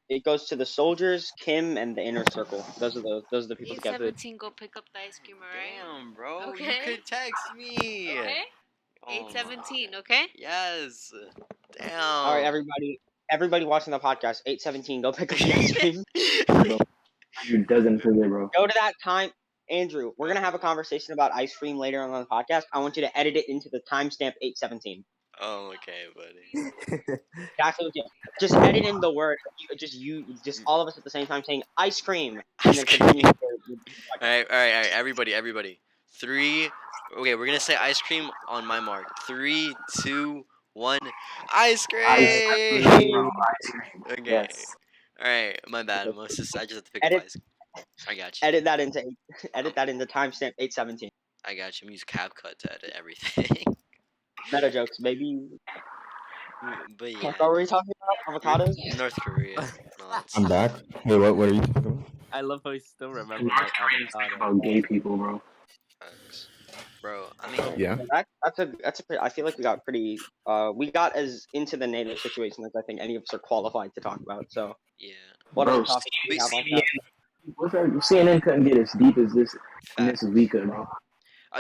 Speaker 2: It goes to the soldiers, Kim, and the inner circle. Those are the people that get food.
Speaker 6: 817, go pick up the ice cream, alright?
Speaker 1: Damn, bro, you
Speaker 6: Okay.
Speaker 1: could text me.
Speaker 6: Okay?
Speaker 1: Oh,
Speaker 6: 817, okay?
Speaker 1: yes. Damn.
Speaker 2: All right, everybody watching the podcast, 817, go pick up the ice cream.
Speaker 5: Andrew doesn't forget, bro.
Speaker 2: Go to that time. Andrew, we're gonna have a conversation about ice cream later on the podcast. I want you to edit it into the timestamp 817.
Speaker 1: Oh, okay, buddy.
Speaker 2: That's what you just edit in the word. Just all of us at the same time saying ice cream, and then continue.
Speaker 1: All right, everybody. 3. Okay, we're gonna say ice cream on my mark. 3, 2, 1. Ice cream. Okay.
Speaker 3: Yes.
Speaker 1: All right, my bad. I just have to pick
Speaker 2: Edit-
Speaker 1: up ice cream. I got you.
Speaker 2: Edit that into timestamp 817.
Speaker 1: I got you. I'm use CapCut to edit everything.
Speaker 2: Meta jokes, baby.
Speaker 1: But yeah,
Speaker 2: What were we talking about? Avocados?
Speaker 1: North Korea. No, that's
Speaker 4: I'm back. Hey, what are you talking about?
Speaker 3: I love how you still remember
Speaker 5: North
Speaker 3: my
Speaker 5: Koreans think
Speaker 3: avocado.
Speaker 5: about gay people, bro.
Speaker 1: facts. bro. I mean,
Speaker 4: Yeah.
Speaker 2: That's a I feel like we got pretty we got as into the NATO situation as I think any of us are qualified to talk about. So
Speaker 1: yeah.
Speaker 2: what
Speaker 5: Bro,
Speaker 2: other topics do we
Speaker 1: But
Speaker 2: have like
Speaker 5: CNN,
Speaker 2: that?
Speaker 5: CNN couldn't get as deep as this in this as
Speaker 1: facts.
Speaker 5: we could, bro.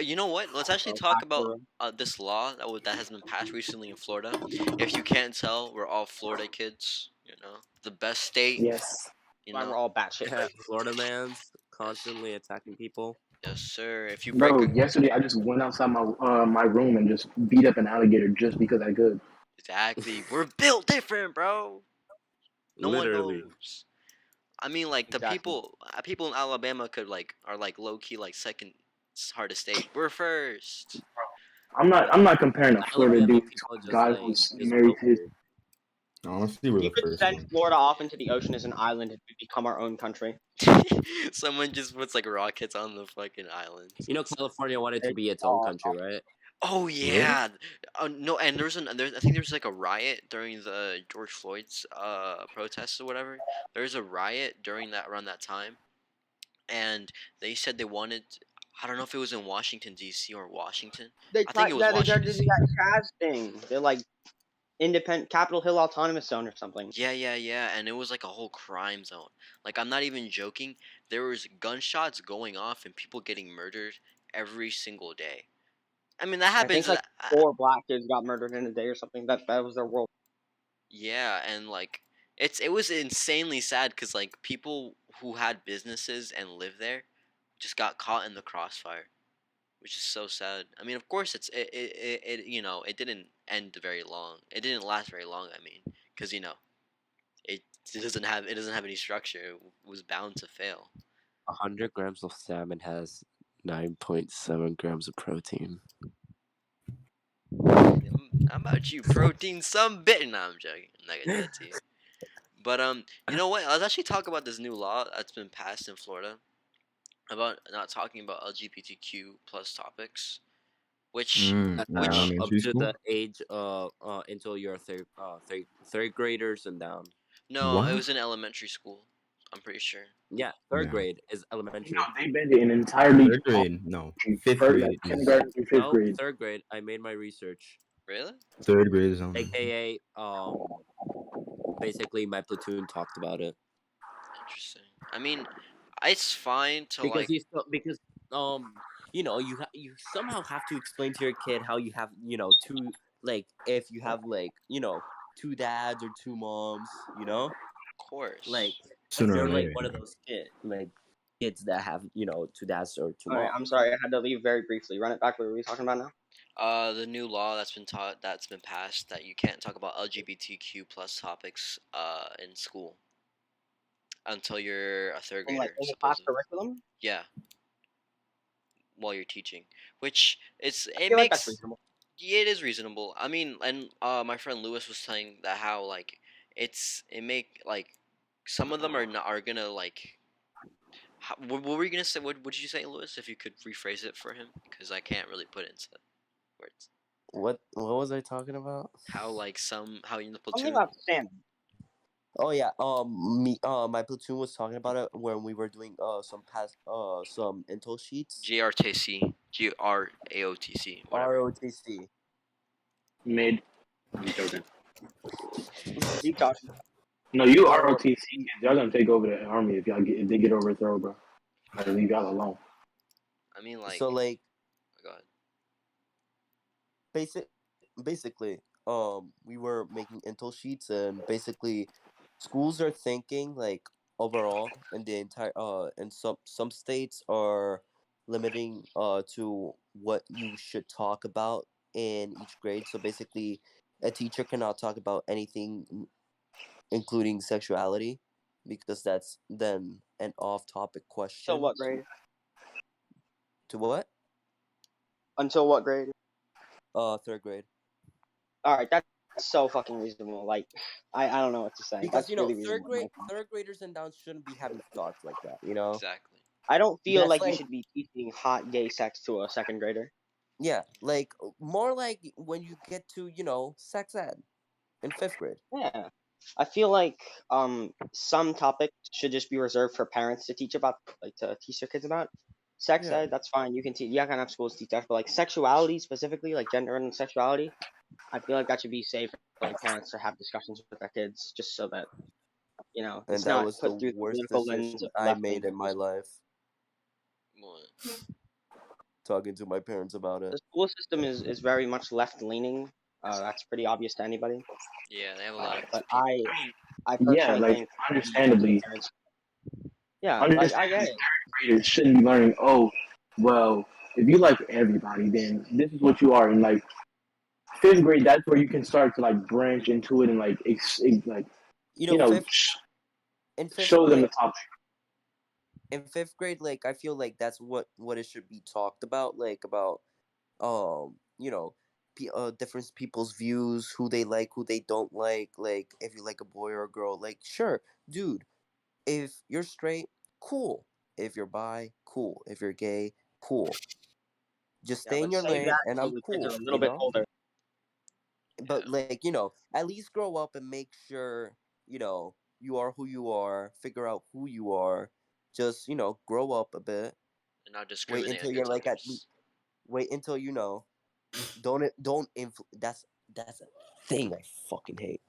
Speaker 1: You know what? Let's actually
Speaker 2: So
Speaker 1: talk
Speaker 2: back
Speaker 1: about
Speaker 2: to
Speaker 1: this law that has been passed recently in Florida. If you can't tell, we're all Florida kids. You know, the best state.
Speaker 5: Yes.
Speaker 1: You
Speaker 2: why we're
Speaker 1: know,
Speaker 2: all batshit
Speaker 7: Yeah,
Speaker 2: crazy.
Speaker 7: Florida man's
Speaker 1: yes,
Speaker 7: constantly attacking people.
Speaker 1: yes, sir. If you break
Speaker 5: Bro,
Speaker 1: a
Speaker 5: yesterday I just went outside my room and just beat up an alligator just because I could.
Speaker 1: exactly, we're built different, bro. No one
Speaker 7: Literally.
Speaker 1: knows. I mean, like the
Speaker 2: Exactly.
Speaker 1: people in Alabama could are like low key like second hardest state. We're first.
Speaker 5: I'm not comparing a Florida
Speaker 7: Alabama
Speaker 5: dude
Speaker 7: people
Speaker 5: to a
Speaker 7: just
Speaker 5: guy
Speaker 7: like
Speaker 5: who's
Speaker 7: just
Speaker 5: married
Speaker 7: built
Speaker 5: to his.
Speaker 7: weird.
Speaker 4: Honestly, we're
Speaker 2: You
Speaker 4: the
Speaker 2: could
Speaker 4: first
Speaker 2: send
Speaker 4: one.
Speaker 2: Florida off into the ocean as an island and we become our own country.
Speaker 1: Someone just puts like rockets on the fucking island.
Speaker 7: You know, California wanted to
Speaker 2: It's
Speaker 7: be its own
Speaker 2: all
Speaker 7: country, right?
Speaker 1: Oh
Speaker 4: Really?
Speaker 1: yeah, no, and I think there's like a riot during the George Floyd's protests or whatever. There's a riot during that around that time, and they said they wanted. I don't know if it was in Washington D.C. or Washington.
Speaker 2: they
Speaker 1: I think
Speaker 2: tried
Speaker 1: it was
Speaker 2: that they tried
Speaker 1: Washington
Speaker 2: to do
Speaker 1: D.C.
Speaker 2: that Chaz thing. They're like independent Capitol Hill Autonomous Zone or something.
Speaker 1: Yeah, yeah, yeah, and it was like a whole crime zone. Like I'm not even joking. There was gunshots going off and people getting murdered every single day. I mean that
Speaker 2: I think
Speaker 1: happens.
Speaker 2: like 4 black kids got murdered in a day or something. That was their world.
Speaker 1: Yeah, and like it was insanely sad because like people who had businesses and lived there just got caught in the crossfire, which is so sad. I mean, of course, it you know it didn't end very long. It didn't last very long. I mean, because you know it it doesn't have any structure. It was bound to fail.
Speaker 7: 100 grams of salmon has 9.7 grams of protein.
Speaker 1: How about you? Protein some bit. No, I'm joking. I'm not gonna do that to you. But you know what? Let's actually talk about this new law that's been passed in Florida about not talking about LGBTQ plus topics, which
Speaker 7: At,
Speaker 1: which
Speaker 7: up
Speaker 4: Elementary
Speaker 7: to
Speaker 4: school?
Speaker 7: the age until you're third graders and down.
Speaker 1: no, it
Speaker 4: What?
Speaker 1: was in elementary school. I'm pretty sure.
Speaker 7: Yeah, third
Speaker 4: Yeah.
Speaker 7: grade is
Speaker 5: You know,
Speaker 7: elementary.
Speaker 5: they banned it in entirely
Speaker 4: Third grade? No. Fifth
Speaker 5: first, like
Speaker 4: grade is
Speaker 5: kindergarten through fifth
Speaker 7: No,
Speaker 5: grade.
Speaker 7: third grade. I made my research.
Speaker 1: Really?
Speaker 4: third grade is only.
Speaker 7: AKA basically my platoon talked about it.
Speaker 1: Interesting. I mean, it's fine to
Speaker 7: Because
Speaker 1: like.
Speaker 7: because you somehow have to explain to your kid how you have two, like if you have like two dads or two moms,
Speaker 1: Of course.
Speaker 7: like if
Speaker 4: Sooner or
Speaker 7: you're like
Speaker 4: later.
Speaker 7: one of those kids that have two dads or two
Speaker 2: All right, I'm
Speaker 7: moms.
Speaker 2: sorry, I had to leave very briefly. Run it back. What were we talking about now?
Speaker 1: The new law that's been passed that you can't talk about LGBTQ plus topics in school until you're a third
Speaker 2: In like
Speaker 1: grader
Speaker 2: in the class
Speaker 1: supposedly.
Speaker 2: curriculum,
Speaker 1: Yeah, while you're teaching, which
Speaker 2: I
Speaker 1: it
Speaker 2: feel like that's
Speaker 1: makes.
Speaker 2: reasonable.
Speaker 1: Yeah, it is reasonable. I mean, and my friend Lewis was saying that how like it make like some of them are gonna like. What were you gonna say? What did you say, Lewis? If you could rephrase it for him, because I can't really put it into words.
Speaker 7: What was I talking about?
Speaker 1: How like how in the
Speaker 2: Something
Speaker 1: platoon?
Speaker 2: about salmon.
Speaker 7: Oh yeah, my platoon was talking about it when we were doing some intel sheets.
Speaker 1: GRTC, GRAOTC, whatever.
Speaker 7: ROTC.
Speaker 5: Mid. I'm joking.
Speaker 2: Keep talking.
Speaker 5: No, you
Speaker 7: So
Speaker 5: ROTC kids, y'all gonna take over the army if they get overthrown, bro. Like, leave y'all alone.
Speaker 1: I mean, like,
Speaker 7: so like
Speaker 1: oh God,
Speaker 7: basic basically we were making intel sheets, and basically schools are thinking like overall in the entire and some states are limiting to what you should talk about in each grade. So basically a teacher cannot talk about anything including sexuality, because that's then an off-topic
Speaker 2: Until
Speaker 7: question.
Speaker 2: what grade?
Speaker 7: To what?
Speaker 2: Until what grade?
Speaker 7: Third grade.
Speaker 2: All right, that's so fucking reasonable. Like, I don't know what to say.
Speaker 7: Because
Speaker 2: That's really reasonable.
Speaker 7: third graders and down shouldn't be having thoughts like that.
Speaker 1: exactly.
Speaker 2: I don't feel
Speaker 7: That's
Speaker 2: like you
Speaker 7: like,
Speaker 2: should be teaching hot gay sex to a second grader.
Speaker 7: yeah, like more like when you get to sex ed in fifth grade.
Speaker 2: Yeah, I feel like some topics should just be reserved for parents to teach about, like to teach their kids about. Sex
Speaker 3: Yeah.
Speaker 2: ed, that's fine. You can teach. Yeah, can have schools teach that, but like sexuality specifically, like gender and sexuality, I feel like that should be safe for like parents to have discussions with their kids, just so that
Speaker 3: And
Speaker 2: it's
Speaker 3: that
Speaker 2: not
Speaker 3: was the
Speaker 2: put through the
Speaker 3: worst
Speaker 2: political lens
Speaker 3: decision
Speaker 2: of
Speaker 3: I
Speaker 2: left
Speaker 3: made
Speaker 2: wing
Speaker 3: in my
Speaker 2: views.
Speaker 3: life,
Speaker 1: What?
Speaker 3: talking to my parents about
Speaker 2: The
Speaker 3: it.
Speaker 2: school system is very much left leaning. That's pretty obvious to anybody.
Speaker 1: Yeah, they have a lot of
Speaker 2: But
Speaker 1: people.
Speaker 2: I
Speaker 5: Yeah,
Speaker 2: personally
Speaker 5: like
Speaker 2: think the
Speaker 5: understandably,
Speaker 2: parents. Yeah, like I get
Speaker 5: understandably,
Speaker 2: it.
Speaker 5: graders shouldn't be learning. Oh, well, if you like everybody, then this is what you are. And like fifth grade, that's where you can start to like branch into it and like like
Speaker 3: You
Speaker 5: you
Speaker 3: know,
Speaker 5: know
Speaker 3: in fifth
Speaker 5: show them the
Speaker 3: grade,
Speaker 5: topic.
Speaker 3: like I feel like that's what it should be talked about, like about you know, different people's views, who they like, who they don't like if you like a boy or a girl, like sure, dude, if you're straight, cool. If you're bi, cool. If you're gay, cool. Just
Speaker 2: Yeah,
Speaker 3: stay in
Speaker 2: but
Speaker 3: your
Speaker 2: save
Speaker 3: lane
Speaker 2: that
Speaker 3: and
Speaker 2: until
Speaker 3: I'm
Speaker 2: the kids are
Speaker 3: cool,
Speaker 2: a little bit older.
Speaker 3: But
Speaker 1: Yeah.
Speaker 3: like, at least grow up and make sure, you are who you are, figure out who you are. Just, grow up a bit.
Speaker 1: And not
Speaker 3: Wait
Speaker 1: discriminate
Speaker 3: until
Speaker 1: against
Speaker 3: you're like
Speaker 1: others.
Speaker 3: wait until don't that's a thing I fucking hate.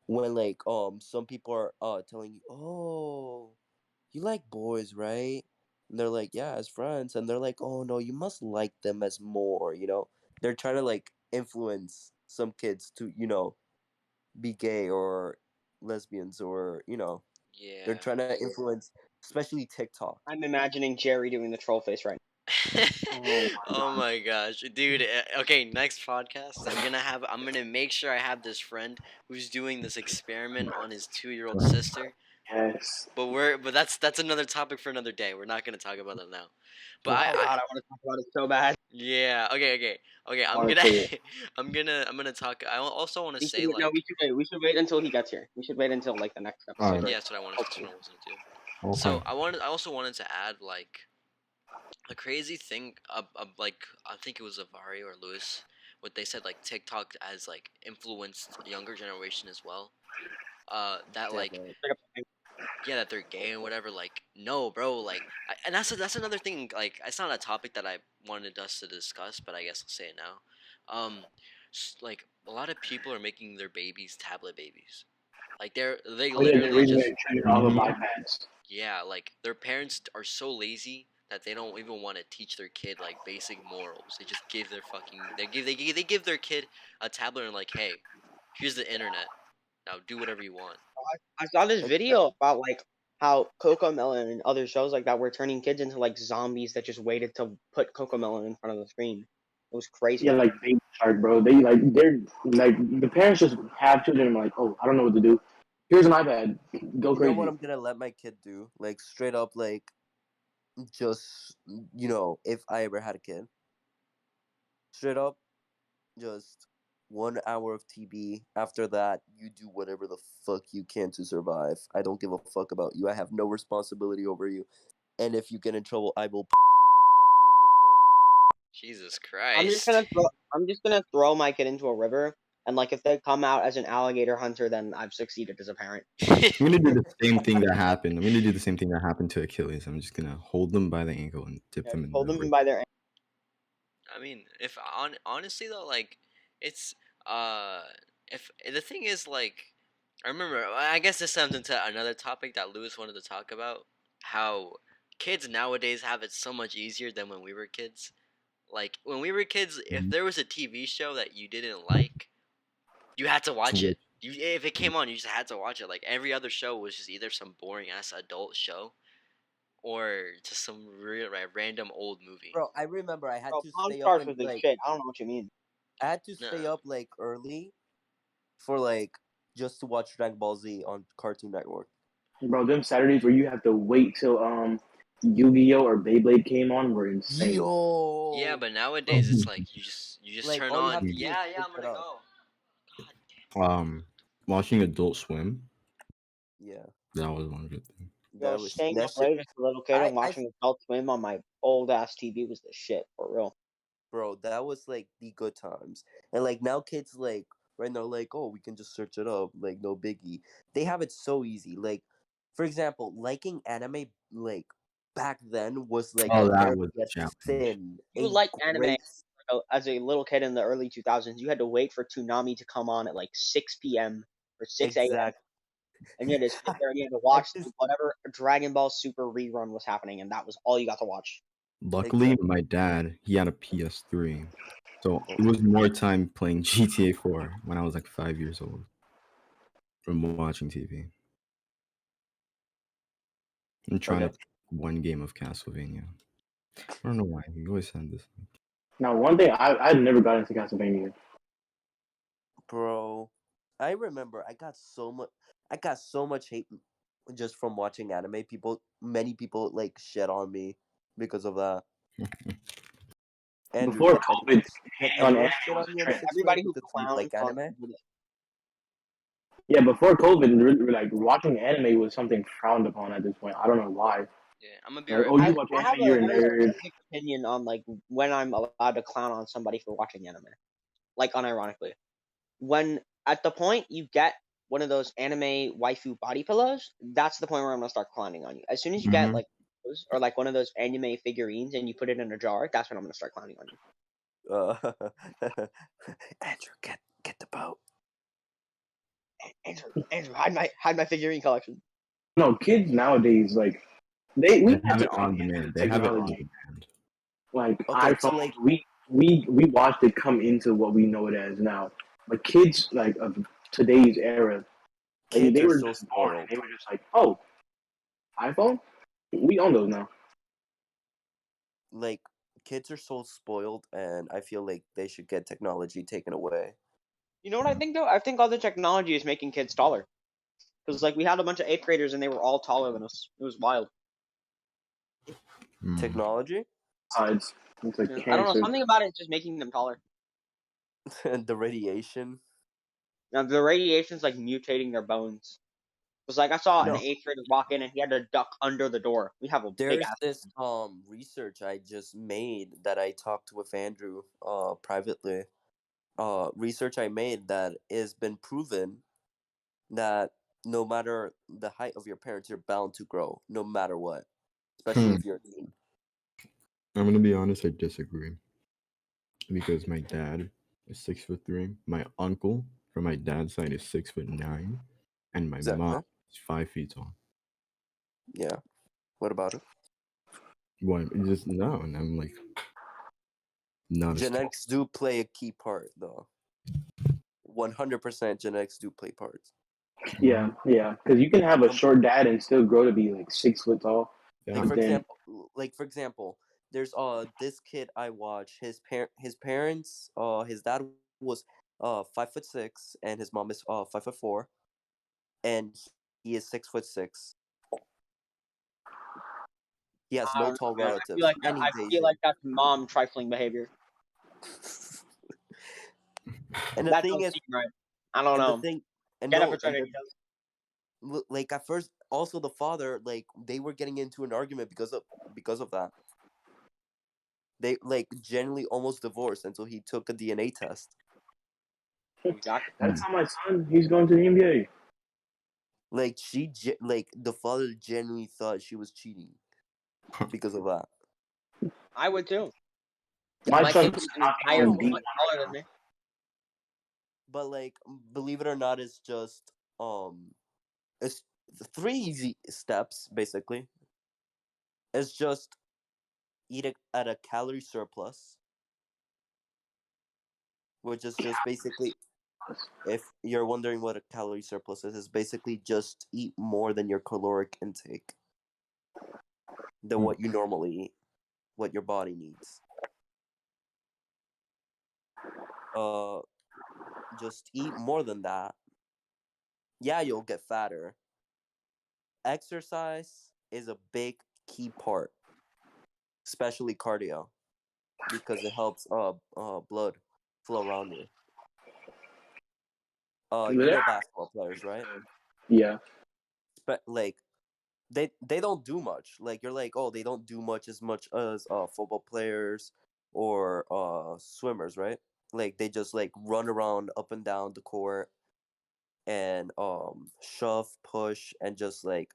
Speaker 3: When like some people are telling you, "Oh, you like boys, right?" And they're like, "Yeah, as friends." And they're like, "Oh no, you must like them as more." They're trying to like influence some kids to, be gay or lesbians or, they're
Speaker 1: Yeah.
Speaker 3: trying to influence especially TikTok.
Speaker 2: I'm imagining Jerry doing the troll face right
Speaker 5: Oh my
Speaker 1: Oh
Speaker 5: god.
Speaker 1: my gosh, dude. Okay, next podcast, I'm gonna make sure I have this friend who's doing this experiment on his 2-year-old sister.
Speaker 5: Yes.
Speaker 1: But that's another topic for another day. We're not gonna talk about that now. But
Speaker 2: now. Oh God, I want to talk about it so bad.
Speaker 1: yeah. Okay.
Speaker 5: I
Speaker 1: I'm
Speaker 5: want
Speaker 1: gonna
Speaker 5: to see it.
Speaker 1: I'm gonna talk. Also want to say
Speaker 2: No,
Speaker 1: like,
Speaker 2: we should wait. We should wait until he gets here. We should wait until like the next episode.
Speaker 4: Alright.
Speaker 2: Or
Speaker 1: yeah, that's what I wanted. That's what
Speaker 2: hopefully.
Speaker 1: I was gonna do.
Speaker 4: Okay.
Speaker 1: So I also wanted to add like a crazy thing. Like I think it was Avari or Lewis. What they said like TikTok has like influenced younger generation as well. That
Speaker 3: Damn
Speaker 1: like
Speaker 3: it.
Speaker 1: yeah, that they're gay and whatever. Like, no, bro. Like, and that's another thing. Like, it's not a topic that I wanted us to discuss, but I guess I'll say it now. Like a lot of people are making their babies tablet babies. Like they
Speaker 5: Oh yeah, they're
Speaker 1: literally
Speaker 5: raising
Speaker 1: just
Speaker 5: their children off of
Speaker 4: Mhm.
Speaker 5: iPads.
Speaker 1: yeah. Like their parents are so lazy that they don't even want to teach their kid like basic morals. They just give their fucking they give their kid a tablet and like, hey, here's the internet. Now do whatever you want.
Speaker 2: I saw this
Speaker 3: Exactly.
Speaker 2: video about like how Coco Melon and other shows like that were turning kids into like zombies that just waited to put Coco Melon in front of the screen. It was
Speaker 5: Yeah,
Speaker 2: crazy.
Speaker 5: like Baby Shark, bro. They're like the parents just have children and like, oh, I don't know what to do. Here's an iPad. Go
Speaker 3: You know what
Speaker 5: crazy.
Speaker 3: I'm gonna let my kid do? Like straight up, like just if I ever had a kid, straight up, just 1 hour of TB. After that, you do whatever the fuck you can to survive. I don't give a fuck about you. I have no responsibility over you. And if you get in trouble, I will punch
Speaker 1: Jesus
Speaker 2: I'm just
Speaker 1: Christ.
Speaker 2: gonna throw. I'm just gonna throw my kid into a river, and like if they come out as an alligator hunter, then I've succeeded as a parent.
Speaker 4: I'm gonna do the same thing that happened. I'm gonna do the same thing that happened to Achilles. I'm just gonna hold them by the ankle and dip
Speaker 2: Yeah,
Speaker 4: them
Speaker 2: just
Speaker 4: in the
Speaker 2: hold them
Speaker 4: river.
Speaker 2: by their.
Speaker 1: I mean, if honestly though, like it's uh if the thing is like I remember I guess this sounds into another topic that Lewis wanted to talk about how kids nowadays have it so much easier than when we were kids. Like when we were kids, if
Speaker 4: Mhm.
Speaker 1: there was a TV show that you didn't like, you had to watch
Speaker 4: So
Speaker 1: it. You if it came on, you just had to watch it. Like every other show was just either some boring ass adult show or just some real random old movie.
Speaker 3: Bro, I remember I had
Speaker 2: Bro,
Speaker 3: to
Speaker 2: Pawn
Speaker 3: stay up
Speaker 2: Stars
Speaker 3: and
Speaker 2: was the
Speaker 3: like
Speaker 2: shit. I don't know what you mean.
Speaker 3: I had to
Speaker 1: Nah.
Speaker 3: stay up like early for like just to watch Dragon Ball Z on Cartoon Network.
Speaker 5: Bro, them Saturdays where you have to wait till Yu-Gi-Oh or Beyblade came on were insane.
Speaker 1: Yeah,
Speaker 3: Yo,
Speaker 1: but nowadays it's like you just
Speaker 3: like
Speaker 1: turn
Speaker 3: all you
Speaker 1: on.
Speaker 3: have to do is
Speaker 1: Yeah,
Speaker 3: switch
Speaker 1: I'm
Speaker 3: it
Speaker 1: gonna
Speaker 3: up.
Speaker 1: go. God
Speaker 4: um, watching Adult Swim.
Speaker 3: Yeah,
Speaker 4: That was one good thing.
Speaker 2: Yo,
Speaker 3: that was
Speaker 2: staying
Speaker 3: that
Speaker 2: up
Speaker 3: shit.
Speaker 2: late as a little kid and watching Adult Swim on my old ass TV was the shit for real.
Speaker 3: Bro, that was like the good times. And like now kids like right now like, oh, we can just search it up, like no biggie. They have it so easy. Like for example, liking anime like
Speaker 7: back then was like
Speaker 4: Oh, that
Speaker 7: apparently
Speaker 4: was a
Speaker 7: a
Speaker 4: challenge.
Speaker 7: sin,
Speaker 2: You
Speaker 7: a
Speaker 2: like anime
Speaker 7: great.
Speaker 2: as a little kid in the early 2000s. You had to wait for Toonami to come on at like 6 p.m. or 6 a.m.
Speaker 7: Exact.
Speaker 2: and you had to sit there and you had to
Speaker 7: I
Speaker 2: watch
Speaker 7: just
Speaker 2: whatever Dragon Ball Super rerun was happening, and that was all you got to watch.
Speaker 4: Luckily,
Speaker 7: exact.
Speaker 4: my dad, he had a PS3. So
Speaker 7: Oh,
Speaker 4: it was more time playing GTA 4 when I was like 5 years old from watching TV and trying to
Speaker 5: Okay.
Speaker 4: play one game of Castlevania. I don't know why. He always said this.
Speaker 5: Now, one thing I never got into Castlevania.
Speaker 7: bro, I remember I got so much hate just from watching anime. Many people like shed on me because of that. Andrew,
Speaker 5: Before COVID,
Speaker 7: can
Speaker 5: on anime
Speaker 7: anyone shit
Speaker 5: was
Speaker 7: on you
Speaker 5: a
Speaker 7: on
Speaker 5: trend.
Speaker 7: sixth grade
Speaker 2: Everybody who
Speaker 7: because you
Speaker 2: clowns
Speaker 7: like
Speaker 2: on
Speaker 7: anime?
Speaker 2: people that
Speaker 5: Yeah, before COVID, like watching anime was something frowned upon at this point. I don't know why.
Speaker 1: Yeah, I'm gonna be
Speaker 5: Like,
Speaker 1: right
Speaker 5: oh,
Speaker 1: back.
Speaker 5: you watch
Speaker 2: I
Speaker 5: anime, you're a
Speaker 2: have a
Speaker 5: nerd.
Speaker 2: mixed opinion on like when I'm allowed to clown on somebody for watching anime. Like unironically, when at the point you get one of those anime waifu body pillows, that's the point where I'm gonna start clowning on you. As soon as you get
Speaker 4: Mm-hmm.
Speaker 2: like those, or like one of those anime figurines and you put it in a jar, that's when I'm gonna start clowning on you.
Speaker 7: Andrew, get the boat.
Speaker 2: Andrew, hide my figurine collection.
Speaker 5: No, kids nowadays, like we
Speaker 4: They
Speaker 5: had
Speaker 4: have
Speaker 5: to
Speaker 4: it
Speaker 5: come
Speaker 4: on
Speaker 5: into
Speaker 4: demand. They have it on
Speaker 5: technology.
Speaker 4: demand.
Speaker 5: Like
Speaker 7: Okay, so
Speaker 5: iPhones,
Speaker 7: like
Speaker 5: we watched it come into what we know it as now. But kids like of today's era,
Speaker 7: kids
Speaker 5: they
Speaker 7: are
Speaker 5: were
Speaker 7: so
Speaker 5: just born and
Speaker 7: spoiled.
Speaker 5: they were just like, oh, iPhone, we own those now.
Speaker 7: Like kids are so spoiled, and I feel like they should get technology taken away.
Speaker 2: You know what I think though? I think all the technology is making kids taller. Because like we had a bunch of eighth graders and they were all taller than us. It was wild.
Speaker 4: Mm.
Speaker 7: Technology
Speaker 5: Besides, it's like
Speaker 2: Yeah. I don't know.
Speaker 5: cancer.
Speaker 2: Something about it is just making them taller.
Speaker 7: and the radiation.
Speaker 2: Now the radiation's like mutating their bones. Because like I saw an
Speaker 7: No,
Speaker 2: eighth grader walk in and he had to duck under the door. We have a big
Speaker 7: there's
Speaker 2: ass.
Speaker 7: this research I just made that I talked with Andrew privately. Research I made that has been proven that no matter the height of your parents, you're bound to grow, no matter what, especially
Speaker 4: Hmm.
Speaker 7: if you're a teen.
Speaker 4: I'm gonna be honest. I disagree because my dad is 6'3". My uncle from my dad's side is 6'9", and my mom
Speaker 7: Exactly.
Speaker 4: is 5 feet tall.
Speaker 7: Yeah. What about it?
Speaker 4: What? Just no, and I'm like not as tall.
Speaker 7: Genetics do play a key part, though. 100% genetics do play parts.
Speaker 5: Yeah, yeah, because you can have a
Speaker 7: Um,
Speaker 5: short dad and still grow to be like 6 foot tall.
Speaker 4: Yeah.
Speaker 7: like
Speaker 5: But then
Speaker 7: for example, there's this kid I watch. His parents his dad was 5'6" and his mom is 5'4", and he is 6'6". He has
Speaker 2: I
Speaker 7: no
Speaker 2: don't know,
Speaker 7: tall
Speaker 2: man.
Speaker 7: relatives, and
Speaker 2: I
Speaker 7: he's
Speaker 2: feel
Speaker 7: Asian.
Speaker 2: like that's mom trifling behavior.
Speaker 7: and the
Speaker 2: That
Speaker 7: thing
Speaker 2: don't
Speaker 7: is,
Speaker 2: seem right. I don't
Speaker 7: and the
Speaker 2: know.
Speaker 7: thing, and
Speaker 2: Get a
Speaker 7: no, and
Speaker 2: fraternity does.
Speaker 7: like at first, also the father, like they were getting into an argument because of that. They like genuinely almost divorced until he took a DNA test.
Speaker 2: Exactly.
Speaker 5: that's not my son. He's going to the NBA.
Speaker 7: Like like the father genuinely thought she was cheating because of that.
Speaker 2: I would too.
Speaker 5: My
Speaker 2: My
Speaker 5: son's
Speaker 2: kid was an
Speaker 5: knocking
Speaker 2: entire
Speaker 5: on
Speaker 2: foot
Speaker 5: demons
Speaker 2: taller
Speaker 5: right
Speaker 2: than me.
Speaker 7: But like, believe it or not, it's just it's three easy steps basically. It's just eat at a calorie surplus, which is just basically,
Speaker 5: now.
Speaker 7: if you're wondering what a calorie surplus is basically just eat more than your caloric intake than what you normally eat, what your body needs. Uh, just eat more than that. Yeah, you'll get fatter. Exercise is a big key part, especially cardio, because it helps blood flow around you. You
Speaker 5: There
Speaker 7: know basketball players, right?
Speaker 5: Yeah.
Speaker 7: Like they don't do much. Like you're like, oh, they don't do much as football players or swimmers, right? Like they just like run around up and down the court and shove, push, and just like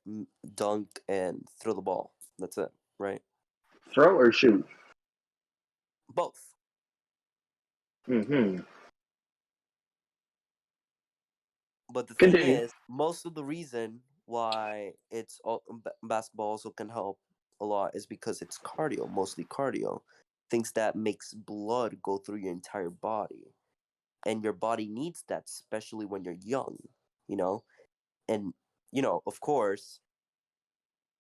Speaker 7: dunk and throw the ball. That's it. right?
Speaker 5: Throw or shoot?
Speaker 7: Both.
Speaker 5: Mm-hmm.
Speaker 7: But the thing
Speaker 5: Continue.
Speaker 7: is, most of the reason why basketball also can help a lot is because it's cardio, mostly cardio, things that makes blood go through your entire body, and your body needs that, especially when you're young, you know. And of course,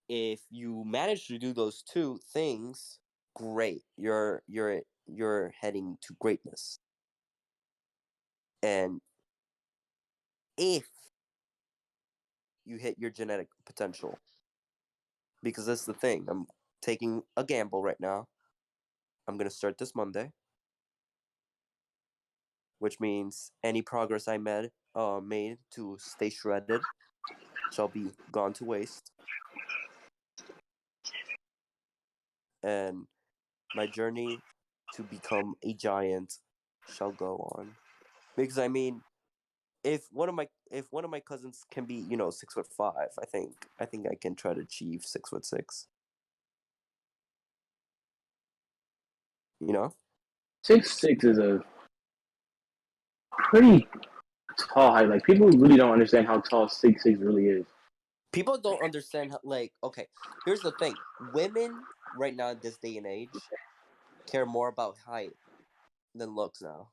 Speaker 7: if you manage to do those two things, great. You're heading to greatness. And if you hit your genetic potential, because that's the thing. I'm taking a gamble right now. I'm gonna start this Monday, which means any progress I made to stay shredded shall be gone to waste, and my journey to become a giant shall go on. Because I mean, if one of my cousins can be 6'5", I think I can try to achieve 6'6". You know,
Speaker 5: 6'6" is a pretty tall height. Like people really don't understand how tall 6'6" really is.
Speaker 7: people don't understand how, like, okay, here's the thing: women right now in this day and age care more about height than looks now.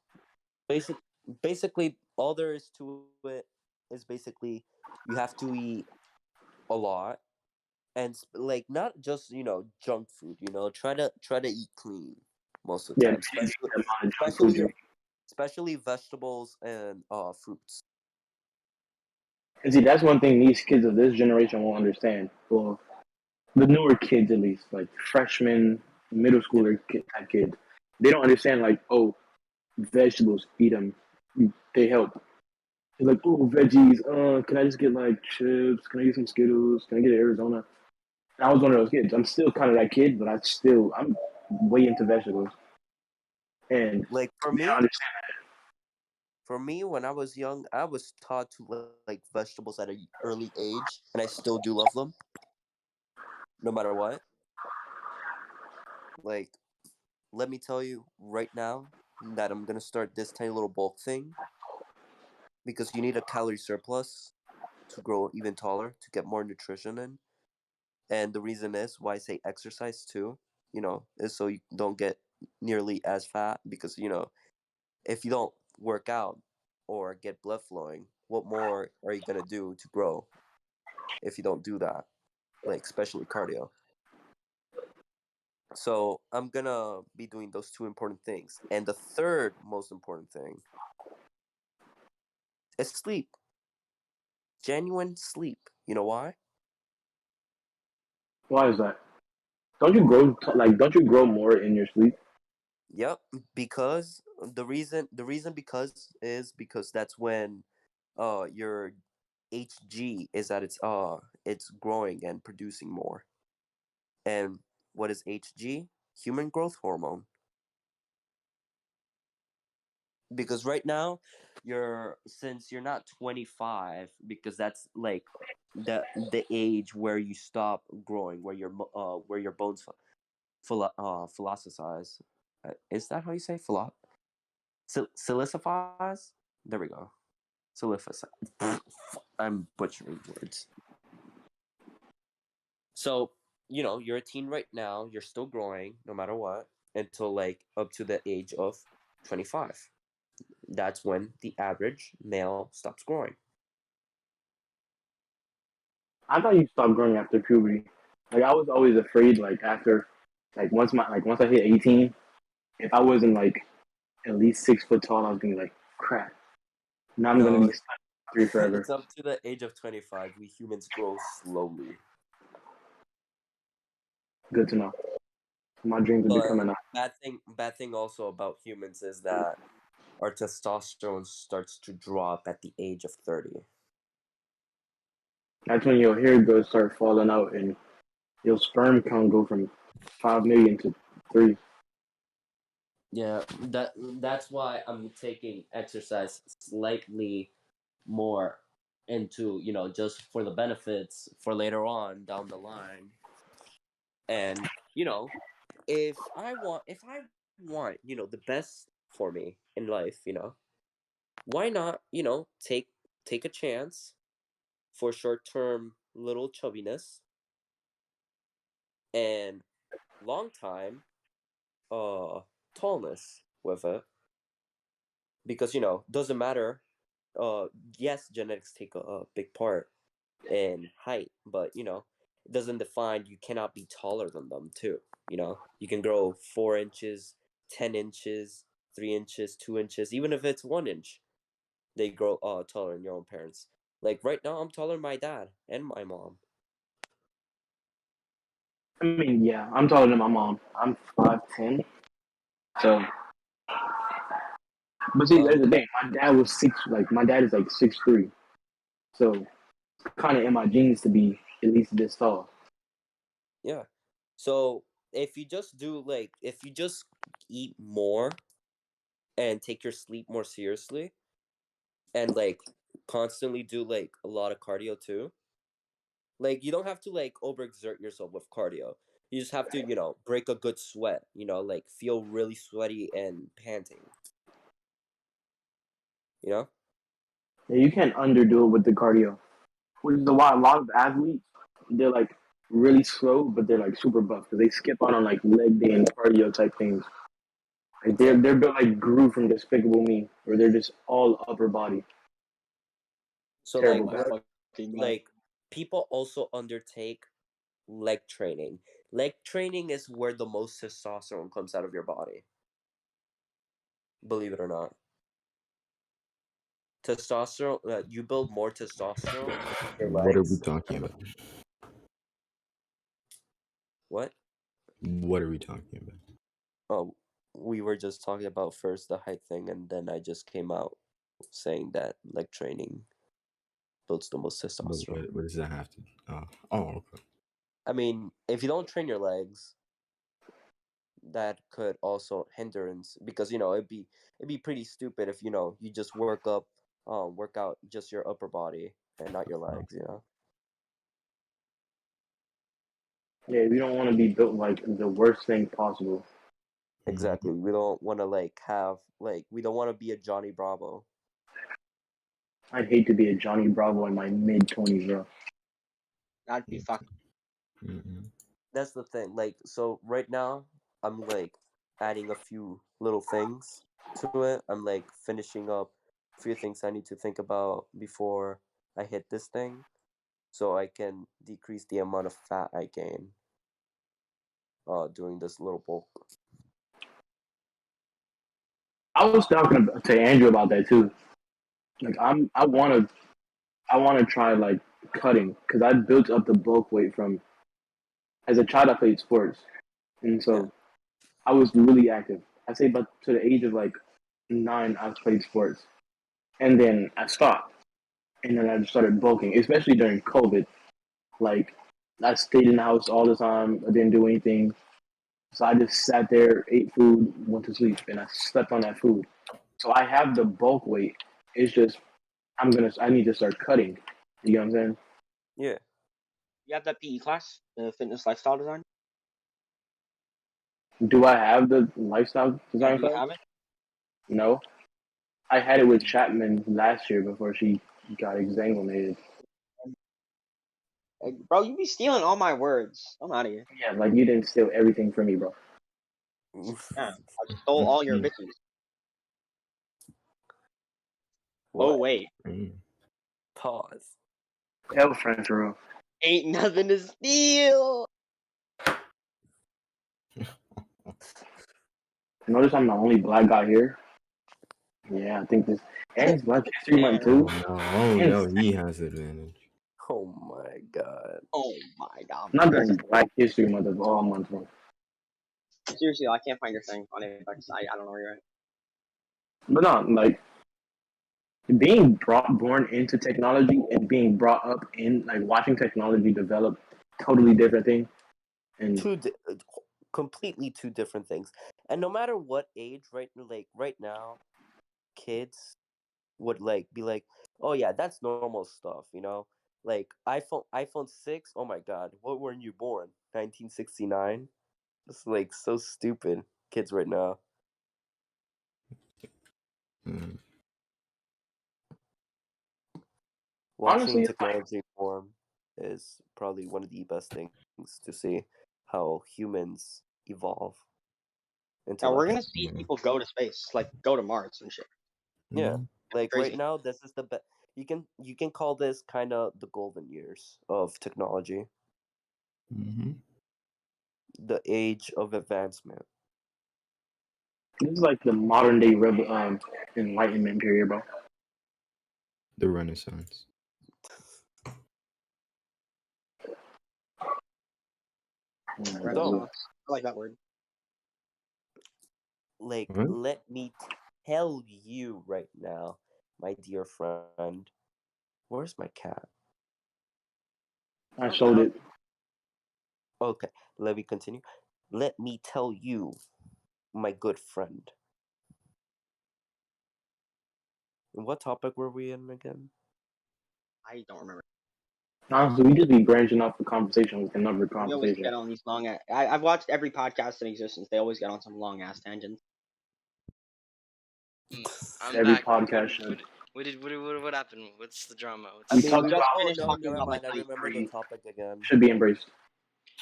Speaker 7: Basic, basically, all there is to it is basically you have to eat a lot and like not just junk food. Try to eat clean most of the
Speaker 5: Yeah,
Speaker 7: time,
Speaker 5: manage
Speaker 7: especially
Speaker 5: the amount of junk food
Speaker 7: especially
Speaker 5: you eat.
Speaker 7: especially vegetables and fruits.
Speaker 5: And see, that's one thing these kids of this generation won't understand. Well, the newer kids at least, like freshmen, middle
Speaker 7: Yep.
Speaker 5: schooler type kids, they don't understand like, oh, vegetables, eat them, they help. They're like, oh, veggies. Can I just get like chips? Can I get some Skittles? Can I get Arizona? And I was one of those kids. I'm still kind of that kid, but I'm way into vegetables, and
Speaker 7: Like
Speaker 5: they don't understand.
Speaker 7: for me, when I was young, I was taught to like vegetables at an early age, and I still do love them, no matter what. Like, let me tell you right now that I'm gonna start this tiny little bulk thing because you need a calorie surplus to grow even taller, to get more nutrition in. And the reason is why I say exercise too, is so you don't get nearly as fat because, if you don't work out or get blood flowing, what more are you going to do to grow if you don't do that? Like, especially cardio. So I'm going to be doing those two important things. And the third most important thing is sleep. Genuine sleep. You know why?
Speaker 5: Why is that? Don't you grow more in your sleep?
Speaker 7: Yep, because the reason because that's when your HG is at it's growing and producing more. And what is HG? Human growth hormone. Because right now since you're not 25, because that's like the age where you stop growing, where your bones philosophize. Is that how you say silicifies? There we go. Solidifies. I'm butchering words. So, you're a teen right now, you're still growing no matter what until like up to the age of 25. That's when the average male stops growing.
Speaker 5: I thought you stopped growing after puberty. Like I was always afraid, like after, once I hit 18, if I wasn't like at least 6 foot tall, I was gonna be like, crap. Now I'm gonna
Speaker 7: No,
Speaker 5: be stuck at 3 forever.
Speaker 7: it's up to the age of 25. We humans grow slowly.
Speaker 5: Good to know. My dreams are
Speaker 7: But
Speaker 5: becoming a
Speaker 7: bad thing also about humans is that our testosterone starts to drop at the age of 30.
Speaker 5: That's when your hair goes start falling out and your sperm count go from 5 million to 3.
Speaker 7: Yeah, that's why I'm taking exercise slightly more into, just for the benefits for later on down the line. And if I want, the best for me in life, why not, take a chance for short-term little chubbiness and long time tallness with it, because doesn't matter. Yes, genetics take a big part in height, but it doesn't define you cannot be taller than them too. You can grow 4 inches, 10 inches, 3 inches, 2 inches, even if it's 1 inch. They grow taller than your own parents. Like right now, I'm taller than my dad and my mom.
Speaker 5: I mean, yeah, I'm taller than my mom. I'm 5'10". So, but see,
Speaker 7: Well,
Speaker 5: there's the thing. My dad is like 6'3". So, kind of in my genes to be at least this tall.
Speaker 7: yeah. So if you just eat more and take your sleep more seriously, and constantly do a lot of cardio too. You don't have to overexert yourself with cardio. You just have to, break a good sweat, feel really sweaty and panting. You know?
Speaker 5: Yeah, you can't underdo it with the cardio, which is why a lot of athletes they're like really slow, but they're like super buff because they skip out on like leg day and cardio type things. Like they're
Speaker 7: Exactly.
Speaker 5: built like Gru from Despicable Me, where they're just all upper body.
Speaker 7: So
Speaker 5: Terrible
Speaker 2: My
Speaker 5: bad.
Speaker 2: fucking God.
Speaker 7: people also undertake leg training. Leg training is where the most testosterone comes out of your body. Believe it or not. Testosterone, you build more testosterone in your
Speaker 4: What are we
Speaker 7: legs.
Speaker 4: talking about?
Speaker 7: What?
Speaker 4: What are we talking about?
Speaker 7: Oh, we were just talking about first the height thing, and then I just came out saying that leg training builds the most testosterone.
Speaker 4: What does that have to? Oh, okay.
Speaker 7: I mean, if you don't train your legs, that could also hindrance, because it'd be pretty stupid if you just work out just your upper body and not your legs.
Speaker 5: Yeah, we don't want to be built like the worst thing possible.
Speaker 7: Exactly. We don't want to we don't want to be a Johnny Bravo.
Speaker 5: I'd hate to be a Johnny Bravo in my mid-20s, bro.
Speaker 2: That'd be fucking.
Speaker 4: Mm-hmm.
Speaker 7: That's the thing. So right now, I'm adding a few little things to it. I'm finishing up a few things I need to think about before I hit this thing, so I can decrease the amount of fat I gain doing this little bulk.
Speaker 5: I was talking to Andrew about that too. Like I wanna try like cutting because I built up the bulk weight from as a child. I played sports, and
Speaker 7: Yeah.
Speaker 5: so I was really active. I say, but to the age of like 9, I played sports, and then I stopped, and then I just started bulking, especially during COVID. Like I stayed in the house all the time. I didn't do anything, so I just sat there, ate food, went to sleep, and I slept on that food. So I have the bulk weight. It's just I need to start cutting. You know what I'm saying?
Speaker 7: Yeah.
Speaker 2: You have that PE class, the fitness lifestyle design.
Speaker 5: Do I have the lifestyle
Speaker 2: Yeah,
Speaker 5: design
Speaker 2: do you
Speaker 5: class?
Speaker 2: have it?
Speaker 5: No. I had it with Chapman last year before she got exsanguinated.
Speaker 2: Like, bro, you be stealing all my words. I'm out of here.
Speaker 5: Yeah, like you didn't steal everything from me, bro.
Speaker 2: Yeah, I stole all your bitches. Oh
Speaker 7: What?
Speaker 2: wait,
Speaker 7: Pause.
Speaker 5: Hell, friend, for real.
Speaker 2: ain't nothing to steal.
Speaker 5: Notice I'm the only black guy here. Yeah, I think this. And it's Black History Month too.
Speaker 4: Oh
Speaker 5: And
Speaker 4: no, he has the advantage.
Speaker 7: Oh my god.
Speaker 2: Oh my God.
Speaker 5: not that it's Black History Month of all months, bro.
Speaker 2: Seriously, I can't find your thing on it. I don't know where you're at.
Speaker 5: But no, like being born into technology and being brought up in like watching technology develop, totally different thing. And
Speaker 7: Completely two different things. And no matter what age, right now, kids would be like, oh yeah, that's normal stuff. Like iPhone 6. Oh my God, what were you born? 1969. It's like so stupid. Kids right now
Speaker 4: Mm.
Speaker 7: watching
Speaker 5: Honestly,
Speaker 7: technology form is probably one of the best things to see how humans evolve into
Speaker 2: Now we're
Speaker 7: life.
Speaker 2: gonna see people go to space, like go to Mars and shit.
Speaker 7: Yeah,
Speaker 4: Mm.
Speaker 7: like right
Speaker 2: Crazy.
Speaker 7: now, this is the best. You can call this kind of the golden years of technology,
Speaker 4: Mhm.
Speaker 7: the age of advancement.
Speaker 5: this is like the modern day enlightenment period, bro.
Speaker 4: The Renaissance.
Speaker 7: So,
Speaker 2: Renaissance. I like that word.
Speaker 7: like,
Speaker 4: What?
Speaker 7: let me tell you right now, my dear friend, where's my cat?
Speaker 5: I showed it.
Speaker 7: Okay, let me continue. Let me tell you, my good friend. What topic were we in again?
Speaker 2: I don't remember.
Speaker 5: Honestly, we just be branching off the conversation with another
Speaker 2: We always
Speaker 5: conversation.
Speaker 2: get on these long. I've watched every podcast in existence. They always get on some long ass tangents.
Speaker 1: I'm
Speaker 5: Every
Speaker 1: back.
Speaker 5: podcast should.
Speaker 1: What happened? What's the drama?
Speaker 7: I
Speaker 5: We
Speaker 1: What's
Speaker 7: mean,
Speaker 5: talked
Speaker 7: we
Speaker 5: about
Speaker 7: were.
Speaker 2: Just
Speaker 5: how
Speaker 7: Oh
Speaker 2: finished
Speaker 7: no,
Speaker 2: talking
Speaker 7: never
Speaker 2: about
Speaker 7: mind. I
Speaker 2: like
Speaker 7: remember the
Speaker 5: WW3
Speaker 7: topic again.
Speaker 5: should be embraced.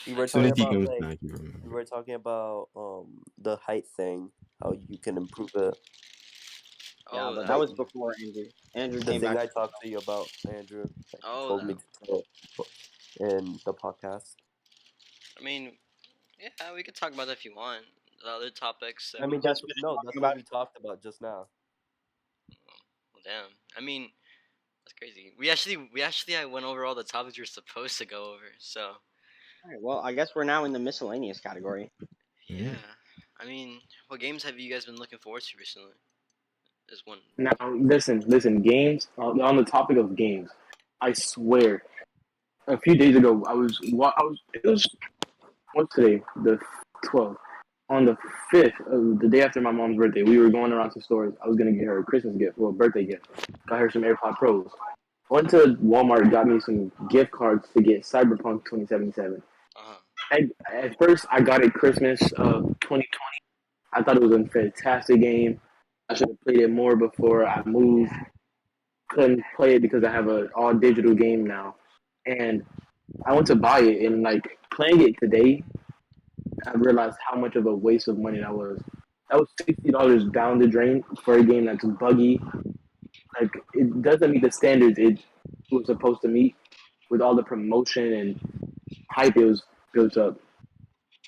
Speaker 7: We were
Speaker 4: As soon
Speaker 7: talking
Speaker 4: as he
Speaker 7: about
Speaker 4: comes
Speaker 7: like
Speaker 4: back, you
Speaker 7: we
Speaker 4: remember.
Speaker 7: were talking about the height thing, how you can improve it.
Speaker 2: yeah,
Speaker 1: oh
Speaker 2: but
Speaker 1: that
Speaker 2: that was before Andrew. Andrew
Speaker 7: The
Speaker 2: came
Speaker 7: thing
Speaker 2: back.
Speaker 7: I talked to you about, Andrew, that you
Speaker 1: oh
Speaker 7: told me
Speaker 1: that.
Speaker 7: to tell in the podcast.
Speaker 1: I mean, yeah, we could talk about that if you want. The other topics that
Speaker 7: I
Speaker 1: we.
Speaker 7: mean,
Speaker 2: We just
Speaker 7: that's
Speaker 2: finished
Speaker 7: no,
Speaker 2: talking
Speaker 7: that's what
Speaker 2: about
Speaker 7: we talked about just now.
Speaker 1: Well, damn. I mean, that's crazy. We actually I went over all the topics we were supposed to go over. So
Speaker 2: All right, well, I guess we're now in the miscellaneous category.
Speaker 1: yeah.
Speaker 4: Yeah.
Speaker 1: I mean, what games have you guys been looking forward to recently? Is one.
Speaker 5: Now, listen. Games. On the topic of games, I swear, a few days ago, I was. It was. What's today? The 12th. On the 5th, the day after my mom's birthday, we were going around to stores. I was gonna get her a Christmas gift, well, birthday gift. Got her some AirPod Pros. Went to Walmart, got me some gift cards to get Cyberpunk 2077.
Speaker 1: Uh-huh.
Speaker 5: At first, I got it Christmas of 2020. I thought it was a fantastic game. I should have played it more before I moved. Couldn't play it because I have a all digital game now, and I went to buy it and like playing it today. I realized how much of a waste of money that was. That was $60 down the drain for a game that's buggy. Like it doesn't meet the standards it was supposed to meet with all the promotion and hype it was built up.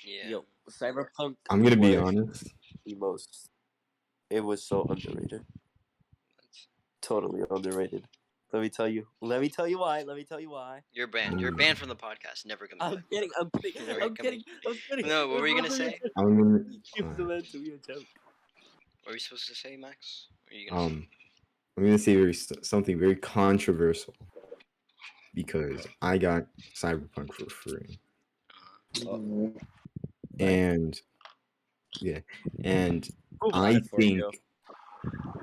Speaker 1: Yeah.
Speaker 7: Yo, Cyberpunk
Speaker 4: I'm gonna be
Speaker 7: was
Speaker 4: honest.
Speaker 7: the most. It was so underrated.
Speaker 1: That's,
Speaker 7: Totally underrated. Let me tell you. Let me tell you why. Let me tell you why.
Speaker 1: you're banned. You're banned from the podcast. Never coming
Speaker 7: I'm
Speaker 1: back.
Speaker 7: kidding. I'm kidding.
Speaker 1: Never
Speaker 7: I'm
Speaker 1: coming.
Speaker 7: kidding. I'm kidding.
Speaker 1: No, what
Speaker 7: It
Speaker 1: were you
Speaker 7: was
Speaker 1: gonna
Speaker 7: meant to be a
Speaker 1: say?
Speaker 7: joke.
Speaker 4: I'm gonna.
Speaker 7: It was meant to be a joke.
Speaker 1: What were you supposed to say, Max? What are you gonna say?
Speaker 4: I'm gonna say something very controversial because I got Cyberpunk for free,
Speaker 7: Uh-oh. Nice.
Speaker 4: and yeah, and
Speaker 7: Who got
Speaker 4: I
Speaker 7: it for you?
Speaker 4: think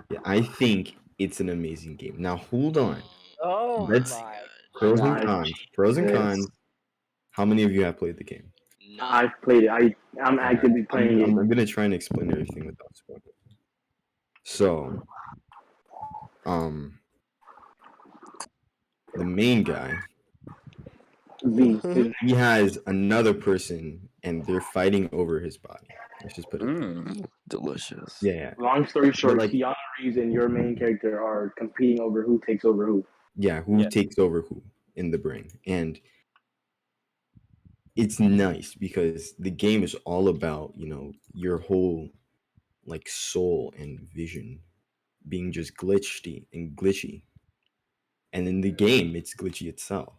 Speaker 4: yeah, I think it's an amazing game. Now hold on,
Speaker 7: Oh
Speaker 1: Oh
Speaker 4: let's
Speaker 1: my
Speaker 7: my
Speaker 1: god.
Speaker 4: pros
Speaker 7: god.
Speaker 4: and
Speaker 5: My
Speaker 4: cons. Pros and
Speaker 5: Jesus.
Speaker 4: cons. How many of you have played the game?
Speaker 1: None.
Speaker 5: I've played it. I'm
Speaker 4: All right,
Speaker 5: actively playing it.
Speaker 4: I'm gonna try and explain everything without spoiling. So, um, the main guy,
Speaker 5: V.
Speaker 4: he has another person, and they're fighting over his body. Let's just put it that way.
Speaker 7: Delicious.
Speaker 4: Yeah, yeah.
Speaker 5: Long story
Speaker 4: But
Speaker 5: short,
Speaker 4: like,
Speaker 5: Keanu Reeves and your main character are competing over who takes over who.
Speaker 4: yeah, who
Speaker 7: Yeah.
Speaker 4: takes over who in the brain? And it's nice because the game is all about, your whole like soul and vision being just glitchy and glitchy. And in the game, it's glitchy itself.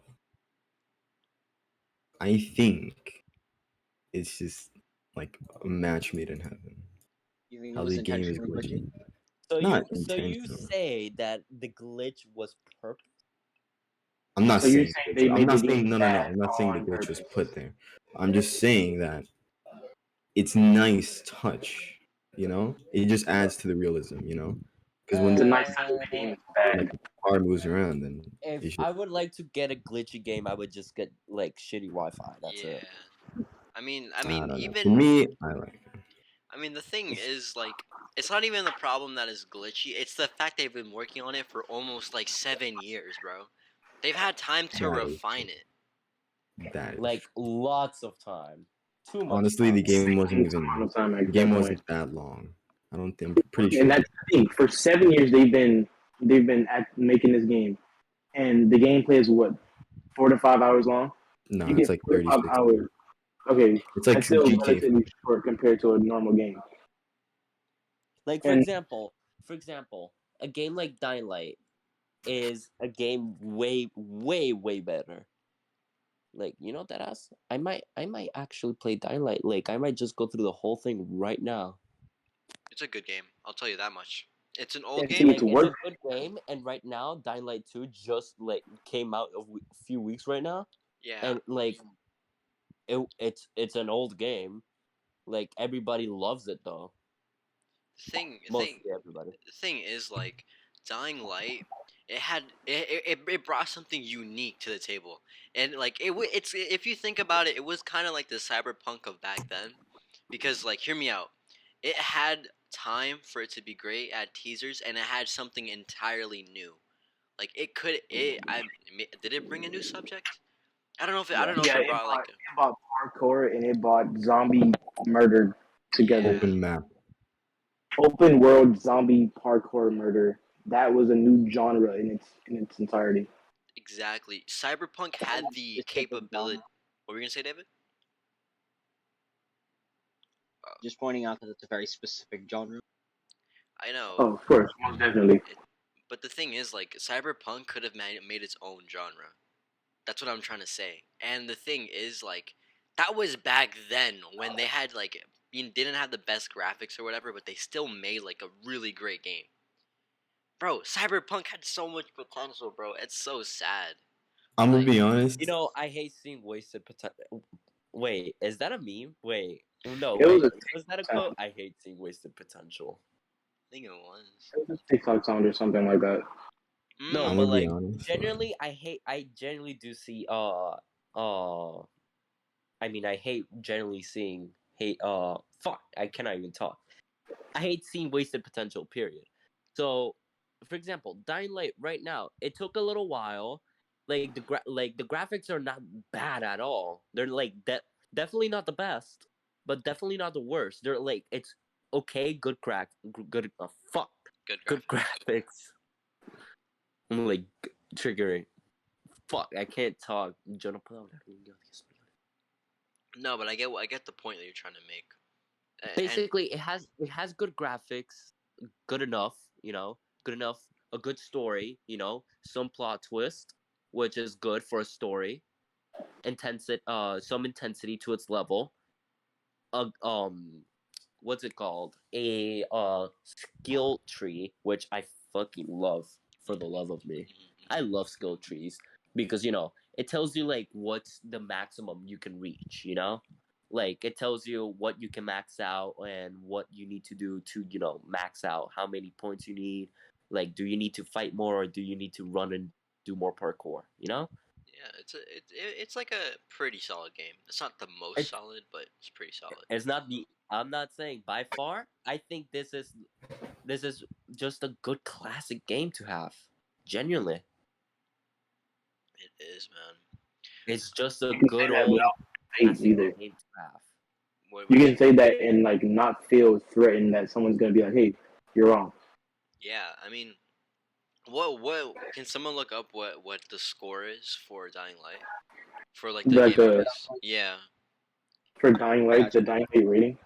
Speaker 4: I think it's just like a match made in heaven.
Speaker 2: You think it
Speaker 4: How
Speaker 2: was
Speaker 4: the game is
Speaker 2: intentionally glitchy?
Speaker 4: glitchy.
Speaker 7: So
Speaker 4: Not
Speaker 7: you
Speaker 4: intentional.
Speaker 7: say that the glitch was purpose?
Speaker 4: I'm not
Speaker 5: So you're
Speaker 4: saying
Speaker 5: saying
Speaker 4: glitch.
Speaker 5: they
Speaker 4: I'm
Speaker 5: made the
Speaker 4: not
Speaker 5: game
Speaker 4: saying no.
Speaker 5: bad
Speaker 4: I'm not saying the
Speaker 5: on
Speaker 4: glitch was
Speaker 5: purpose?
Speaker 4: put there. I'm just saying that it's nice touch. It just adds to the realism. Because when
Speaker 5: It's
Speaker 4: the,
Speaker 5: a nice size game. It's
Speaker 4: when,
Speaker 5: bad.
Speaker 4: like, the car moves around, then
Speaker 7: If
Speaker 4: it should.
Speaker 7: I would like to get a glitchy game, I would just get like shitty Wi-Fi. That's
Speaker 1: Yeah.
Speaker 7: it.
Speaker 1: I mean,
Speaker 4: I don't know. For
Speaker 1: even
Speaker 4: me, I like it.
Speaker 1: I mean, the thing is, like, it's not even the problem that is glitchy. It's the fact they've been working on it for almost like 7 years, bro. They've had time to
Speaker 4: That is
Speaker 1: refine it.
Speaker 4: that is
Speaker 7: Like
Speaker 4: true.
Speaker 7: lots of time, too much
Speaker 4: Honestly, the
Speaker 7: time.
Speaker 4: game wasn't
Speaker 5: It's a
Speaker 4: even
Speaker 5: long time at
Speaker 4: the
Speaker 5: that
Speaker 4: game
Speaker 5: point.
Speaker 4: wasn't that long. I don't think. I'm pretty
Speaker 5: And
Speaker 4: sure.
Speaker 5: that's the thing. For 7 years, they've been at making this game, and the gameplay is what 4 to 5 hours long.
Speaker 4: No,
Speaker 5: You
Speaker 4: it's
Speaker 5: get
Speaker 4: like
Speaker 5: 4 to 5
Speaker 4: 36
Speaker 5: hours.
Speaker 4: minutes.
Speaker 5: Okay,
Speaker 4: It's like
Speaker 5: that's still
Speaker 4: GTA 5.
Speaker 5: relatively short compared to a normal game.
Speaker 7: Like
Speaker 5: And
Speaker 7: for example, a game like Dying Light is a game way, way, way better. Like you know that ass. I might actually play Dying Light. Like I might just go through the whole thing right now.
Speaker 1: It's a good game. I'll tell you that much. It's an old
Speaker 5: it's
Speaker 1: game.
Speaker 5: it's
Speaker 7: Like it's a
Speaker 5: worth.
Speaker 7: good game, and right now Dying Light 2 just like came out a few weeks right now,
Speaker 1: Yeah.
Speaker 7: and like it's an old game. Like everybody loves it though.
Speaker 1: The thing,
Speaker 7: Mostly everybody.
Speaker 1: the thing is, like, Dying Light. It brought something unique to the table, and like it's if you think about it, it was kind of like the cyberpunk of back then, because like hear me out, it had time for it to be great at teasers, and it had something entirely new. Like it could it I did it bring a new subject? I don't know if
Speaker 5: Yeah,
Speaker 1: it
Speaker 5: it
Speaker 1: brought
Speaker 5: bought
Speaker 1: like
Speaker 5: it bought parkour and it bought zombie murder
Speaker 1: yeah.
Speaker 5: together.
Speaker 4: Open map.
Speaker 5: Open world zombie parkour murder. That was a new genre in its entirety.
Speaker 1: Exactly. Cyberpunk had the
Speaker 2: Specific genre.
Speaker 1: capability. What were you gonna say, David?
Speaker 2: Just pointing out that it's a very specific genre.
Speaker 1: I know,
Speaker 5: Oh, of course, most definitely.
Speaker 1: but the thing is, like, Cyberpunk could have made its own genre. That's what I'm trying to say. And the thing is, like, that was back then when they had like didn't have the best graphics or whatever, but they still made like a really great game. Bro, Cyberpunk had so much potential, bro. It's so sad.
Speaker 4: I'm gonna
Speaker 1: Like,
Speaker 4: be honest.
Speaker 7: You know, I hate seeing wasted potential. Wait, is that a meme? Wait, no,
Speaker 5: It was
Speaker 7: wait.
Speaker 5: a
Speaker 7: Was that a
Speaker 5: TikTok
Speaker 7: quote?
Speaker 5: sound.
Speaker 7: I hate seeing wasted potential.
Speaker 1: I think it was.
Speaker 5: It was a TikTok sound or something like that.
Speaker 7: No,
Speaker 4: I'm
Speaker 1: Mm.
Speaker 7: but
Speaker 4: gonna be
Speaker 7: like
Speaker 4: honest.
Speaker 7: generally, I generally do see uh. I mean, I hate generally seeing hate. Fuck, I cannot even talk. I hate seeing wasted potential. Period. So, for example, Dying Light right now, it took a little while. Like the graphics are not bad at all. They're like definitely not the best, but definitely not the worst. They're like it's okay, good fuck,
Speaker 1: Good
Speaker 7: good
Speaker 1: graphics.
Speaker 7: graphics. I'm like triggering. Fuck, I can't talk. Yo no puedo hablar en inglés.
Speaker 1: No, but I get the point that you're trying to make. And
Speaker 7: Basically, it has good graphics, good enough, good enough, a good story, some plot twist, which is good for a story, some intensity to its level, what's it called? A skill tree, which I fucking love for the love of me. I love skill trees because it tells you like what's the maximum you can reach. Like it tells you what you can max out and what you need to do to max out how many points you need. Like, do you need to fight more or do you need to run and do more parkour?
Speaker 1: yeah, it's like a pretty solid game. It's not the most
Speaker 7: It's
Speaker 1: solid, but it's pretty solid.
Speaker 7: it's not the I'm not saying by far. I think this is just a good classic game to have. Genuinely.
Speaker 1: It is, man.
Speaker 7: It's just a
Speaker 5: You can say
Speaker 7: good
Speaker 5: that
Speaker 7: old
Speaker 5: without hate
Speaker 7: classic
Speaker 5: either.
Speaker 7: game to have.
Speaker 1: What
Speaker 5: You
Speaker 1: you
Speaker 5: can
Speaker 1: say?
Speaker 5: say that and like not feel threatened that someone's gonna be like, "Hey, you're wrong."
Speaker 1: Yeah, I mean, what can someone look up what the score is for Dying Light for like the
Speaker 5: Like
Speaker 1: game rating? Yeah,
Speaker 5: for Dying
Speaker 2: I
Speaker 5: Light,
Speaker 2: got
Speaker 5: the
Speaker 2: you.
Speaker 5: Dying Light rating.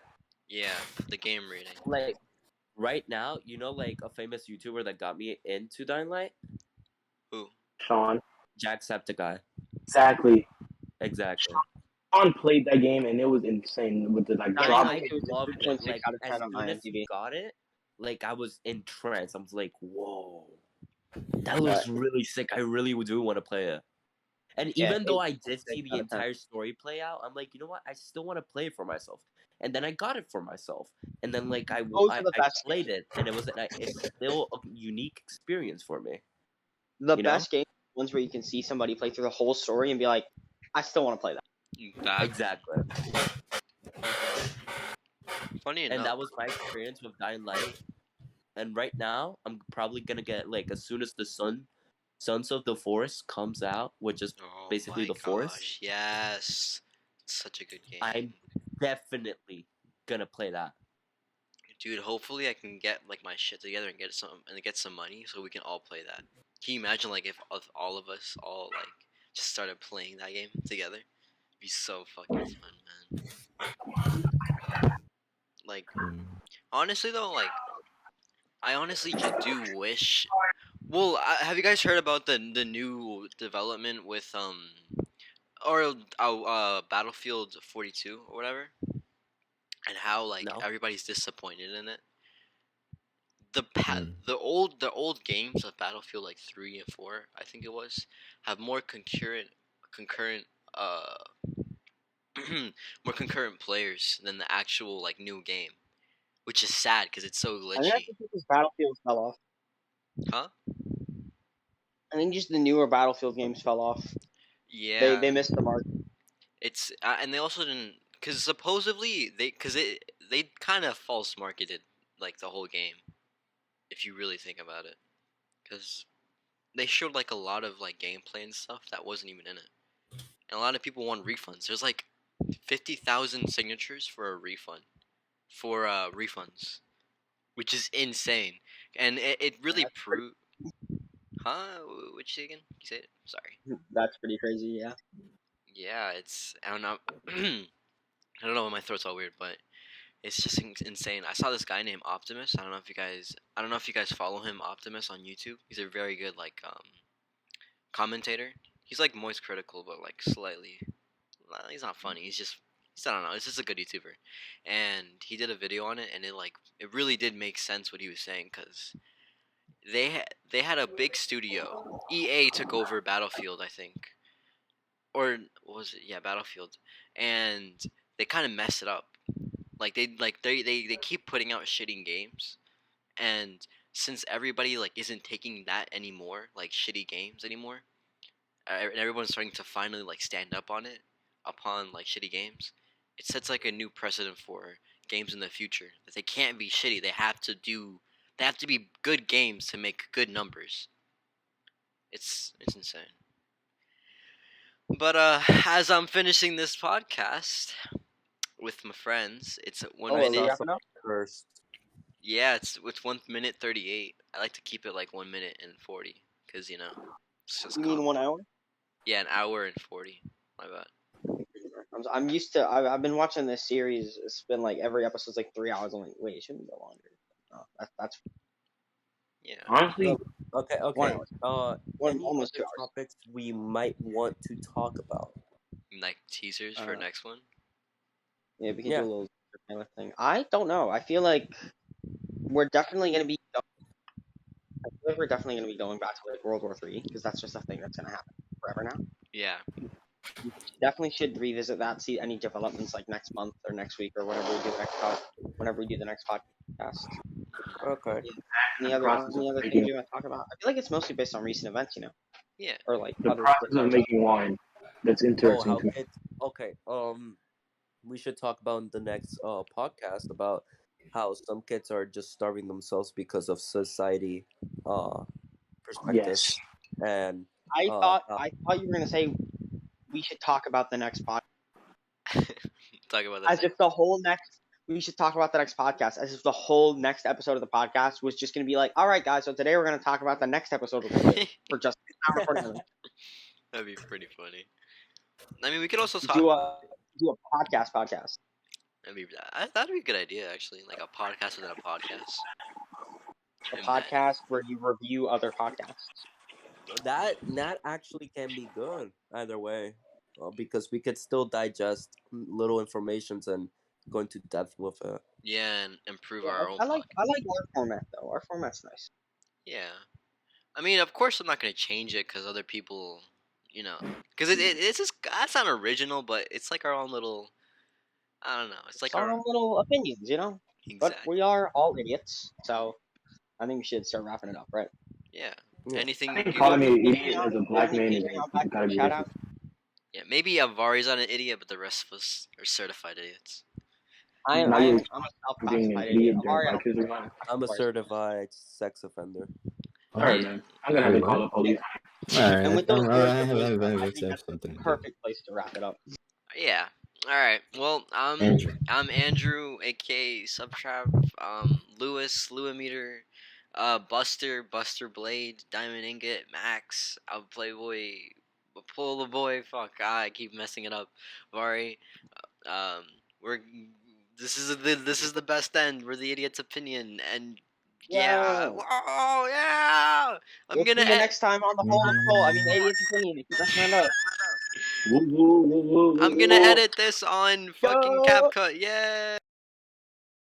Speaker 1: yeah, the game rating.
Speaker 7: Like right now, like a famous YouTuber that got me into Dying Light?
Speaker 1: Who?
Speaker 5: Sean,
Speaker 7: Jacksepticeye.
Speaker 5: exactly.
Speaker 7: Exactly.
Speaker 5: Sean played that game and it was insane with the like
Speaker 7: And
Speaker 2: Dying
Speaker 5: drop.
Speaker 2: Light
Speaker 7: I
Speaker 2: 2 is a
Speaker 7: loved it.
Speaker 2: 2.6
Speaker 7: Like
Speaker 2: out of
Speaker 7: as
Speaker 2: 10 on my
Speaker 7: soon as he
Speaker 2: IMDb.
Speaker 7: got it, like I was entranced. I was like, whoa. That
Speaker 2: Uh,
Speaker 7: looks really sick. I really do want to play it. And
Speaker 2: yeah,
Speaker 7: even though I did
Speaker 2: 8.6
Speaker 7: see the
Speaker 2: out of 10.
Speaker 7: entire story play out, I'm like, you know what? I still want to play it for myself. and then I got it for myself, and then like
Speaker 2: Those are the
Speaker 7: I
Speaker 2: best
Speaker 7: played
Speaker 2: games.
Speaker 7: it, and it's still a unique experience for me.
Speaker 2: The
Speaker 7: You know?
Speaker 2: best games are ones where you can see somebody play through the whole story and be like, I still want to play that.
Speaker 1: Facts.
Speaker 7: Exactly.
Speaker 1: Funny
Speaker 7: And
Speaker 1: enough.
Speaker 7: that was my experience with Dying Light. And right now, I'm probably gonna get like as soon as the Sons of the Forest comes out, which is
Speaker 1: Oh
Speaker 7: basically
Speaker 1: my
Speaker 7: the Forest,
Speaker 1: gosh, yes. It's such a good game.
Speaker 7: I'm definitely gonna play that.
Speaker 1: Dude, hopefully I can get like my shit together and get some money so we can all play that. Can you imagine like if all of us all like just started playing that game together? It'd be so fucking fun, man. Like
Speaker 4: Mm.
Speaker 1: honestly though, like I honestly just do wish. Well, have you guys heard about the new development with or Battlefield 42 or whatever, and how like
Speaker 7: No,
Speaker 1: everybody's disappointed in it?
Speaker 4: Mm.
Speaker 1: The old games of Battlefield like 3 and 4, I think it was, have more concurrent uh more concurrent players than the actual like new game, which is sad because it's so
Speaker 2: I think that's
Speaker 1: glitchy.
Speaker 2: because Battlefield fell off.
Speaker 1: Huh?
Speaker 2: I think just the newer Battlefield games fell off.
Speaker 1: Yeah.
Speaker 2: They missed the mark.
Speaker 1: It's and they also didn't, because supposedly they kind of false marketed like the whole game if you really think about it, because they showed like a lot of like gameplay and stuff that wasn't even in it, and a lot of people want refunds. There's like 50,000 signatures for a refund for refunds, which is insane, and it really
Speaker 2: That's
Speaker 1: proved. Huh? What you say again? You say it? Sorry.
Speaker 2: That's pretty crazy. Yeah.
Speaker 1: Yeah, it's I don't know. I don't know. My throat's all weird, but it's just insane. I saw this guy named Optimus. I don't know if you guys follow him, Optimus, on YouTube. He's a very good like commentator. He's like moist critical, but like slightly. He's not funny. I don't know. He's just a good YouTuber, and he did a video on it, and it really did make sense what he was saying, because they had a big studio. EA took over Battlefield, I think, or what was it? Yeah, Battlefield, and they kind of messed it up. They keep putting out shitty games, and since everybody like isn't taking that anymore, like shitty games anymore, and everyone's starting to finally like stand up on it upon like shitty games, it sets like a new precedent for games in the future that they can't be shitty. They have to be good games to make good numbers. It's insane. But as I'm finishing this podcast with my friends, it's at one
Speaker 2: Oh,
Speaker 7: I
Speaker 2: are we
Speaker 7: saw
Speaker 1: minute.
Speaker 7: some
Speaker 2: wrapping up?
Speaker 7: cursed.
Speaker 1: Yeah, it's 1 minute 38. I like to keep it like 1 minute and 40, because it's just
Speaker 2: You mean
Speaker 1: calm.
Speaker 2: 1 hour?
Speaker 1: Yeah, an hour and 40. My bad.
Speaker 2: I'm used to. I've been watching this series. It's been like every episode's like 3 hours. I'm like, wait, it shouldn't go longer. No, that's
Speaker 1: Yeah.
Speaker 5: Honestly,
Speaker 7: Okay,
Speaker 2: 1 hour.
Speaker 7: any
Speaker 2: Almost
Speaker 7: other
Speaker 2: 2 hours.
Speaker 7: topics we might want to talk about?
Speaker 1: Like teasers for next one.
Speaker 2: Yeah, we can
Speaker 7: Yeah.
Speaker 2: do a little kind of thing. I don't know. I feel like we're definitely gonna be. I feel like we're definitely gonna be going back to like World War III because that's just a thing that's gonna happen forever now.
Speaker 1: Yeah.
Speaker 2: We definitely should revisit that. See any developments like next month or next week or whenever we do the next podcast.
Speaker 7: Okay.
Speaker 2: Yeah.
Speaker 5: the process of
Speaker 2: Any other things
Speaker 5: making
Speaker 2: you want to talk about? I feel like it's mostly based on recent events,
Speaker 1: Yeah.
Speaker 2: or like
Speaker 5: the
Speaker 2: other
Speaker 5: process of
Speaker 2: different.
Speaker 5: making wine. That's
Speaker 7: Oh,
Speaker 5: interesting
Speaker 7: how
Speaker 5: to me.
Speaker 7: kids. Okay. We should talk about in the next podcast about how some kids are just starving themselves because of society perspective,
Speaker 5: Yes.
Speaker 7: and
Speaker 2: I
Speaker 7: uh
Speaker 2: thought
Speaker 7: how-
Speaker 2: I thought you were gonna say we should talk about the next podcast
Speaker 1: Talk about that
Speaker 2: as if the whole next. We should talk about the next podcast as if the whole next episode of the podcast was just gonna be like, all right, guys, so today we're gonna talk about the next episode of the
Speaker 1: next.
Speaker 2: for just an hour 40 minutes.
Speaker 1: That'd be pretty funny. I mean, we could also talk.
Speaker 2: Do a podcast.
Speaker 1: That'd be a good idea, actually. Like a podcast within a podcast.
Speaker 2: A
Speaker 1: And
Speaker 2: podcast where you review other podcasts.
Speaker 7: that actually can be good either way, because we could still digest little informations and go into depth with it.
Speaker 1: yeah, and improve
Speaker 2: Yeah,
Speaker 1: our own
Speaker 2: I
Speaker 1: podcast.
Speaker 2: like our format though. Our format's nice.
Speaker 1: Yeah. I mean, of course, I'm not gonna change it because other people, because it's just that's not original, but it's like our own little. I don't know. It's like
Speaker 2: It's our own little opinions, you know. But
Speaker 1: exactly.
Speaker 2: we are all idiots, so I think we should start wrapping it up, right?
Speaker 1: Yeah.
Speaker 7: Yeah.
Speaker 1: Anything
Speaker 5: I think
Speaker 1: you
Speaker 5: calling me an
Speaker 2: Patreon,
Speaker 5: idiot as a
Speaker 2: you have
Speaker 5: black
Speaker 2: any
Speaker 5: man is
Speaker 2: Patreon
Speaker 5: gotta
Speaker 2: backwards
Speaker 5: be
Speaker 2: shout
Speaker 5: racist.
Speaker 2: out?
Speaker 1: Yeah, maybe Avari's not an idiot, but the rest of us are certified idiots.
Speaker 2: I'm
Speaker 5: Now
Speaker 2: I'm
Speaker 5: you're
Speaker 2: I'm a
Speaker 5: being an
Speaker 2: self-classified idiot.
Speaker 5: idiot during
Speaker 2: Amari, I
Speaker 5: Black
Speaker 2: don't think
Speaker 5: History
Speaker 2: so.
Speaker 5: Month.
Speaker 7: I'm a
Speaker 2: Of course.
Speaker 7: certified sex offender.
Speaker 5: All right,
Speaker 1: Yeah.
Speaker 5: man. I'm gonna have to
Speaker 4: Wait,
Speaker 5: call
Speaker 4: what?
Speaker 5: the police.
Speaker 4: Alright,
Speaker 2: And with those
Speaker 4: I
Speaker 2: words
Speaker 4: have,
Speaker 2: of
Speaker 4: I have,
Speaker 2: wisdom,
Speaker 4: I have,
Speaker 2: I
Speaker 4: I
Speaker 2: think
Speaker 4: have
Speaker 2: that's the
Speaker 4: something to do.
Speaker 2: perfect place to wrap it up.
Speaker 1: Yeah. All right. Well,
Speaker 4: Andrew.
Speaker 1: I'm Andrew, aka Subtrap. Lewis, Lewimeter, Buster, Buster Blade, Diamond Ingot, Max, Playboy, Polar Boy. Fuck, I keep messing it up. Vari. Um, we're this is the best end. We're the idiot's opinion, and yeah,
Speaker 2: Yeah.
Speaker 1: oh yeah. I'm
Speaker 2: We'll
Speaker 1: gonna.
Speaker 2: see you next time on the Hole of Soul. I mean, the idiot's opinion. Keep us hand up.
Speaker 5: Woo, woo, woo, woo,
Speaker 1: I'm
Speaker 5: woo,
Speaker 1: gonna
Speaker 5: woo.
Speaker 1: edit this on fucking
Speaker 2: Yo.
Speaker 1: CapCut. Yeah.